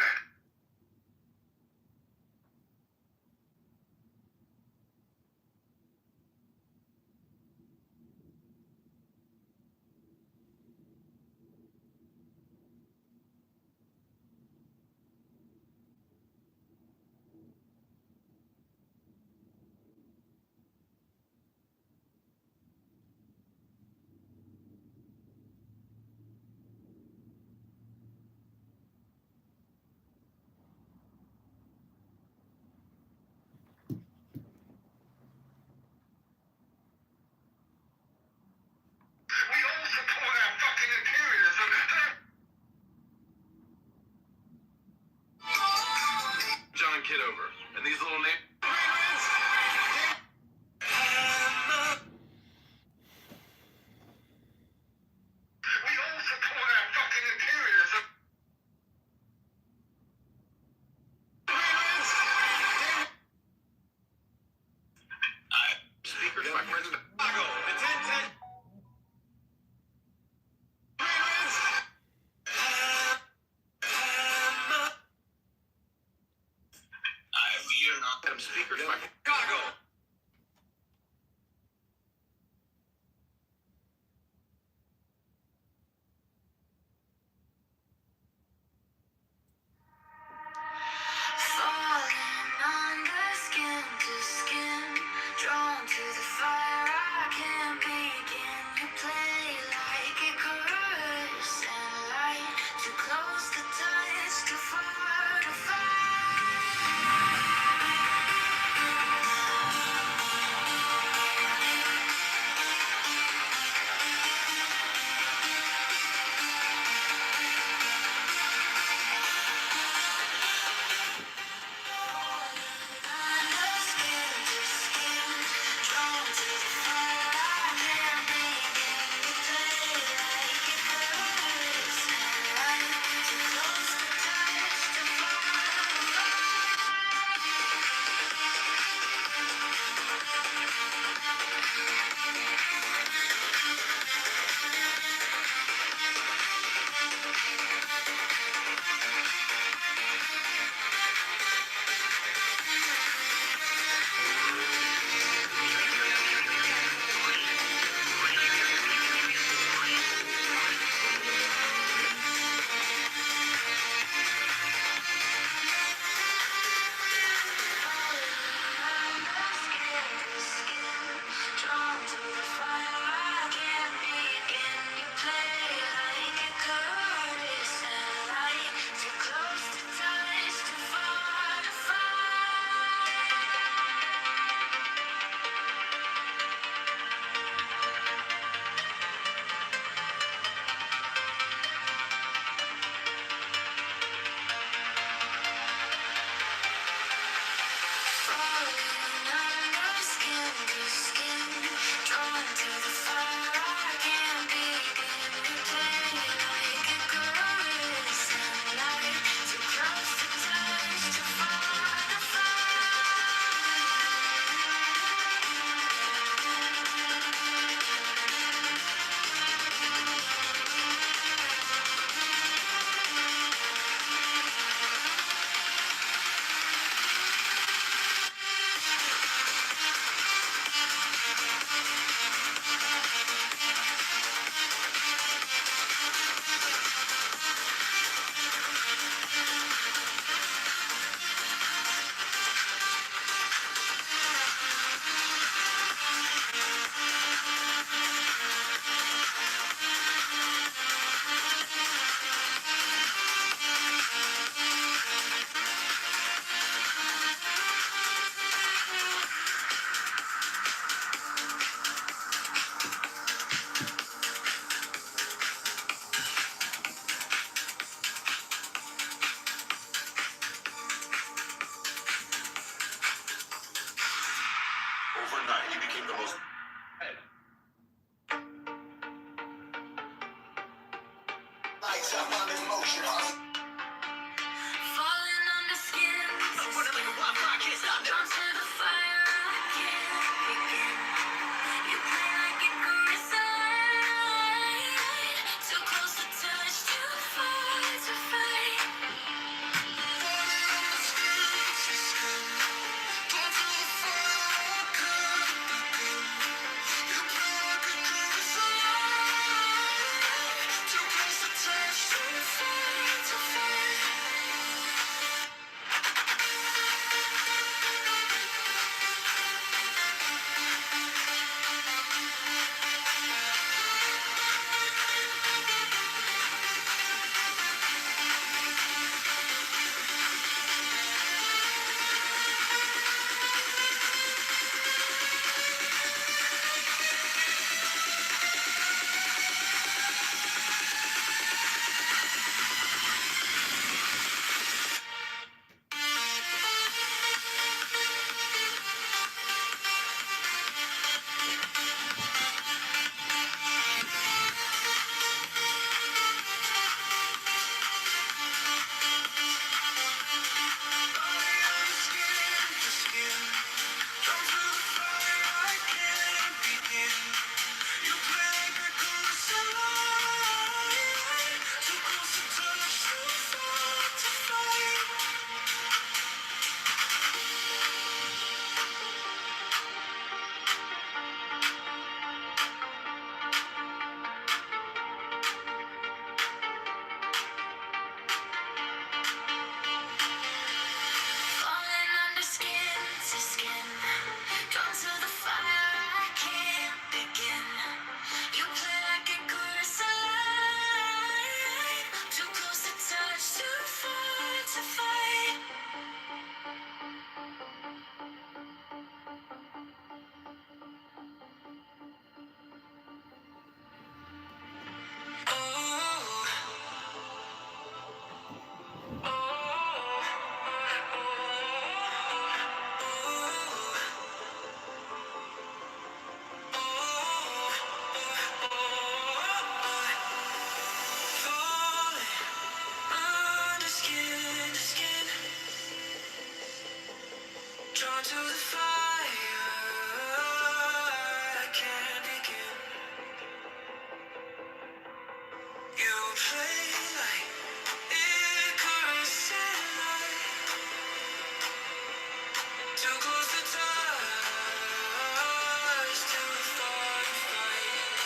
Speaker 19: We all support our fucking imperialism.
Speaker 17: John Kitover, and these little names.
Speaker 19: We all support our fucking imperialism.
Speaker 17: Speakers, my friends. Chicago, the 10-10. You're not them speakers, my Chicago.
Speaker 5: Falling under skin to skin, drawn to the fire I can't begin.
Speaker 19: lights up, I'm in motion.
Speaker 5: Falling under skin. I'm running like a wildfire, can't stop. Drawn to the fire, I can't begin. You play like a crystalline. Too close to touch, too far to fight.
Speaker 19: Falling under skin. Drawn to the fire, I can't begin. You play like a crystalline. Too close to touch, too far to fight.
Speaker 5: Falling under skin to skin. Drawn to the fire, I can't begin. You play like a crystalline. Too close to touch, too far to fight. Under skin to skin. Drawn to the fire, I can't begin. You play like Icarus in light. Too close to touch, too far to fight.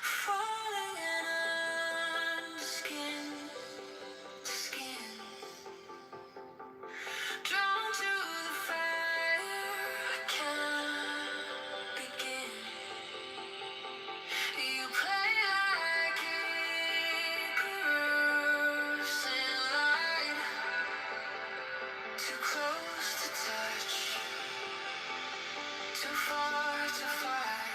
Speaker 5: Falling under skin to skin. Drawn to the fire, I can't begin. You play like Icarus in light. Too close to touch, too far to fight.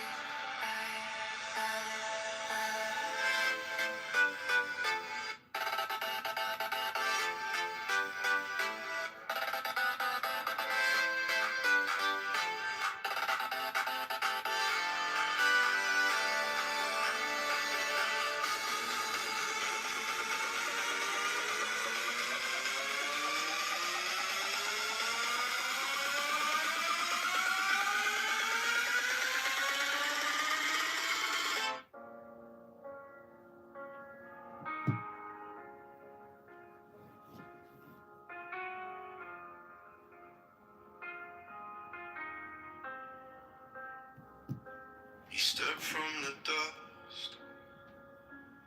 Speaker 19: He stepped from the dust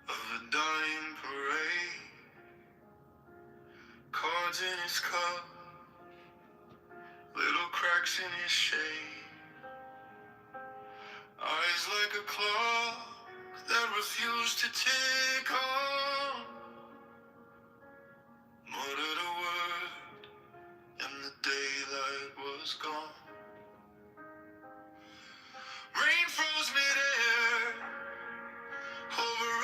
Speaker 19: of a dying parade. Cards in his cup, little cracks in his shade. Eyes like a clock that refused to tick on. Muttered a word and the daylight was gone. Rain froze midair over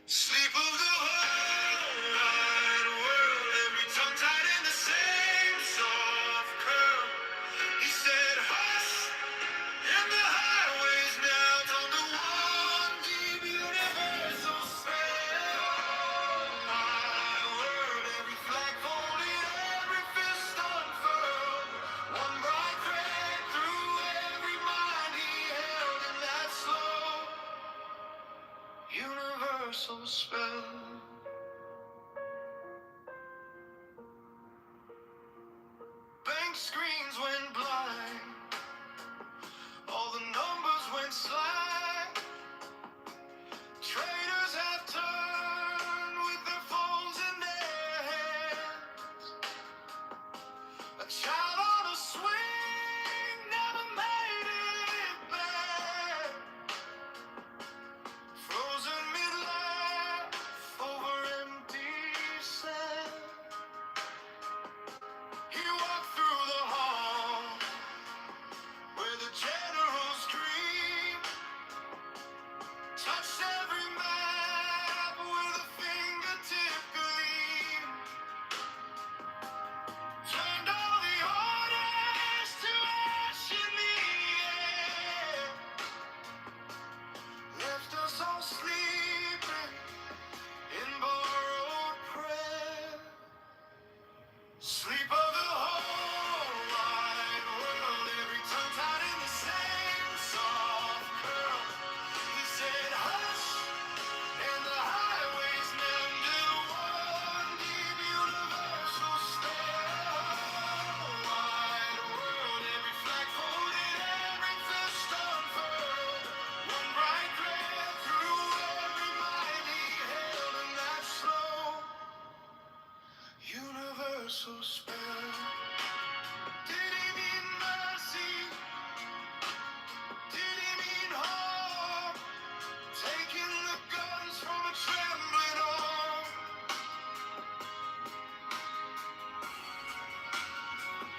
Speaker 5: Sleep of the whole wide world, every tongue tied in the same soft curl. He said, hush, and the highways knelt on the one deep universal spell. My world, every flag folded, every fist unfurled, one bright thread through every mind he held in that slow universal spell. Bank screens went blind, all the numbers went slack. Traders have turned with their phones in their hands. A child on a swing never made it back. Frozen mid-life over empty sand. He walked through the hall where the generals dream, touched every map with a fingertip gleam, turned all the orders to ash in the air, left us all sleeping in borrowed prayer. Sleep of the whole wide world, every tongue tied in the same soft curl. He said, hush, and the highways named to one deep universal spell. Wide world, every flag folded, every fist unfurled, one bright thread through every mind he held in that slow universal spell. Did he mean mercy? Did he mean harm? Taking the guns from a trembling arm.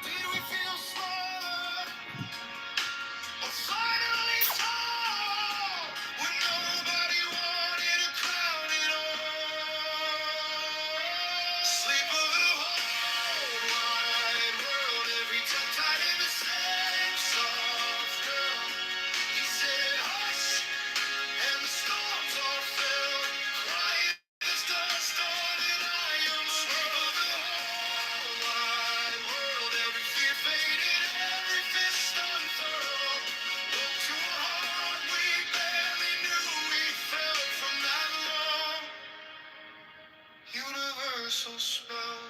Speaker 5: Did we feel smaller or finally tall when nobody wanted to crown it all? Sleep of the whole wide world, every tongue tied in the same soft curl. He said, hush, and the storms all fell, quiet as dust on an iron swirl. Of the whole wide world, every fear faded, every fist unfurled. Woke to a heart we barely knew we felt from that long universal spell.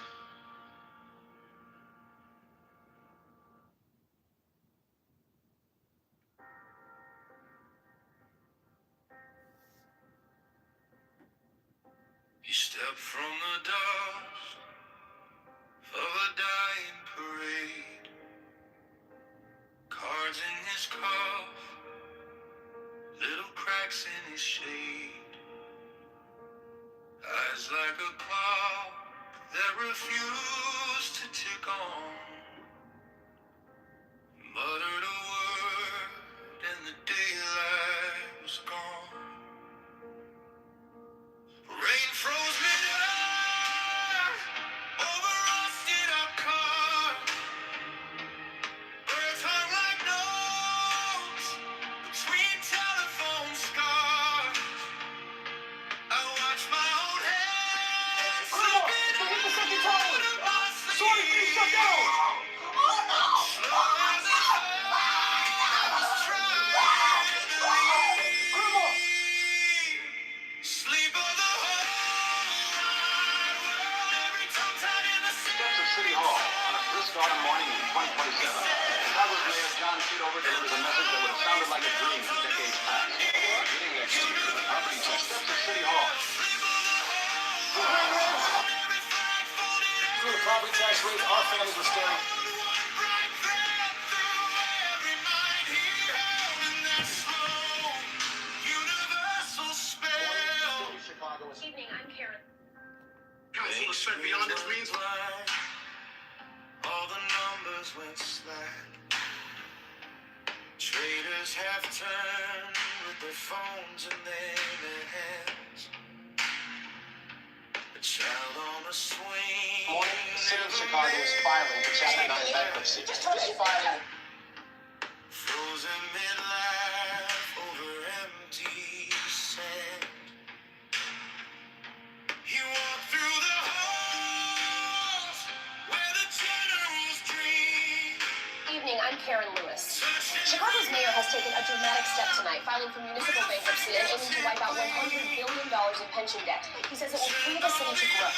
Speaker 5: He stepped from the dust of a dying parade, cards in his cuff, little cracks in his shade, eyes like a clock that refused to tick on, muttered a word and the daylight was gone. Rain froze mid-air over rusted up cars. Birds hung like notes between telephone scars. I watched my own head slipping out of my sleeve. Slow as a thought was trying to leave. Sleep of the whole wide world, every tongue tied in the same.
Speaker 14: Steps of City Hall on a brisk autumn morning in 2027. Congressman Mayor John Kitover delivers a message that would have sounded like a dream in decades past. Beginning next year, the property tax steps of City Hall.
Speaker 5: Through the property tax rate our families were staring.
Speaker 8: Evening, I'm Karen.
Speaker 5: Council spent beyond its means. All the numbers went slack. Traders have turned with their phones in their hands. A child on a swing.
Speaker 14: Morning, the city of Chicago is filing for Chapter 9 bankruptcy. Just filing.
Speaker 5: Frozen midlife over empty sand. He walked through the halls where the generals dream.
Speaker 8: Evening, I'm Karen Lewis. Chicago's mayor has taken a dramatic step tonight, filing for municipal bankruptcy and aiming to wipe out $100 billion in pension debt. He says it will free the city to grow.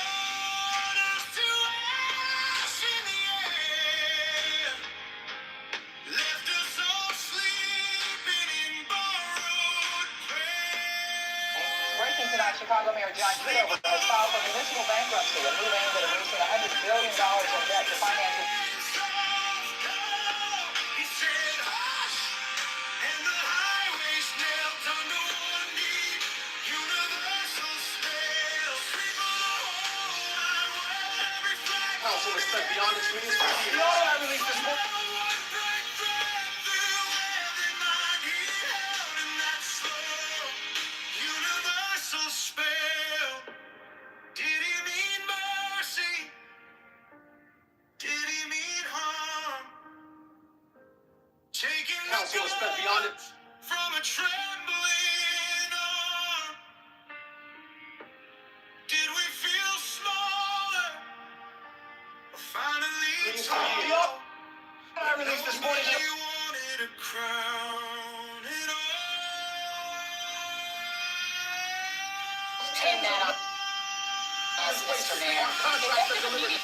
Speaker 10: Breaking tonight, Chicago Mayor John Kitover has filed for municipal bankruptcy, a move aimed at erasing $100 billion in debt to finance it.
Speaker 14: Council has spent beyond its means for years. The order I released this morning.
Speaker 5: Universal spell. Did he mean mercy? Did he mean harm? Taking the
Speaker 14: Council has spent beyond its.
Speaker 5: from a trembling arm. Did we feel smaller? Or finally
Speaker 14: Meetings for years. The order I released this morning.
Speaker 5: nobody wanted a crown at all.
Speaker 10: Turn that up. Yes, Mr. Mayor.
Speaker 14: Contractor delivered.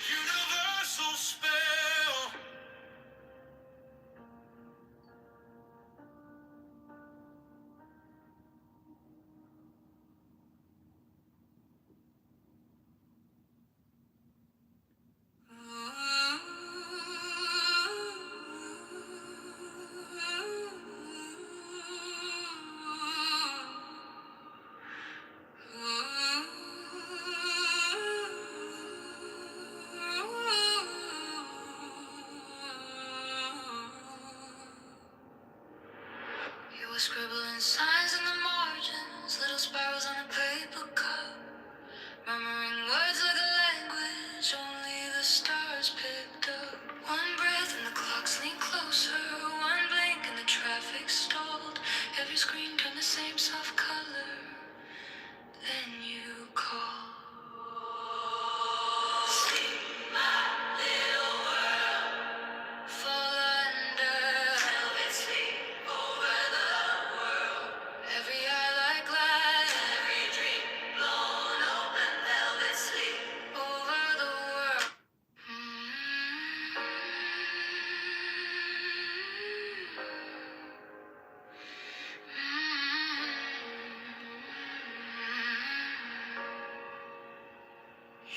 Speaker 5: Universal spell.
Speaker 13: You were scribbling signs in the margins, little spirals on a paper cup, murmuring words like a language only the stars picked up. One breath and the clocks leaned closer, one blink and the traffic stalled. Every screen turned the same soft color. Then you called. Sleep, my little world. Fall under velvet sleep over the world. Every eye like glass, every dream blown open. Velvet sleep over the world.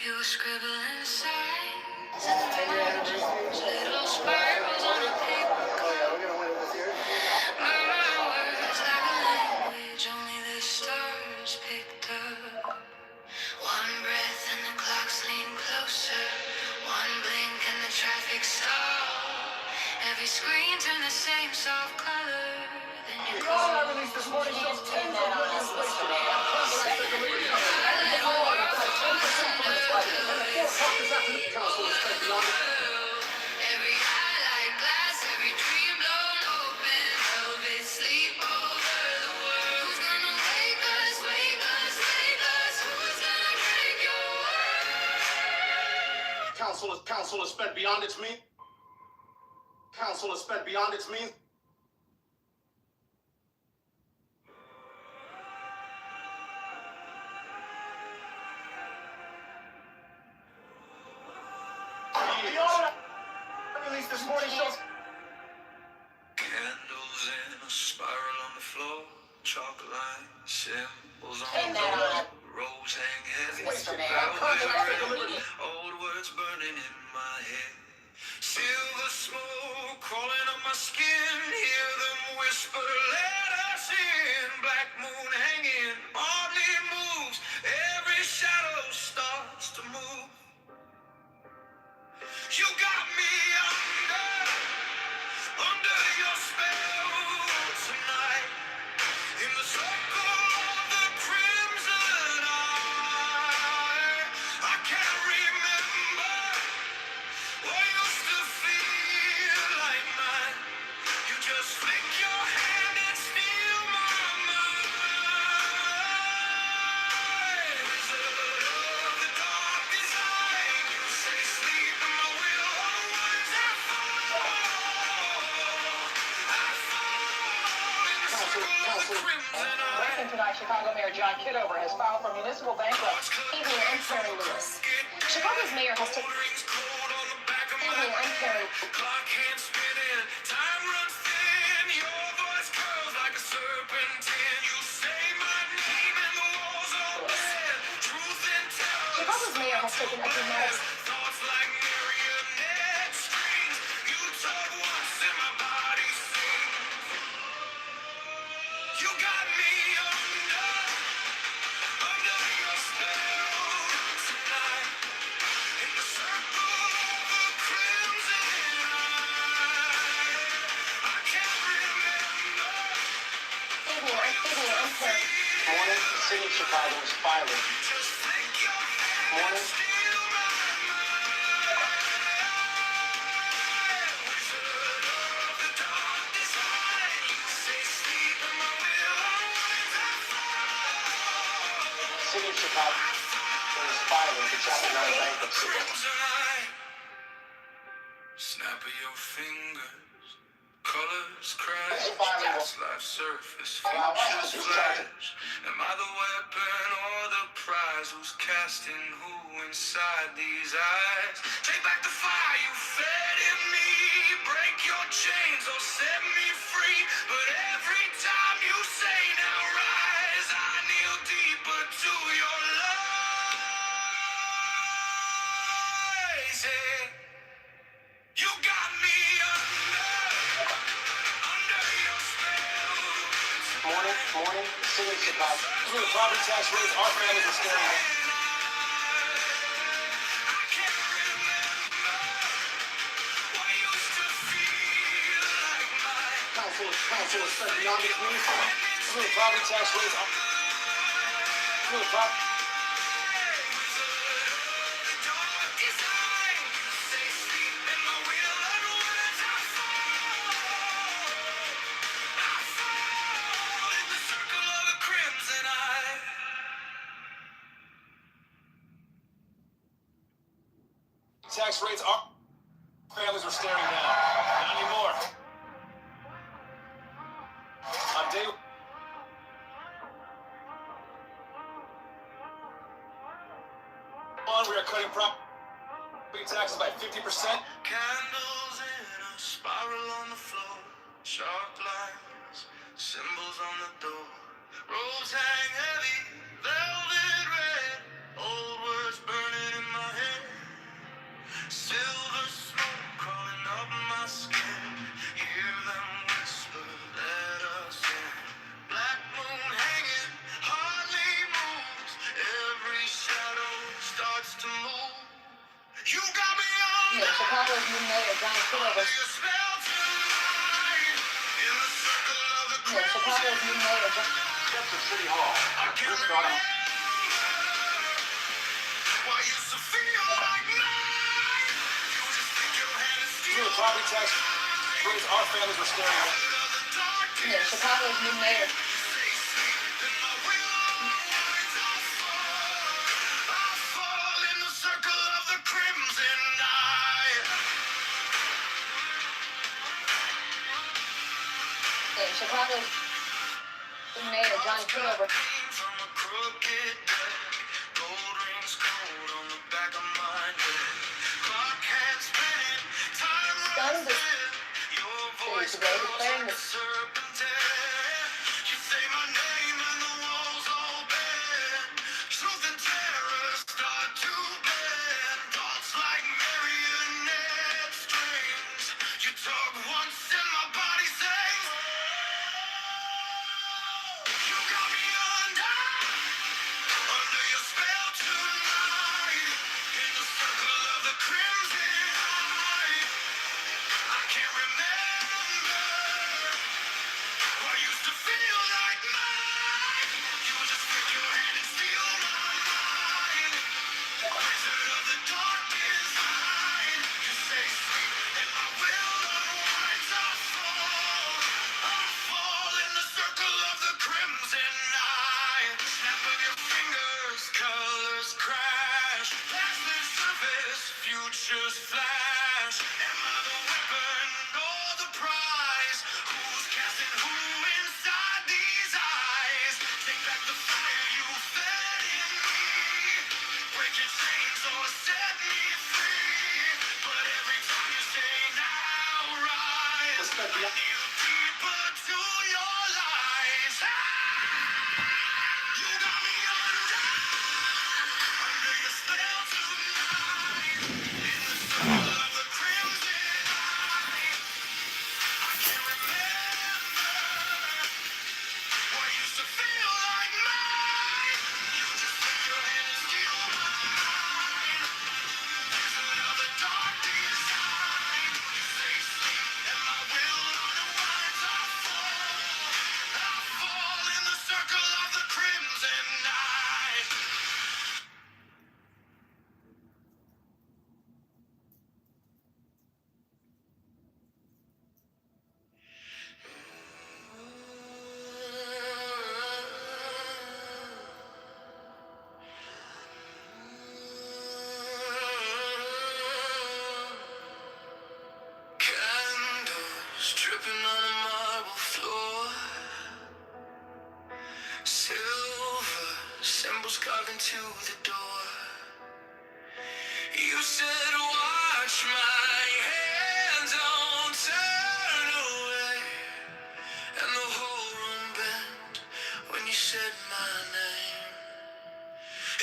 Speaker 13: You were scribbling signs in the margins, little spirals on a paper cup. Murmuring words like a language only the stars picked up. One breath and the clocks lean closer. One blink and the traffic stalled. Every screen turned the same soft color. Then you
Speaker 14: The order I released this morning shows
Speaker 10: Turn that on us, Mr. Mayor.
Speaker 14: Council has spent beyond its.
Speaker 13: every eye like glass, every dream blown open. Velvet sleep over the world. Who's gonna wake us, wake us, wake us? Who's gonna break your world?
Speaker 14: Council has spent beyond its means. Council has spent beyond its means. The order I released this morning shows.
Speaker 5: Candles in a spiral on the floor. Chocolate line symbols
Speaker 10: Turn
Speaker 5: on the
Speaker 10: that
Speaker 5: floor.
Speaker 10: on.
Speaker 5: Robes hang heavy.
Speaker 10: Mr. Mayor.
Speaker 5: Velvet ring. Old words burning in my head. Feel the smoke crawling up my skin. Hear them whisper, let us in. Black moon hanging, hardly moves. Every shadow starts to move. You got me under your spell tonight. In the circle of the crimson eye. I can't remember what used to feel like mine. You just flick your hand and steal my mind. Wizard of the dark design. You say sleep in my will. All words I
Speaker 10: Breaking tonight, Chicago Mayor John Kitover has filed for municipal bankruptcy.
Speaker 8: Evening, I'm Karen Lewis. Chicago's mayor has taken. Evening, I'm Karen.
Speaker 5: Clock hands spinning, time runs thin. Your voice curls like a serpentine. You say my name and the walls all bend. Truth and terror.
Speaker 8: Chicago's mayor has taken a dramatic.
Speaker 5: Thoughts like marionette strings. You talk once and my body sings. You got me under your spell tonight. In the circle of the crimson eye. I can't remember.
Speaker 8: Evening, I'm Karen.
Speaker 14: Morning, the city of Chicago is filing. Morning. City of Chicago is filing for Chapter 9 bankruptcy.
Speaker 5: Snap of your fingers, colors crash, past life surface, futures flash. Am I the weapon or the prize? Who's casting who inside these eyes? Take back the fire you fed in me. Break your chains or set me free. But every time you say now rise, I kneel deeper to your lies. Yeah. You got me under your spell.
Speaker 14: Morning, the city of Chicago. Through the property tax rates, our families are staring at. Council is spending on this news. Through the property tax rates, through the property. Tax rates, our families are staring down. Not anymore. On day one, we are cutting property taxes by 50%.
Speaker 5: Candles in a spiral on the floor, sharp lines, symbols on the door. Robes hang heavy, velvet red, old words burning in my head. Silver smoke crawling up my skin. Hear them whisper, let us in. Black moon hanging, hardly moves. Every shadow starts to move. You got me on.
Speaker 10: Chicago's new mayor John Kitover. Chicago's new mayor John.
Speaker 14: Steps of City Hall. First got him. Through the property tax rates, our families are staring at.
Speaker 10: Chicago's new mayor. Chicago's new mayor John Kitover. Guns are today declaring the
Speaker 5: Truth and terror start to blend. Thoughts like marionettes.
Speaker 3: spent the
Speaker 5: Deeper to your lies. You got me under your spell tonight. In the circle of the crimson eye. I can't remember what used to feel like mine. You just put your hand and steal mine. There's another dark design. You say sleep and my will unwinds. I fall in the circle of the crimson night. Candles dripping on a marble floor. Silver symbols carved into the door. You said, watch my hands, don't turn away. And the whole room bent when you said my name.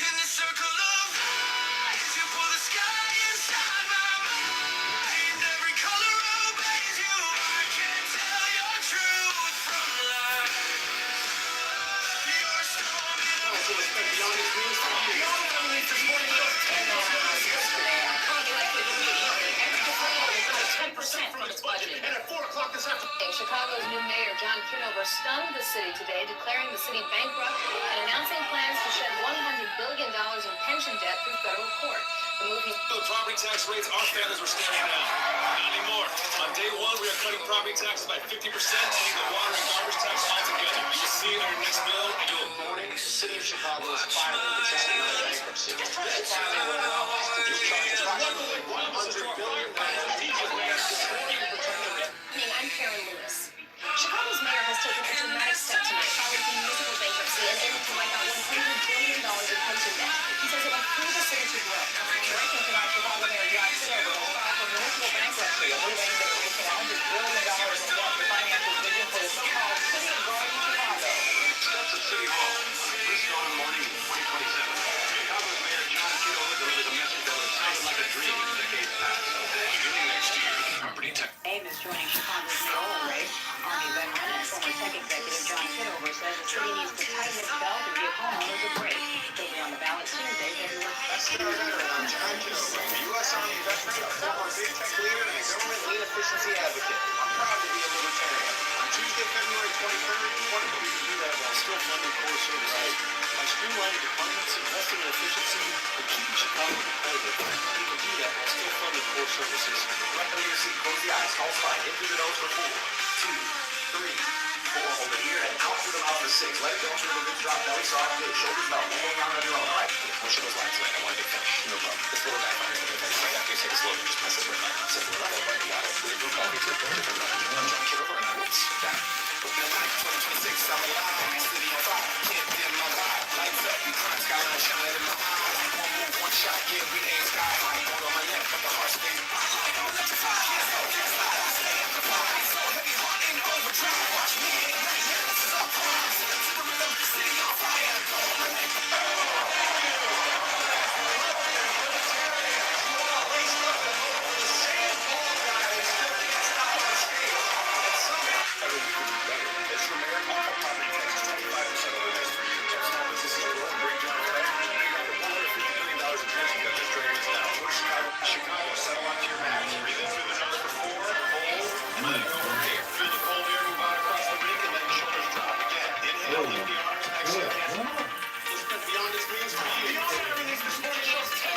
Speaker 5: In the circle of lies, you pull the sky inside my mind. Every color obeys you. I can't tell your truth from lies. You're a storm in a
Speaker 10: Beyond his means for you. This morning, yesterday, every 10% from its budget.
Speaker 3: And at 4 o'clock this afternoon.
Speaker 8: Chicago's new mayor, John Kitover, stunned the city today, declaring the city bankrupt and announcing plans to shed $100 billion in pension debt through federal court. The move
Speaker 14: The property tax rates our families were staring down. Not anymore. On day one, we are cutting property taxes by 50%, ending the water and garbage tax altogether. You will see it on your next bill, and you'll...
Speaker 3: Morning, the city of Chicago is filing for Chapter 9 bankruptcy. This filing will allow us to discharge approximately $100 billion
Speaker 8: I'm Karen Lewis. Chicago's mayor has taken a dramatic step tonight, filing for municipal bankruptcy and aiming to wipe out $100 billion in pension debt. He says it will free the city to grow. Breaking tonight, Chicago Mayor John Kitover will file for municipal bankruptcy, a move aimed at erasing $100 billion in debt to finance his vision for the so-called city of growing Chicago.
Speaker 14: Steps at City Hall on this dawn morning in 2027. Chicago's Mayor John Kitover delivers a message that would have sounded like a dream in decades past. Beginning next year, property tax...
Speaker 10: AIM is joining Chicago's mayoral race. Army veteran and former tech executive John Kitover says the city needs to tighten its belt and give homeowners a break. He'll be on the ballot Tuesday, February 1st.
Speaker 14: I'm John Kitover, a U.S. Army veteran, a former big tech leader, and a government lean efficiency advocate. I'm proud to be a libertarian. On Tuesday, February 23rd, we can do that while still funding core services. By streamlining departments, investing in efficiency, and keeping Chicago competitive, we can do that while still funding core services.
Speaker 12: Recommend your seat, close the eyes, call spine, in through the nose for 4, 2, 3, 4, hold it here, and out through the mouth for 6. Let it go, through the ribs, drop belly, soft, good, shoulders melt, one more round on your own. All right, push those lines, man, I want a big finish. No problem. This little guy finds a big finish. Right after you take a slow, just press it right back. Simple enough, everybody got it. We're going to go different round. I'm John Kitover, and I'm Roots. Got it. 2026, I'm alive, city on fire, can't dim my vibe. Lights up, crime skyline shining in my eyes. One move, one shot, yeah, we aim sky high. Hold on my neck, but the heart stays.
Speaker 14: Chicago, settle onto your match. Breathe in through the nose for 4, hold, and let it go from here. Feel the cold air move out across the ring and let your shoulders drop again. Inhale, lift the arms, exhale, cancel. Let's get beyond this means for you. Everything's this morning shows 10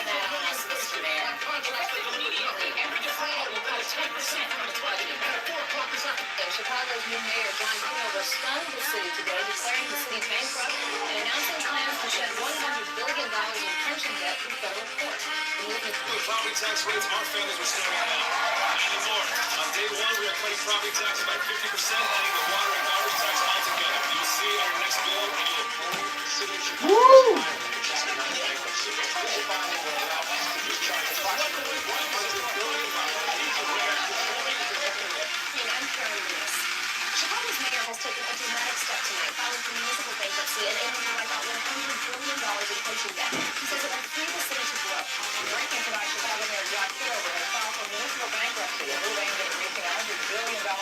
Speaker 8: Immediately, every department will cut 10% from its budget. And Chicago's new mayor, John Kitover, stunned the city today, declaring the city bankrupt and announcing plans to shed $100 billion in pension debt through federal court.
Speaker 14: The property tax rates our families were staring at. Not anymore. On day one, we are cutting property taxes by 50%, ending the water and garbage tax altogether. You will see it on your next bill, and you will own the city of Chicago.
Speaker 2: Woo!
Speaker 8: I'm Karen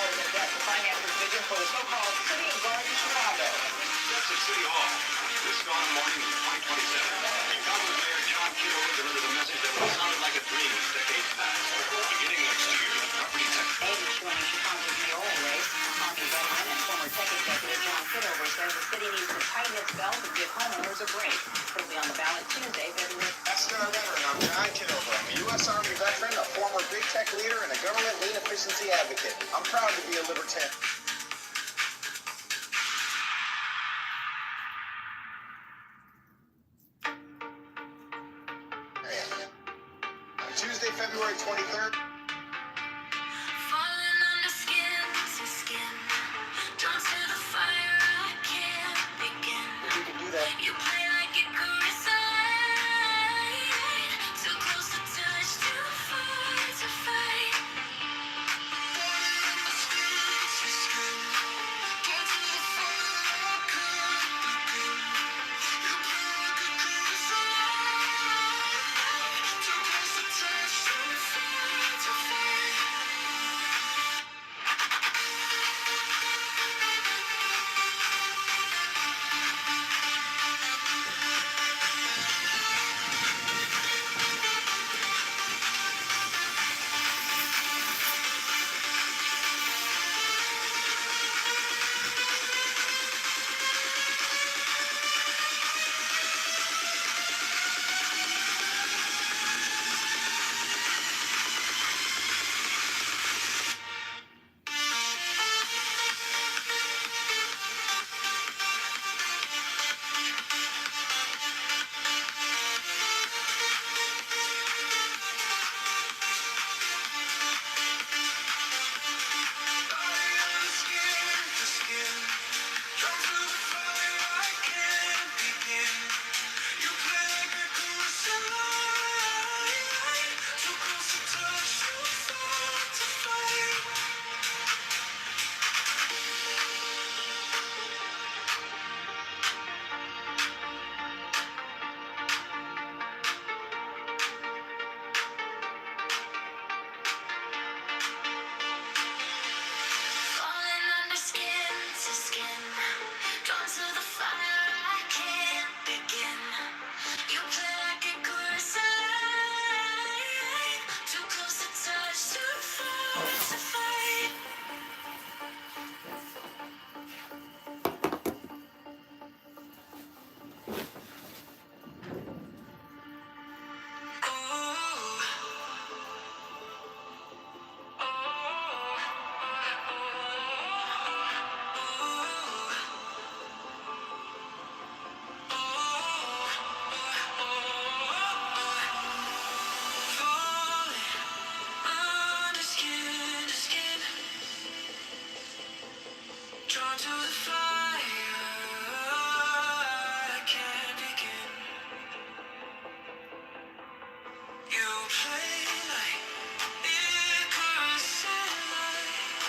Speaker 10: in debt to finance his vision for the so-called City of Garden Chicago.
Speaker 12: Just at City Hall, this dawn morning in 2027, Chicago's Mayor John Kitover delivered a message that would sounded like a dream decades past. Beginning next year, the property tax.
Speaker 10: David joining Chicago's mayoral race. Army veteran and former tech executive John Kitover says the city needs to tighten its belt and give homeowners a break. It'll be on the ballot Tuesday, February.
Speaker 14: Star veteran, I'm John Kitover. I'm a U.S. Army veteran, a former big tech leader, and a government lean efficiency advocate. I'm proud to be a libertarian. On Tuesday, February 23rd.
Speaker 13: Falling under skin to skin, drawn to the fire, I can't begin.
Speaker 14: If you can do that.
Speaker 13: You play like a crystalline, too close to touch, too far to fight. Falling under skin to skin, drawn to the fire, I can't begin. You play like a crystalline, too close to touch, too far to fight. Falling under skin to skin, drawn to the fire, I can't begin. You play like a crystalline, too close to touch, too far to fight. Under skin to skin, drawn to the fire, I can't begin. You play like Icarus and light,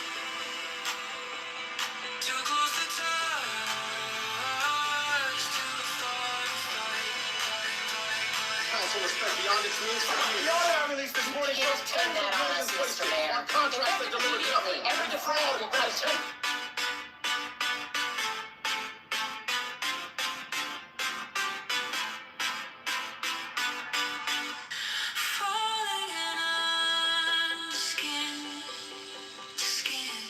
Speaker 13: too close to touch, too far to fight.
Speaker 14: Council respect beyond its means for you. The order I released this morning was
Speaker 10: Turn that on us, Mr. Mayor.
Speaker 14: on contracts that deliver nothing.
Speaker 10: Every defraud will cost him.
Speaker 13: Falling under skin to skin,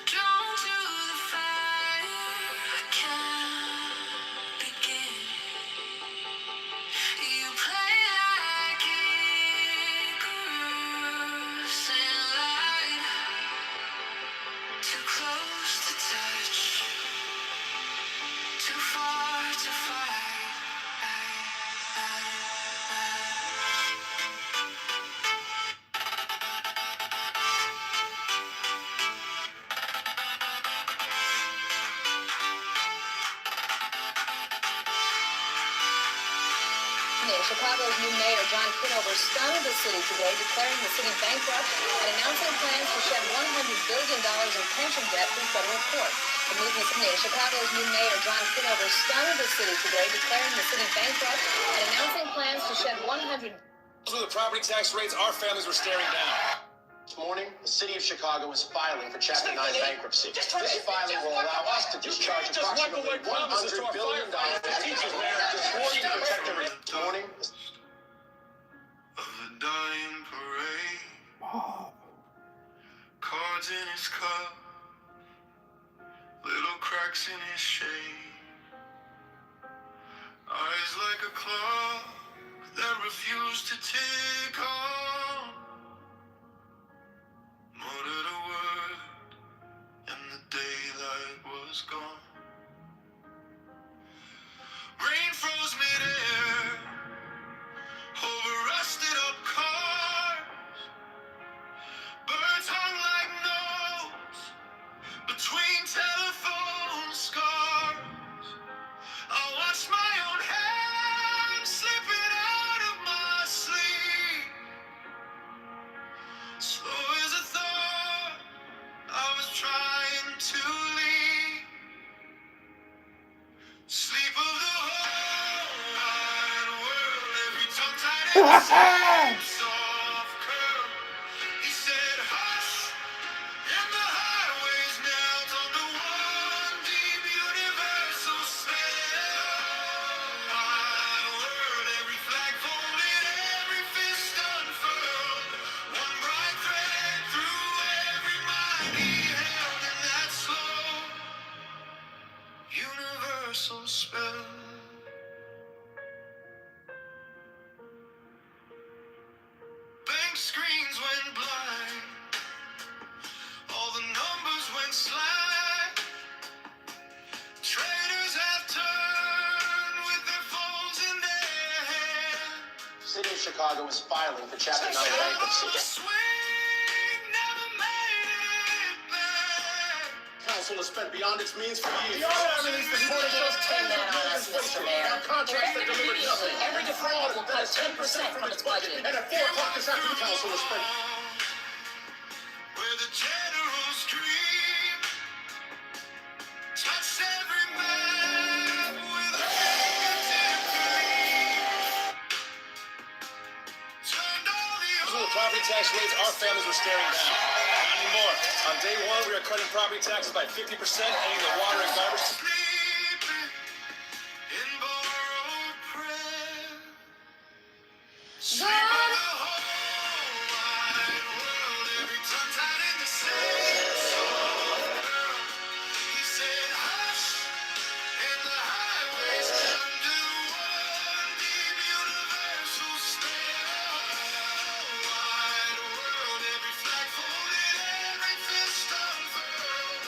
Speaker 13: drawn to the fire, I can't begin. You play like Icarus and light, too close to touch, too far to fight.
Speaker 8: Chicago's new mayor, John Kitover, stunned the city today, declaring the city bankrupt and announcing plans to shed $100 billion in pension debt through federal court. The movement's news. Chicago's new mayor, John Kitover, stunned the city today, declaring the city bankrupt and announcing plans to shed $100 billion.
Speaker 14: Those were the property tax rates our families were staring down.
Speaker 12: This morning, the city of Chicago is filing for Chapter 9 bankruptcy. This filing will allow us to discharge approximately $100 billion to protect the this morning.
Speaker 5: Of the dying parade, cards in his cup, little cracks in his shade, eyes like a clock that refused to tick on. Muttered a word, and the daylight was gone. Rain froze midair over rusted up cars. Birds hung like notes between telephone scars. I watched my own hand slipping out of my sleep. Slow as a thought, I was trying to leave. Sleep of the whole wide world, every tongue tied in the same soft curl. He said, hush, and the highways knelt under one deep universal spell. Wide world, every flag folded, every fist unfurled. One bright thread through every mind he held in that slow universal spell. Bank screens went blind, all the numbers went slack. Traders have turned with their phones in their hand.
Speaker 12: The city of Chicago is filing for Chapter 9 bankruptcy. Council has spent beyond its means for years. The order I released this morning shows 10
Speaker 8: that on us, Mr. Mayor.
Speaker 12: contracts that delivered nothing.
Speaker 8: Every default will cut 10% from its budget.
Speaker 12: And at 4 o'clock this afternoon, the council has spent.
Speaker 5: Where the generals dream, touched every man with a fingertip gleam. Turned all the
Speaker 12: With property tax rates, our families were staring down. Not anymore. On day one, we are cutting property taxes by 50%, ending the water and garbage.
Speaker 5: sleeping in borrowed prayer. Sleep of the whole wide world, every tongue tied in the same soft curl. He said, hush, and the highways under one deep universal spell. Wide world, every flag folded, every fist unfurled.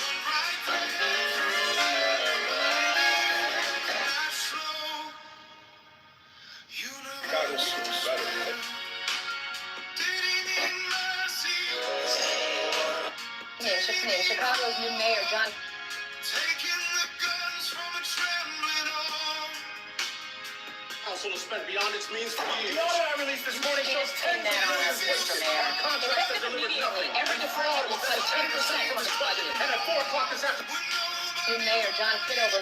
Speaker 5: One bright thread through every mind, and that slow
Speaker 12: Chicago's
Speaker 5: universal
Speaker 12: better.
Speaker 5: did he need mercy?
Speaker 10: Chicago's new mayor, John.
Speaker 5: Taking the guns from a trembling arm.
Speaker 12: Council has spent beyond its means for years.
Speaker 8: The order I released this morning shows 10 that on us, Mr. Mayor.
Speaker 12: Contracts that delivered nothing.
Speaker 8: Every default will cut 10% from its budget.
Speaker 12: And at 4 o'clock this afternoon.
Speaker 10: New mayor, John Kitover.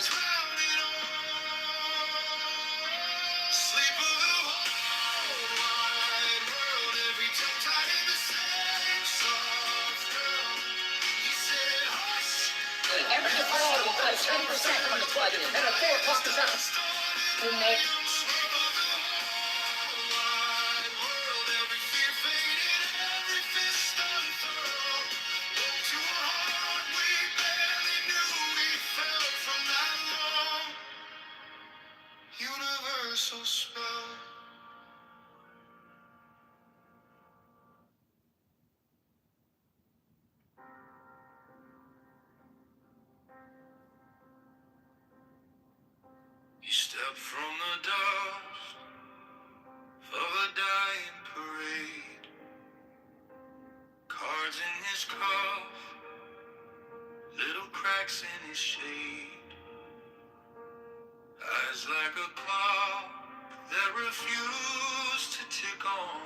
Speaker 5: Sleep of the whole wide world, every tongue tied in the same soft curl. He said, hush,
Speaker 8: Every default will cut 10% from its budget.
Speaker 12: And at 4 o'clock this afternoon.
Speaker 10: New mayor.
Speaker 5: sleep of the whole wide world, every fear faded, every fist unfurled. Woke to a heart we barely knew we felt from that long universal spell. He stepped from the dust of a dying parade, cards in his cuff, little cracks in his shade, eyes like a clock that refused to tick on.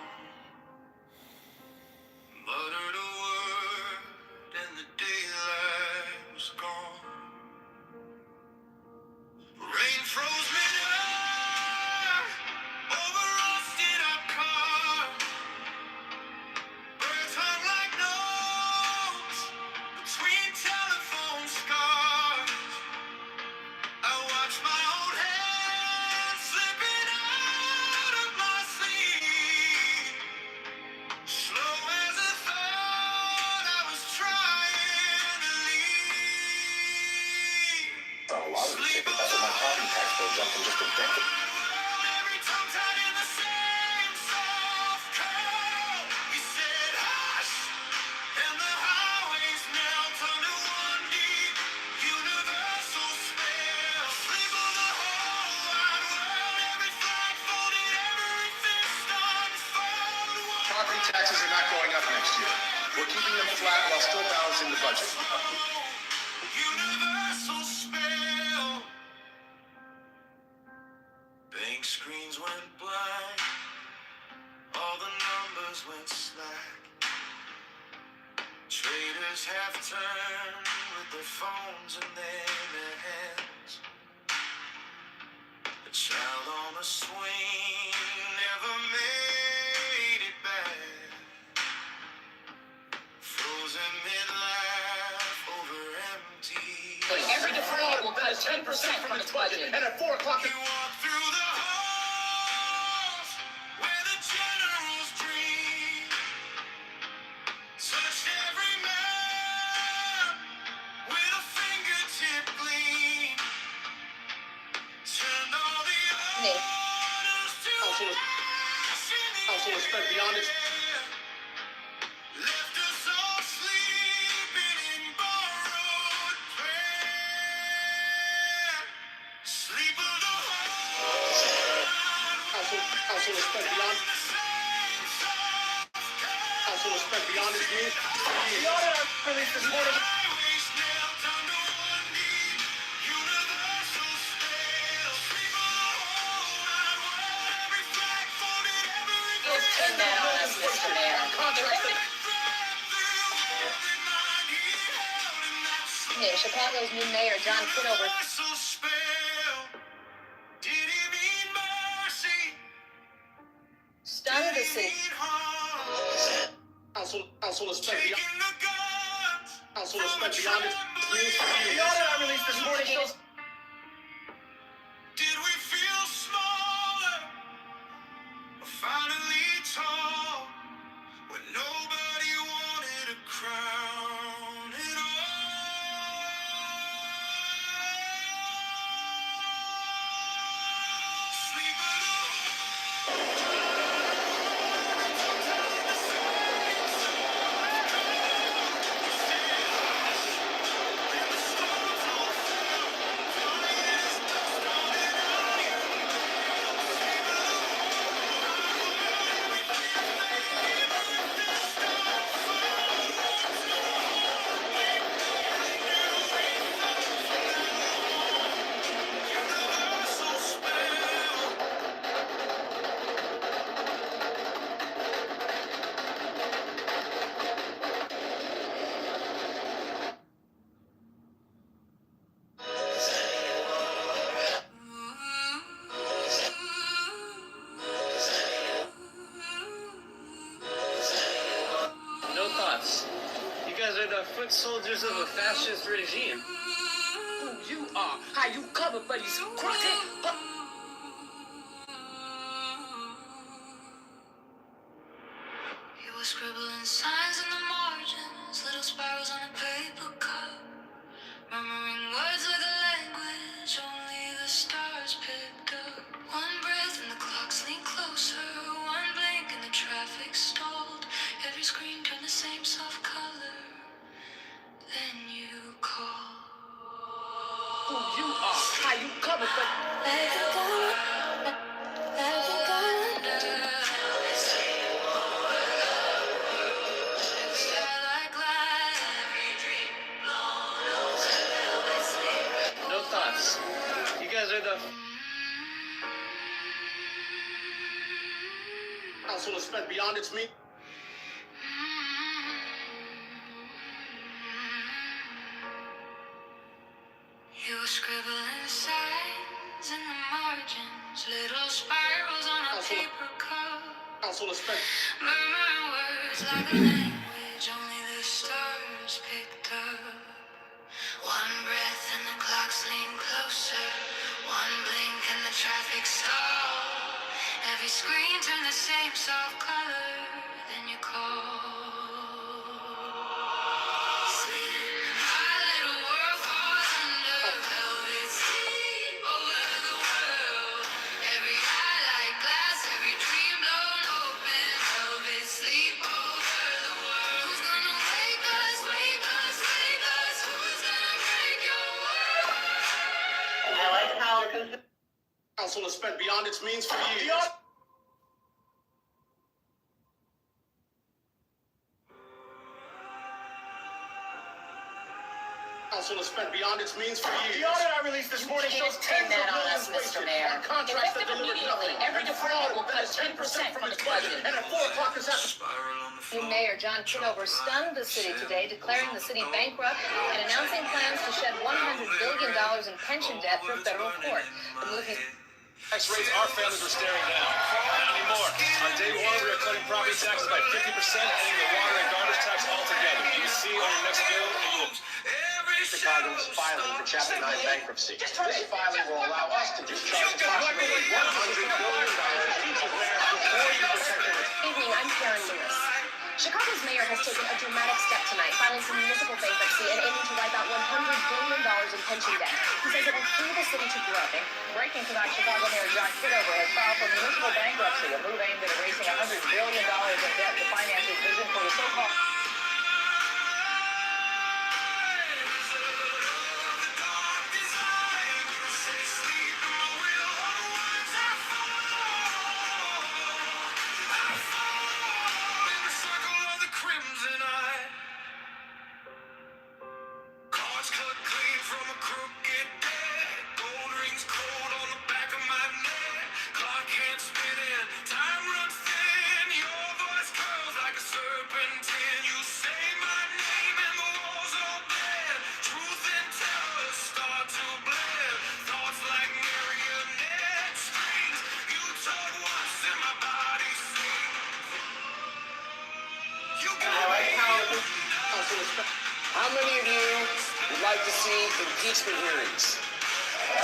Speaker 5: Muttered a word, and the daylight was gone. Rain froze midair over rusted up cars. Birds hung
Speaker 14: Taxes are not going up next year. We're keeping them flat while still balancing the budget.
Speaker 5: Universal spell. Bank screens went black. All the numbers went slack. Traders have turned with their phones in their hands. A child on a swing never made it back. Frozen mid-life over empty.
Speaker 12: Every deferral will cut 10% from its budget. And at 4 o'clock...
Speaker 5: You walk through the halls where the generals dream. Touched every man with a fingertip gleam. Turned all the others to ash in the air.
Speaker 12: beyond its...
Speaker 5: Left us all sleeping in borrowed prayer. Sleep of the heart.
Speaker 12: Also respect beyond... Also respect beyond its means. The audit I released this morning...
Speaker 5: Highways nailed under one knee. Universal spell. Sleep of the whole wide world. Every flag folded, every
Speaker 12: Those 10 man on us, Mr. Mayor. Contracts that...
Speaker 8: Yeah, Chicago's new mayor, John Kitover.
Speaker 5: Universal spell. Did he mean mercy?
Speaker 8: Started the city.
Speaker 12: Also respect beyond...
Speaker 5: Taking the guns.
Speaker 12: Also respect beyond its means. The audit I released this morning shows...
Speaker 5: Did we feel smaller? Or finally tall? When nobody wanted a crown at all. Sleep
Speaker 12: No thoughts. You guys are the foot soldiers of a fascist regime. Who you are, how you cover for these crooked...
Speaker 13: He was scribbling signs in the margins, little spirals on a paper cup, murmuring words like a language only the stars picked up. One breath and the clocks leaned closer, one blink and the traffic stalled. Every screen turned the same soft color. Then you call.
Speaker 12: Who you are, how you cover for... No thoughts. You guys are the... Also respect beyond its means.
Speaker 13: You were scribbling signs in the margins, little spirals on a paper cup,
Speaker 12: Also respect...
Speaker 13: murmuring words like a language only the stars picked up. One breath and the clocks lean closer, one blink and the traffic stalled. Every screen turned the same soft color. Then you call. My little world falls under velvet sleep over the world. Every eye like glass, every dream blown open. Velvet sleep over the world. Who's gonna wake us, wake us, wake us? Who's gonna break your world?
Speaker 12: I like how... Council has spent beyond its means for years.
Speaker 3: Council has spent beyond its means for years.
Speaker 10: The audit I released this morning shows
Speaker 8: Pin
Speaker 10: tens of
Speaker 8: that on
Speaker 10: millions
Speaker 8: us, Mr.
Speaker 10: wasted
Speaker 8: Mayor.
Speaker 10: on contracts that
Speaker 8: Effective
Speaker 10: delivered
Speaker 8: immediately,
Speaker 10: nothing.
Speaker 8: every
Speaker 10: And the fraud
Speaker 8: department will
Speaker 10: that
Speaker 8: cut
Speaker 10: is 10% from its budget. And at 4 o'clock this afternoon,
Speaker 13: New Mayor John Kitover stunned the city today, declaring the city bankrupt and announcing plans to shed $100 billion in pension debt through federal court. The move he's
Speaker 12: Tax rates our families were staring down. Not anymore. On day one, we are cutting property taxes by 50%, ending the water and garbage tax altogether. You will see on your next bill, it will...
Speaker 14: Chicago's filing for Chapter 9 bankruptcy. This filing will allow us to discharge approximately $100 billion each of them before you protect the...
Speaker 8: Evening, I'm Karen Lewis. Chicago's mayor has taken a dramatic step tonight, filing for municipal bankruptcy and aiming to wipe out $100 billion in pension debt. He says it will free the city to grow.
Speaker 10: breaking tonight, Chicago Mayor John Kitover has filed for municipal bankruptcy, a move aimed at erasing $100 billion in debt to finance his vision for the so-called...
Speaker 14: How many of you would like to see impeachment hearings? No.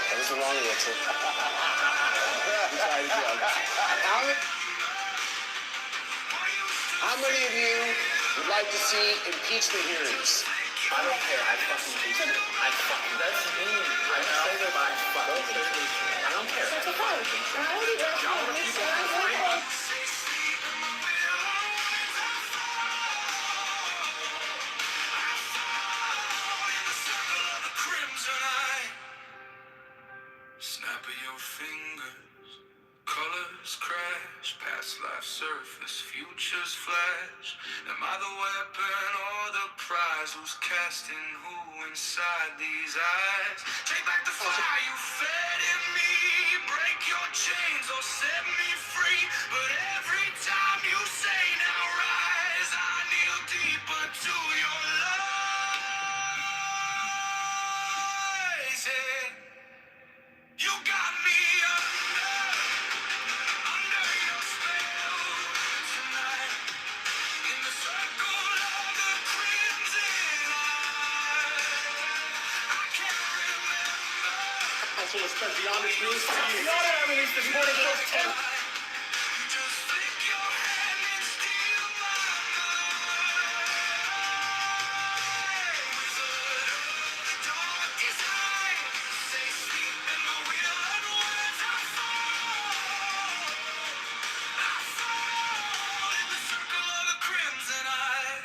Speaker 14: That was the wrong answer. Sorry, joke. How many of you would like to see impeachment hearings?
Speaker 12: I don't care. I fucking hate you. That's mean. I say that, but I fucking hate you. I don't care.
Speaker 8: That's okay.
Speaker 12: Y'all are people who fight.
Speaker 5: Snap of your fingers, colors crash, past life surface, futures flash. Am I the weapon or the prize? Who's casting who inside these eyes? Take back the fire you fed in me, break your chains or set me free. But every time you say now rise, I kneel deeper to your lies. Yeah. You got me under your spell tonight, in the circle of the crimson I can't remember.
Speaker 3: Council has spent beyond its means for years.
Speaker 10: The audit I released this morning shows tens...
Speaker 5: You just flick your hand and steal my mind. Wizard of the darkest night, say sleep in my will and words I fall in the circle of the crimson eye.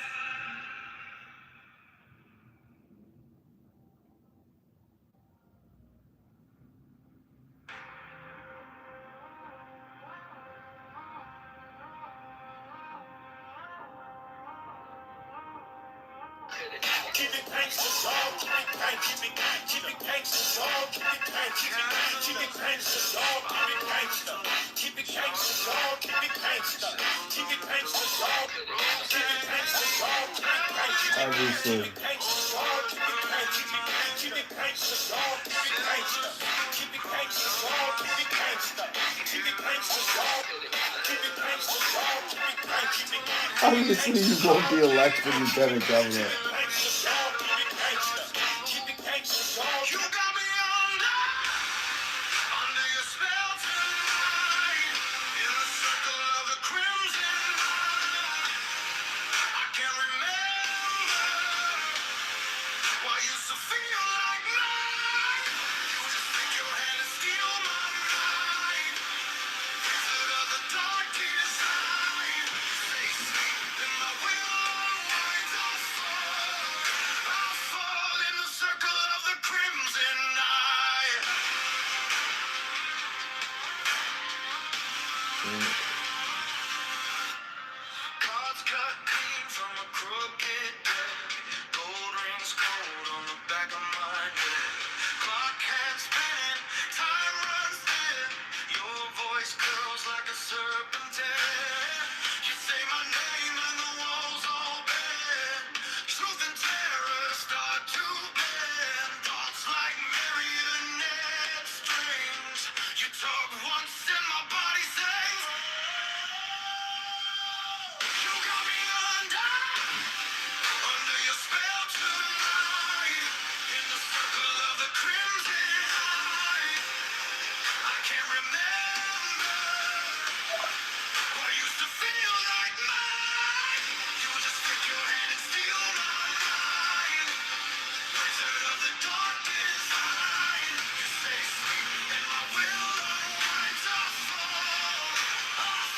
Speaker 19: Keep it gangsta, dog. Keep it gangsta. Keep it gangsta, dog. Keep it gangsta. Keep it gangsta, dog. Keep it gangsta. Keep it gangsta, dog. Keep it gangsta. Keep it gangsta, dog. Keep it gangsta, dog. Keep it gangsta.
Speaker 2: Obviously.
Speaker 19: Keep it gangsta, dog. Keep it gangsta. Keep it gangsta, dog. Keep it gangsta. Keep it gangsta, dog. Keep it gangsta. Keep it gangsta, dog. Keep it gangsta, dog. Keep it gangsta.
Speaker 2: Obviously, you won't be elected lieutenant governor.
Speaker 5: You got me under your spell tonight, in the circle of the crimson. I can't remember why you used to feel like mine. You just flick your hand and steal my mind. Wizard of the darkest night, say sleep in my will unwinds I fall in the circle of the crimson eye. Cards cut clean from a crooked deck. Under your spell tonight, in the circle of the crimson eye, I can't remember what used to feel like mine. You just stick your hand and steal my mind. Wizard of the dark design, you say sleep and my will unwinds. I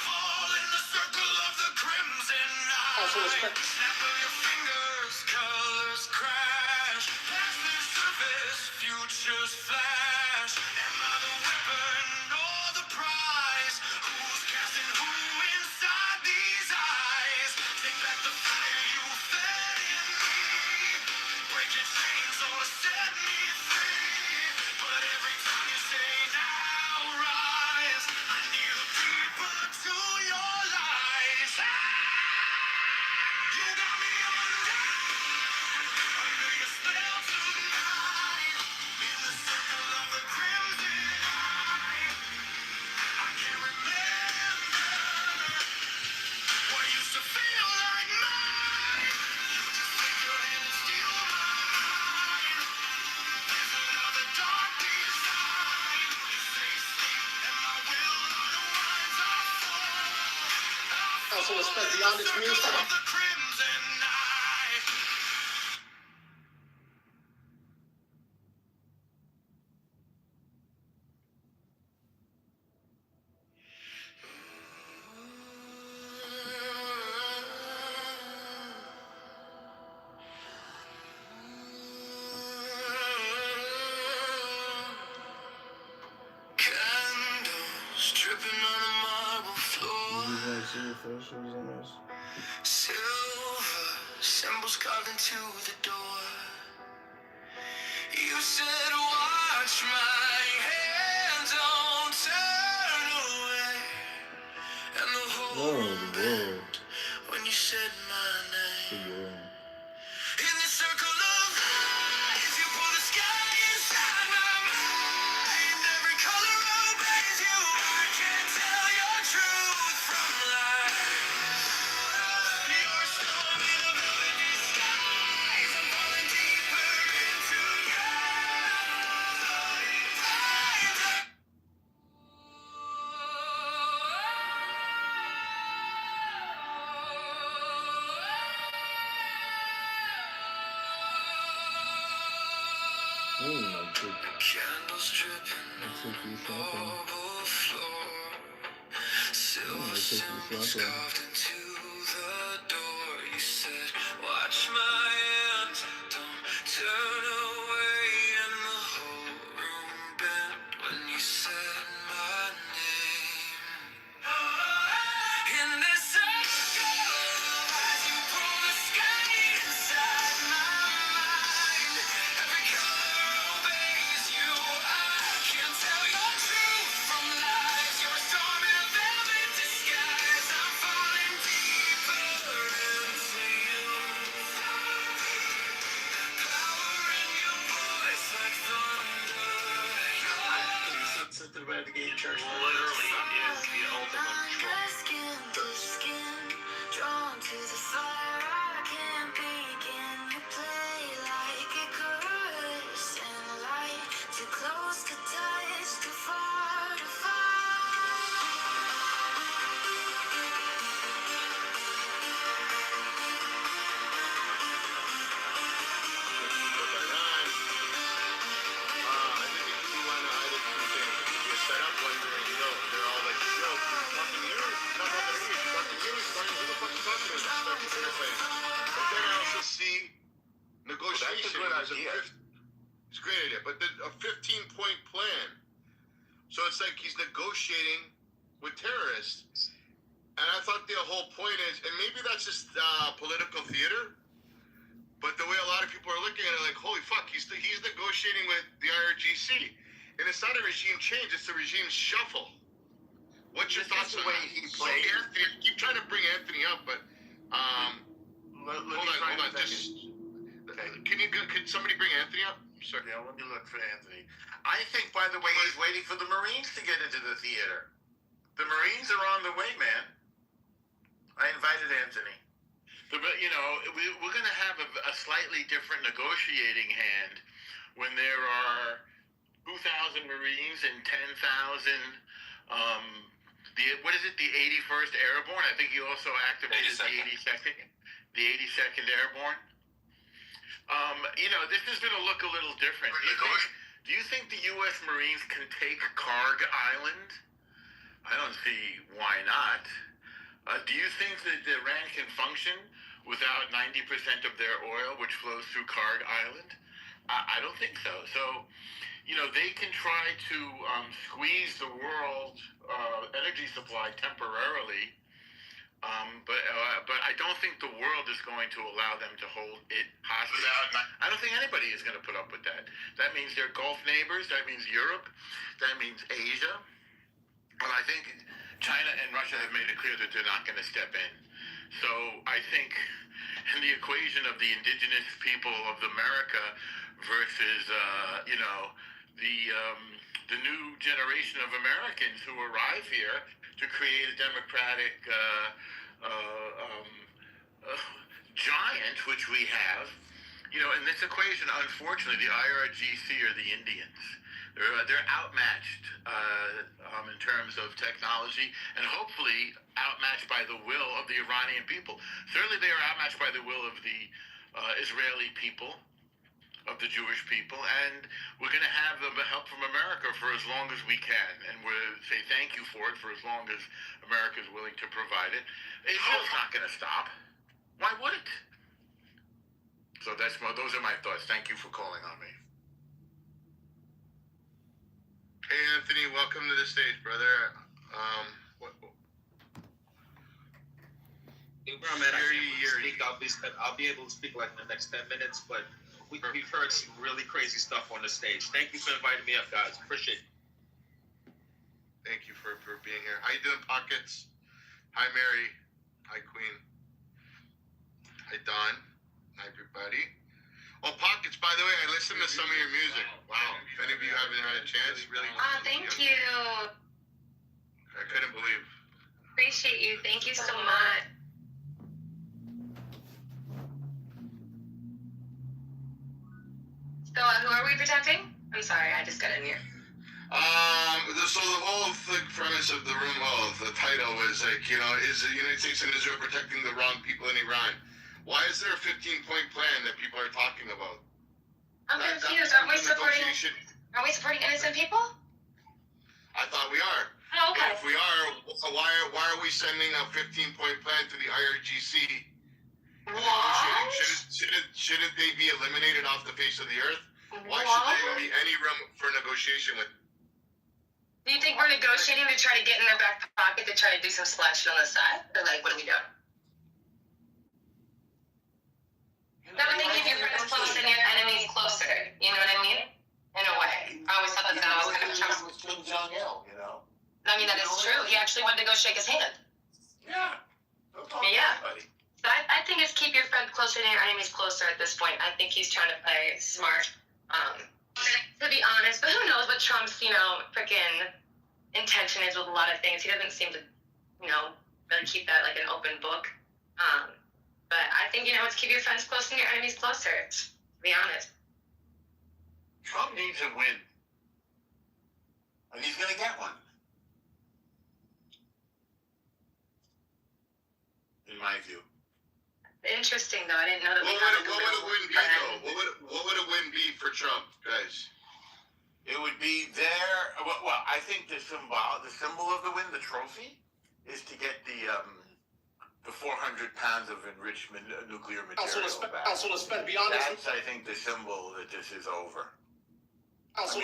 Speaker 5: fall in the circle of the crimson eye. Snap of your fingers, colors crash. Past the surface, futures flash. Am I the weapon or the prize? Who's casting who inside these eyes? Take back the fire you fed in me. Break your chains or set me free. But every time you say now rise, I kneel deeper to your lies. You got me under your spell tonight. In the circle of the crimson eye, I can't remember what used to feel like mine. You just take your hand and steal mine. Wizard of the dark design, you say sleep and my will unwinds. I fall.
Speaker 3: Also, respect beyond its music.
Speaker 5: Of the crimson eye. Candles dripping on a marble floor. Silver symbols carved into the door. You said, watch my hand, don't turn away. And the whole bent when you said my name. In the circle of lies, you pull the sky inside my mind. Every color obeys you. I can't tell your truth from lies. You're a storm in a velvet disguise. I'm falling deeper into your eyes. Candles dripping on marble floor. Silver symbols carved into the door. You said, watch my hands, don't turn away. And the whole room bent when you said my name. In this circle of eyes, you pull the sky inside my mind. Every color obeys you. I can't tell your truth from lies. You're a storm in a velvet disguise. I'm falling deeper into you. Power in your voice like thunder.
Speaker 14: Something about the gay church.
Speaker 21: Literally is the ultimate troll.
Speaker 5: Skin to skin, drawn to the fire. I can't begin. You play like a curse and light. Too close to touch, too far to
Speaker 14: Set up wondering, they're all like, fucking you, not fucking me, fucking you, fucking who the fuck you talking about? Stuff in their face. But then I also see negotiation. That's a good idea. It's a great idea, but a 15-point plan. So it's like he's negotiating with terrorists. And I thought the whole point is, and maybe that's just political theater, but the way a lot of people are looking at it, like, holy fuck, he's negotiating with the IRGC. And it's not a regime change, it's a regime shuffle. What's your thoughts on the way he plays? So Anthony, I keep trying to bring Anthony up, but hold on, just could somebody bring Anthony up? Sorry.
Speaker 4: Yeah, let me look for Anthony. I think, by the way, he's waiting for the Marines to get into the theater. The Marines are on the way, man. I invited Anthony. But we're going to have a slightly different negotiating hand when there are 2,000 Marines and 10,000. What is it? The 81st Airborne. I think you also activated 82nd. The 82nd Airborne. This is going to look a little different. Do you think the U.S. Marines can take Karg Island? I don't see why not. Do you think that Iran can function without 90% of their oil, which flows through Karg Island? I don't think so. So, they can try to squeeze the world energy supply temporarily, but I don't think the world is going to allow them to hold it hostage. I don't think anybody is going to put up with that. That means their Gulf neighbors. That means Europe. That means Asia. And I think China and Russia have made it clear that they're not going to step in. So I think in the equation of the indigenous people of America versus, the new generation of Americans who arrive here to create a democratic giant, which we have, in this equation, unfortunately, the IRGC are the Indians. They're outmatched in terms of technology, and hopefully outmatched by the will of the Iranian people. Certainly, they are outmatched by the will of the Israeli people, of the Jewish people, and we're going to have help from America for as long as we can, and we'll say thank you for it for as long as America is willing to provide it. Israel's not going to stop. Why would it? So those are my thoughts. Thank you for calling on me.
Speaker 7: Hey Anthony, welcome to the stage, brother.
Speaker 12: I'll be able to speak like in the next 10 minutes, but we've heard some really crazy stuff on the stage. Thank you for inviting me up, guys. Appreciate it.
Speaker 7: Thank you for being here. How you doing, Pockets? Hi, Mary. Hi, Queen. Hi, Don. Hi, everybody. Oh, Pockets, by the way, I listened to some of your music. Wow. If any of you haven't had a chance, really.
Speaker 16: Thank you.
Speaker 7: I couldn't believe.
Speaker 16: Appreciate you. Thank you so much. So, who are we protecting? I'm sorry, I just got in here.
Speaker 7: So the whole premise of the room, the title was like, is the United States and Israel protecting the wrong people in Iran? Why is there a 15-point plan that people are talking about?
Speaker 16: I'm confused. Aren't we supporting innocent people?
Speaker 7: I thought we are.
Speaker 16: Oh, okay.
Speaker 7: But if we are, why are we sending a 15-point plan to the IRGC?
Speaker 16: What?
Speaker 7: Shouldn't they be eliminated off the face of the earth? Why should there be any room for negotiation with?
Speaker 16: Do you think we're negotiating to try to get in their back pocket to try to do some slash shit on the side? Or what are we doing? I would think if your friends close and your enemies closer. You know what I mean? In a way. I always thought that was kind of Trump's.
Speaker 4: Kim Jong-il,
Speaker 16: I mean, that is true. He actually wanted to go shake his hand.
Speaker 4: Yeah.
Speaker 16: Yeah. So I think it's keep your friends closer and your enemies closer at this point. I think he's trying to play smart. To be honest, but who knows what Trump's, freaking intention is with a lot of things. He doesn't seem to, really keep that like an open book. But I think, it's keep your friends close and your enemies closer, to be honest.
Speaker 4: Trump needs a win. And he's going to get one. In my view.
Speaker 16: Interesting, though. I didn't know that
Speaker 7: What would a win be, though? What would a win be for Trump, guys?
Speaker 4: It would be well, I think the symbol of the win, the trophy, is to get the 400 pounds of enrichment nuclear material back. That's, I think, the symbol that this is over. The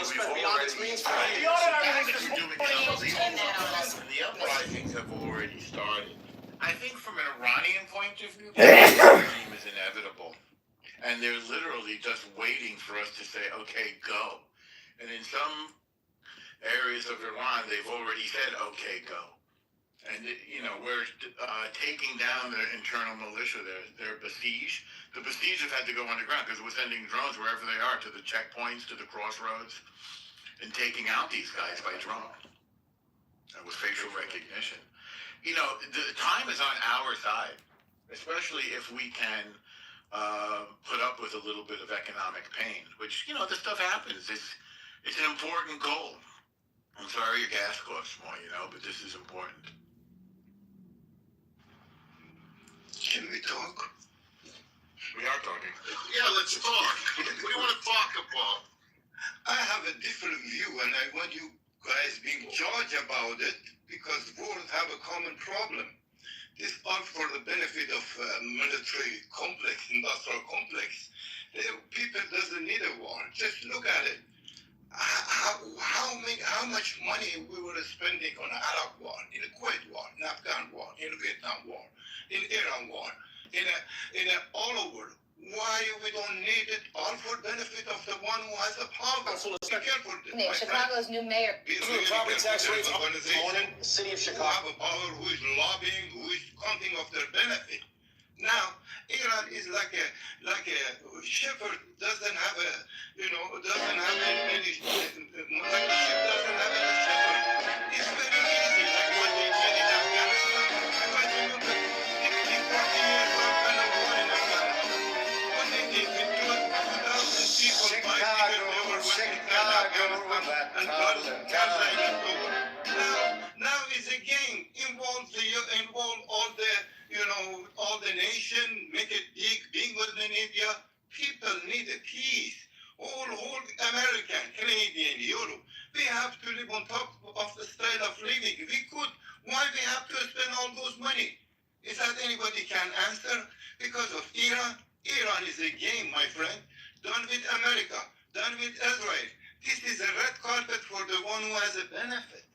Speaker 4: other, I think, have already started. I think from an Iranian point of view, the regime is inevitable. And they're literally just waiting for us to say, okay, go. And in some areas of Iran, they've already said, okay, go. And, we're taking down their internal militia. They're besieged. The besieged have had to go underground because we're sending drones wherever they are, to the checkpoints, to the crossroads, and taking out these guys by drone. With facial recognition. you know, the time is on our side, especially if we can put up with a little bit of economic pain, which, you know, this stuff happens. It's an important goal. I'm sorry your gas costs more, you know, but this is important.
Speaker 19: Can we talk?
Speaker 7: We are talking.
Speaker 19: Yeah, let's talk. What do you want to talk about? I have a different view, and I want you guys being judged about it because world have a common problem. This all for the benefit of military complex, industrial complex. People doesn't need a war. Just look at it. How much money we were spending on the Arab war, in the Kuwait war, in Afghan war, in the Vietnam war, in Iran war, in all over. Why we don't need it all for benefit of the one who has the power? Be careful.
Speaker 8: Nick, Chicago's new mayor.
Speaker 14: Property tax rates up.
Speaker 19: Organization
Speaker 14: City of
Speaker 19: who
Speaker 14: Chicago.
Speaker 19: have a power, who is lobbying, who is counting of their benefit. Now, Iran is like a shepherd doesn't have a, doesn't have any, like a sheep doesn't have any shepherd. It's very easy, like what they did in Afghanistan. But remember, 40 years of kind of war in Afghanistan. What they did with 2,000 people, and now it's a game. Involve all the nation, make it bigger than India. People need a peace. All American, Canadian, Europe. We have to live on top of the style of living. We could. Why we have to spend all those money? Is that anybody can answer? Because of Iran. Iran is a game, my friend. Done with America. Done with Israel. This is a red carpet for the one who has a benefit.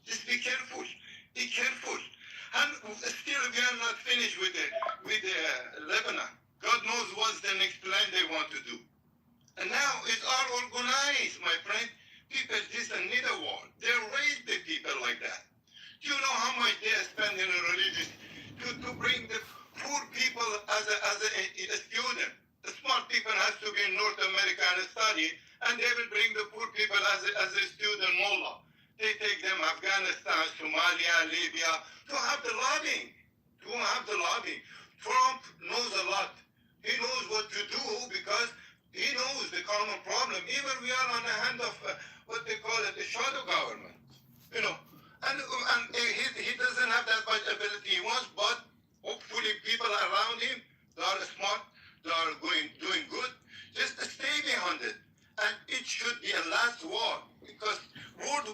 Speaker 19: Just be careful. Be careful. And still we are not finished with Lebanon. God knows what's the next plan they want to do. And now it's all organized, my friend. People just need a war. They raise the people like that. Do you know how much they spend in a religion to bring the poor people as a student? The smart people has to be in North America and study, and they will bring the poor people as a student mullah. They take them Afghanistan, Somalia, Libya, to have the lobbying. Trump knows a lot. He knows what to do because he knows the common problem. Even we are on the hand of what they call it, the shadow government. And he doesn't have that much ability he wants, but hopefully people around him, they are smart, they are doing good. Just stay behind it. And it should be a last war because whole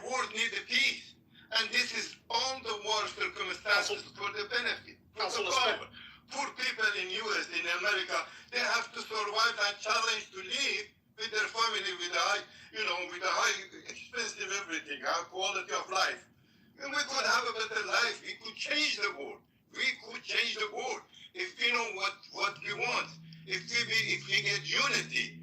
Speaker 19: world needs a peace. And this is all the war circumstances for the benefit. Poor people in US, in America, they have to survive and challenge to live with their family, with a high expensive everything, high quality of life. And we could have a better life. We could change the world. If we know what we want. If we get unity,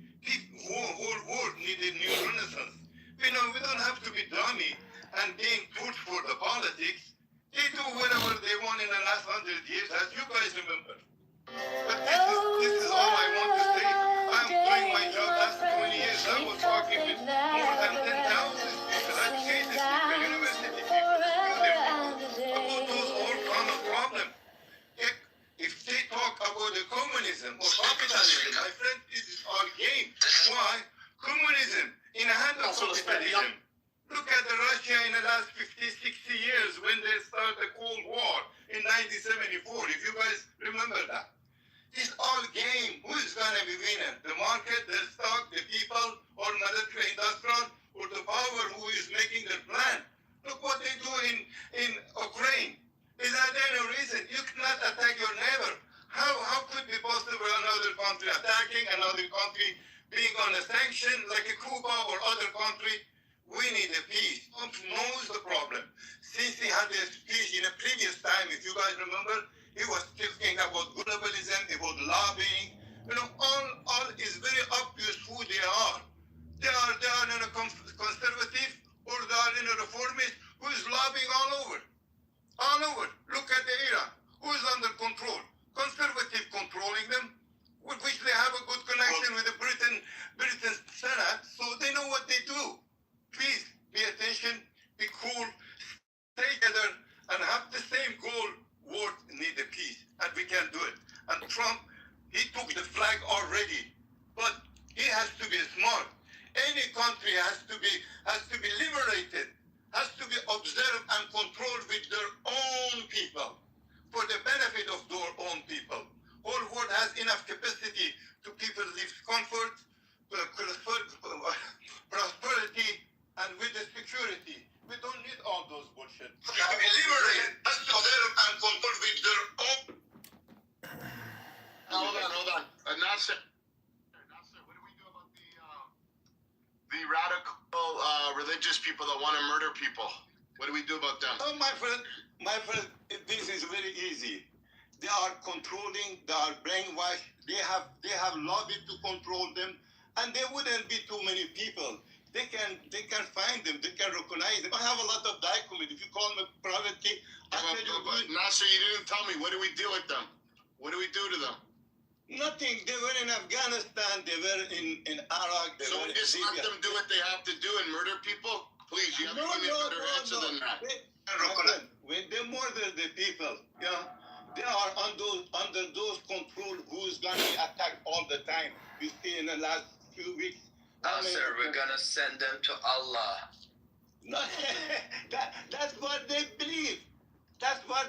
Speaker 19: whole world need a new renaissance. We don't have to be dummy and being put for the politics. They do whatever they want in the last 100 years, as you guys remember. But this is all I want to say. I'm doing my job last 20 years. I was talking with more than 10,000 people, educated people, university people, about those all common problems. If they talk about the communism or capitalism, my friend, this is our game. Why? Communism in the hand of capitalism. Look at Russia in the last 50, 60 years when they started the Cold War in 1974, if you guys remember that. This all game, who is going to be winner? The market, the stock, the people, or military industrial, or the power who is making the plan? Look what they do in Ukraine. Is that any reason? You cannot attack your neighbor. How could be possible another country attacking another country, being on a sanction like a Cuba or other country? We need a peace. Trump knows the problem. Since he had this speech in a previous time, if you guys remember, he was talking about globalism, about lobbying. All is very obvious who they are. They are in a conservative or they are in a reformist who is lobbying all over. All over. Look at the Iran. Who is under control? Conservative controlling them, with which they have a good connection with the Britain Senate, so they know what they do. Please pay attention, be cool, stay together, and have this can do it. And Trump, he took the flag already, but he has to be smart. Any country has to be liberated, has to be observed and controlled with their own people, for the benefit of their own people. Whole world has enough capacity to people live comfort, prosperity, and with the security. We don't need all those bullshit. To be liberated, has to observe and controlled with their own.
Speaker 7: Hold on. Nasser, what do we do about the radical religious people that want to murder people? What do we do about them?
Speaker 19: Oh, my friend, this is very easy. They are controlling, they are brainwashed, they have lobbied to control them, and there wouldn't be too many people. They can find them, they can recognize them. I have a lot of documents. If you call me privately, I'll tell you.
Speaker 7: Nasser, you didn't tell me. What do we do with them? What do we do to them?
Speaker 19: Nothing. They were in Afghanistan, they were in Iraq.
Speaker 7: So we just let them do what they have to do and murder people? Please, you have to give me a better answer than that.
Speaker 19: When they murder the people, they are under those control who's going to be attacked all the time. You see in the last few weeks.
Speaker 11: Sir, we're going to send them to Allah.
Speaker 19: No, that's what they believe. That's why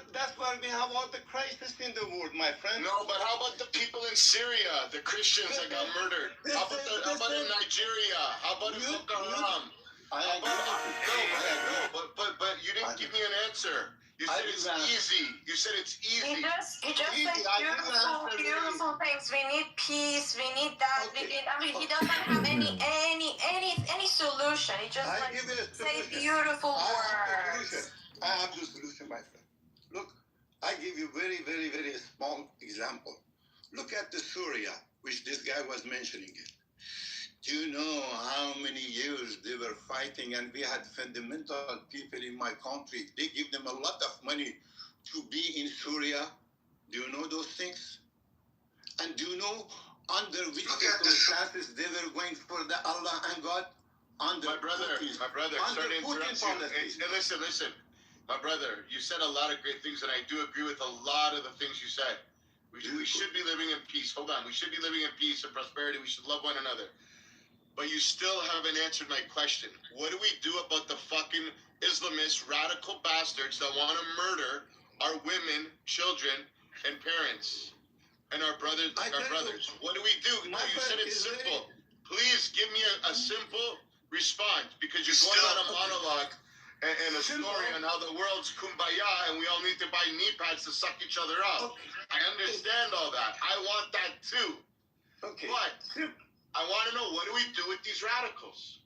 Speaker 19: we have all the crisis in the world, my friend.
Speaker 7: No, but how about the people in Syria, the Christians that got murdered? How about in Nigeria? How about in Boko Haram? But you didn't give me an answer. You said it's easy. You said it's easy.
Speaker 6: He just said beautiful things. We need peace. We need that.
Speaker 19: Okay.
Speaker 6: He doesn't have any solution. He just say beautiful words.
Speaker 19: I have the solution, my friend. Look, I give you very, very, very small example. Look at the Syria, which this guy was mentioning it. Do you know how many years they were fighting? And we had fundamental people in my country. They give them a lot of money to be in Syria. Do you know those things? And do you know under which circumstances they were going for the Allah and God?
Speaker 7: My brother, sorry to interrupt you. Hey, listen. My brother, you said a lot of great things, and I do agree with a lot of the things you said. We should be living in peace. Hold on. We should be living in peace and prosperity. We should love one another. But you still haven't answered my question. What do we do about the fucking Islamist radical bastards that want to murder our women, children, and parents, and our brothers? What do we do? No, you said it's simple. Please give me a simple response, because you're going on a monologue and a story on how the world's kumbaya and we all need to buy knee pads to suck each other up. I understand all that. I want that too.
Speaker 19: Okay.
Speaker 7: But I want to know, what do we do with these radicals?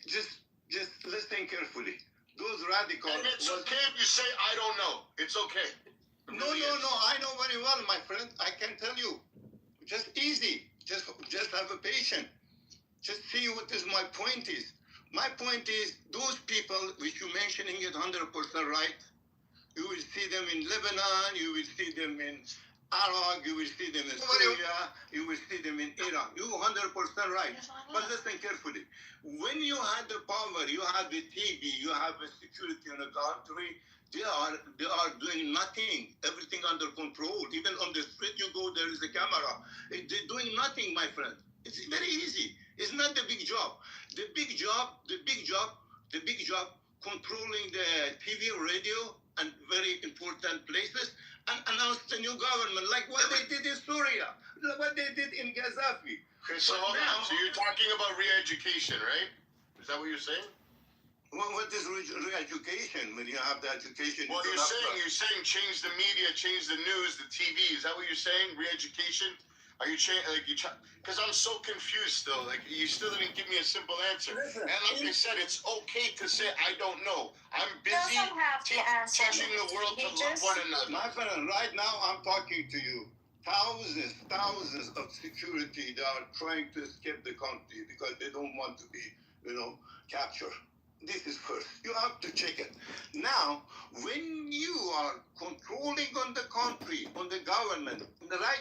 Speaker 19: Just listen carefully. Those radicals.
Speaker 7: And it's okay if you say I don't know. It's okay.
Speaker 19: No. I know very well, my friend. I can tell you. Just easy. Just have a patience. Just see what is my point is. My point is, those people which you're mentioning it 100% right. You will see them in Lebanon, you will see them in Iraq, you will see them in Syria, you will see them in Iran. You're 100% right. But listen carefully. When you had the power, you had the TV, you have the security in the country, they are doing nothing. Everything under control. Even on the street you go, there is a camera. They're doing nothing, my friend. It's very easy. It's not the big job. The big job, controlling the TV, radio, and very important places, and announce the new government, like what they did in Syria, what they did in Gaddafi.
Speaker 7: Okay, so hold on. So you're talking about re-education, right? Is that what you're saying?
Speaker 19: Well, what is re-education? When you have the education,
Speaker 7: well, you're saying change the media, change the news, the TV. Is that what you're saying? Re-education? Are you because I'm so confused still. Like, you still didn't give me a simple answer.
Speaker 19: Listen,
Speaker 7: and like I said, it's okay to say I don't know. I'm busy teaching the world to love one another.
Speaker 19: My friend, right now I'm talking to you. Thousands of security that are trying to escape the country because they don't want to be, captured. This is first. You have to check it. Now, when you are controlling on the country, on the government, right